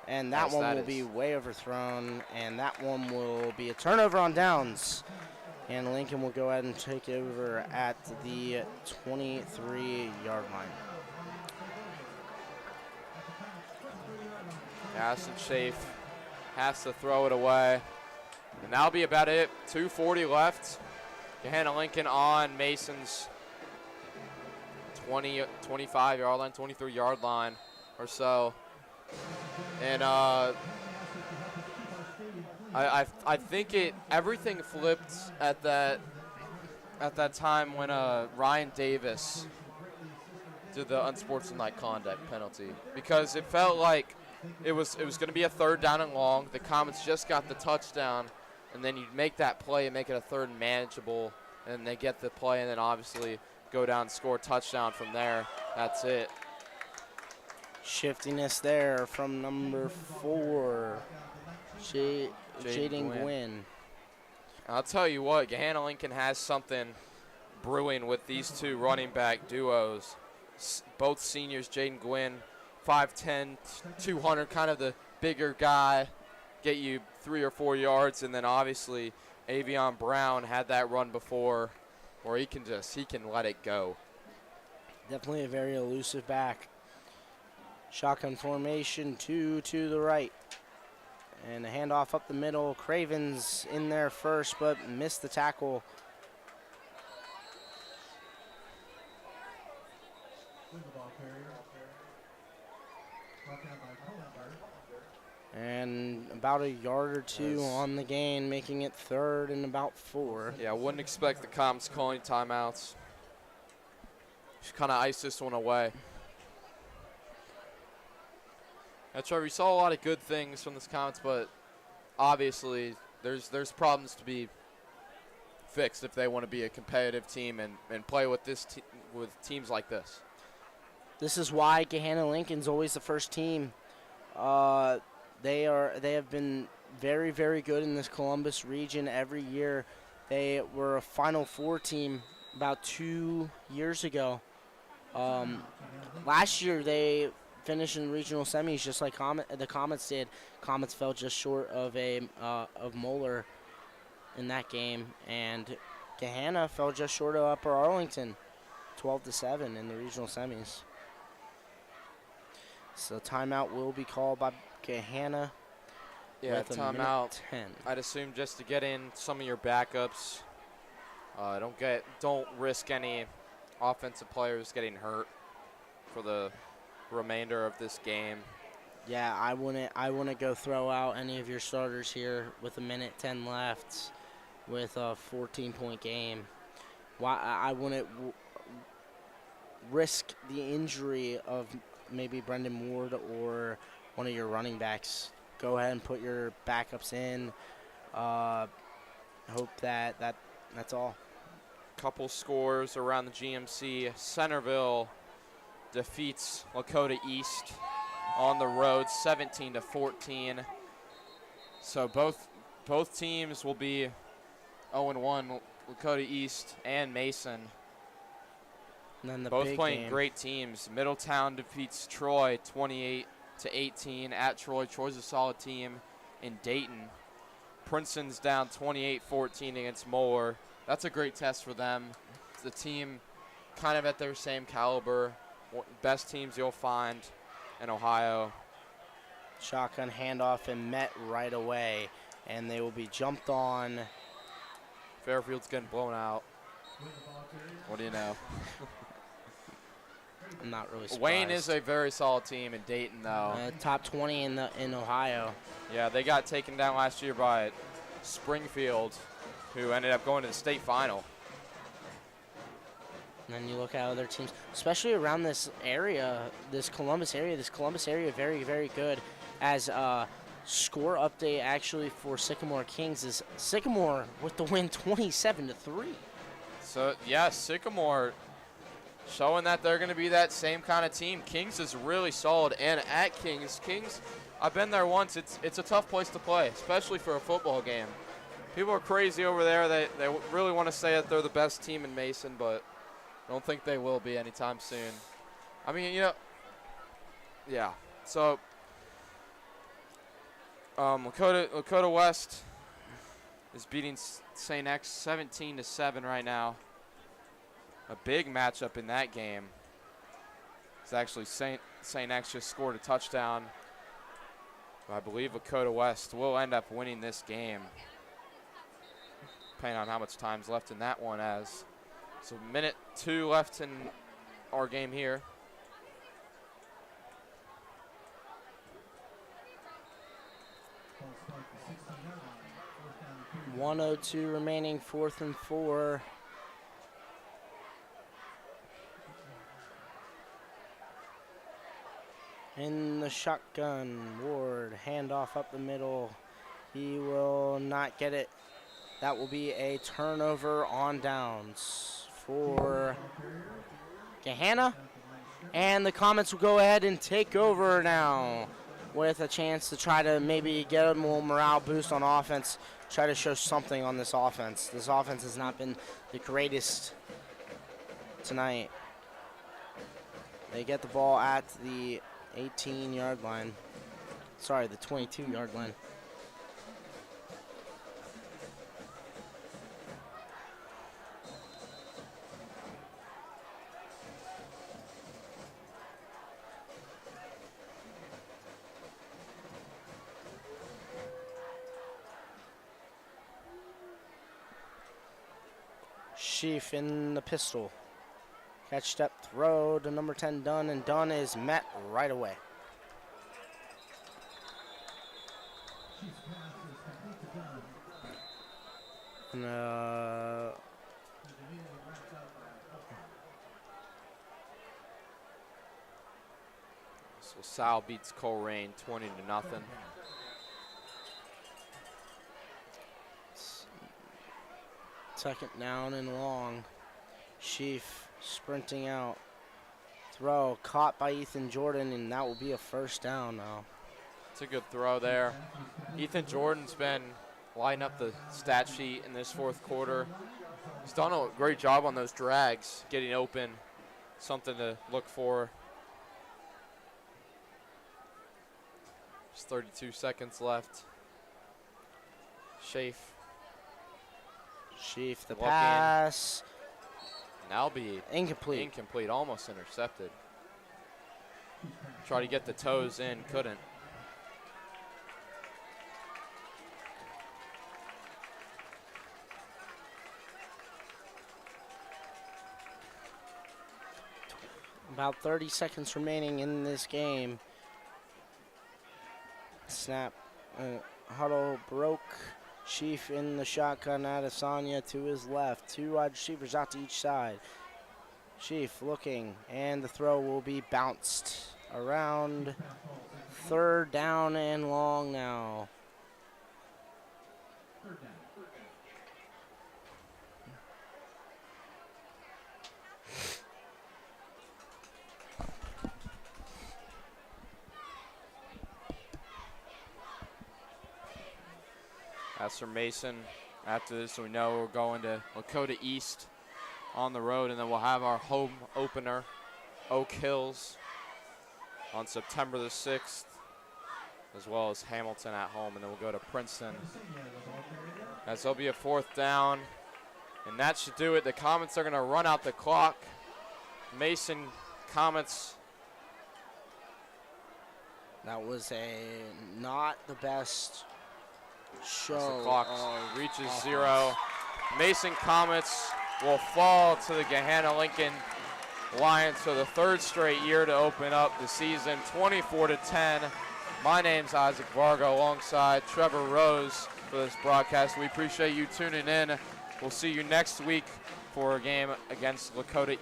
And that one will be way overthrown, and that one will be a turnover on downs. And Lincoln will go ahead and take over at the 23-yard line. Ashton Shafe has to throw it away. And that'll be about it. 2:40 left. Gahanna Lincoln on Mason's 25-yard line, 23-yard line or so. And I think everything flipped at that time when Ryan Davis did the unsportsmanlike conduct penalty, because it felt like it was going to be a 3rd down and long. The Comets just got the touchdown, and then you make that play and make it a 3rd and manageable, and they get the play, and then obviously go down and score a touchdown from there. That's it. Shiftiness there from number 4, Jaden Gwynn. I'll tell you what, Gahanna Lincoln has something brewing with these 2 running back duos. Both seniors, Jaden Gwynn, 5'10", 200, kind of the bigger guy, get you 3 or 4 yards, and then obviously Avion Brown had that run before where he can let it go. Definitely a very elusive back. Shotgun formation, 2 to the right. And a handoff up the middle. Cravens in there first, but missed the tackle. And about a yard or two on the gain, making it 3rd and about 4. Yeah, I wouldn't expect the Comps calling timeouts. Just kind of ice this one away. That's right. We saw a lot of good things from this Comps, but obviously there's problems to be fixed if they want to be a competitive team and play with with teams like this. This is why Gahanna Lincoln's always the first team. They have been very, very good in this Columbus region every year. They were a Final Four team about 2 years ago. Last year they finished in regional semis just like the Comets did. Comets fell just short of of Moeller in that game, and Gahanna fell just short of Upper Arlington, 12-7 in the regional semis. So timeout will be called by Gahanna. Yeah, with a timeout. minute 10. I'd assume just to get in some of your backups. Don't risk any offensive players getting hurt for the remainder of this game. Yeah, I wouldn't go throw out any of your starters here with a minute 10 left with a 14-point game. Why I wouldn't risk the injury of maybe Brendan Ward or one of your running backs. Go ahead and put your backups in. Hope that's all. Couple scores around the GMC. Centerville defeats Lakota East on the road 17-14. So both teams will be 0-1, Lakota East and Mason. And then the both big playing game. Great teams. Middletown defeats Troy 28-18 at Troy. Troy's a solid team in Dayton. Princeton's down 28-14 against Moeller. That's a great test for them. It's a team kind of at their same caliber. Best teams you'll find in Ohio. Shotgun handoff and met right away, and they will be jumped on. Fairfield's getting blown out. What do you know? I'm not really surprised. Wayne is a very solid team in Dayton, though. Top 20 in Ohio. Yeah, they got taken down last year by Springfield, who ended up going to the state final. And then you look at other teams, especially around this area, this Columbus area, very, very good. As score update actually for Sycamore Kings is Sycamore with the win 27-3. So, yeah, Sycamore showing that they're going to be that same kind of team. Kings is really solid, and at Kings, I've been there once. It's a tough place to play, especially for a football game. People are crazy over there. They really want to say that they're the best team in Mason, but I don't think they will be anytime soon. I mean, yeah. So, Lakota West is beating St. X 17-7 right now. A big matchup in that game. It's actually St. X just scored a touchdown. I believe Lakota West will end up winning this game, depending on how much time's left in that one. So minute 2 left in our game here. .102 remaining, 4th and 4. In the shotgun, Ward, handoff up the middle. He will not get it. That will be a turnover on downs for Gahanna. And the Comets will go ahead and take over now with a chance to try to maybe get a more morale boost on offense, try to show something on this offense. This offense has not been the greatest tonight. They get the ball at the 18-yard line. Sorry, the 22-yard line. Sheaf in the pistol. Catch step throw to number 10 Dunn, and Dunn is met right away. And, So Sal beats Coleraine 20-0. Second down and long. Sheaf sprinting out. Throw caught by Ethan Jordan, and that will be a first down now. It's a good throw there. Ethan Jordan's been lighting up the stat sheet in this fourth quarter. He's done a great job on those drags, getting open, something to look for. Just 32 seconds left. Sheaf The looking. pass. And that'll be Incomplete. almost intercepted. Try to get the toes in, couldn't. About 30 seconds remaining in this game. Snap. Huddle broke. Sheaf in the shotgun. Adesanya to his left. Two wide receivers out to each side. Sheaf looking, and the throw will be bounced around. Third down and long now. As for Mason, after this, we know we're going to Lakota East on the road, and then we'll have our home opener, Oak Hills, on September the 6th, as well as Hamilton at home, and then we'll go to Princeton. As there'll be a fourth down, and that should do it. The Comets are going to run out the clock. Mason Comets. That was not the best show. As the clock reaches 0. Mason Comets will fall to the Gahanna Lincoln Lions for the third straight year to open up the season, 24-10. My name's Isaac Varga alongside Trevor Rose for this broadcast. We appreciate you tuning in. We'll see you next week for a game against Lakota East.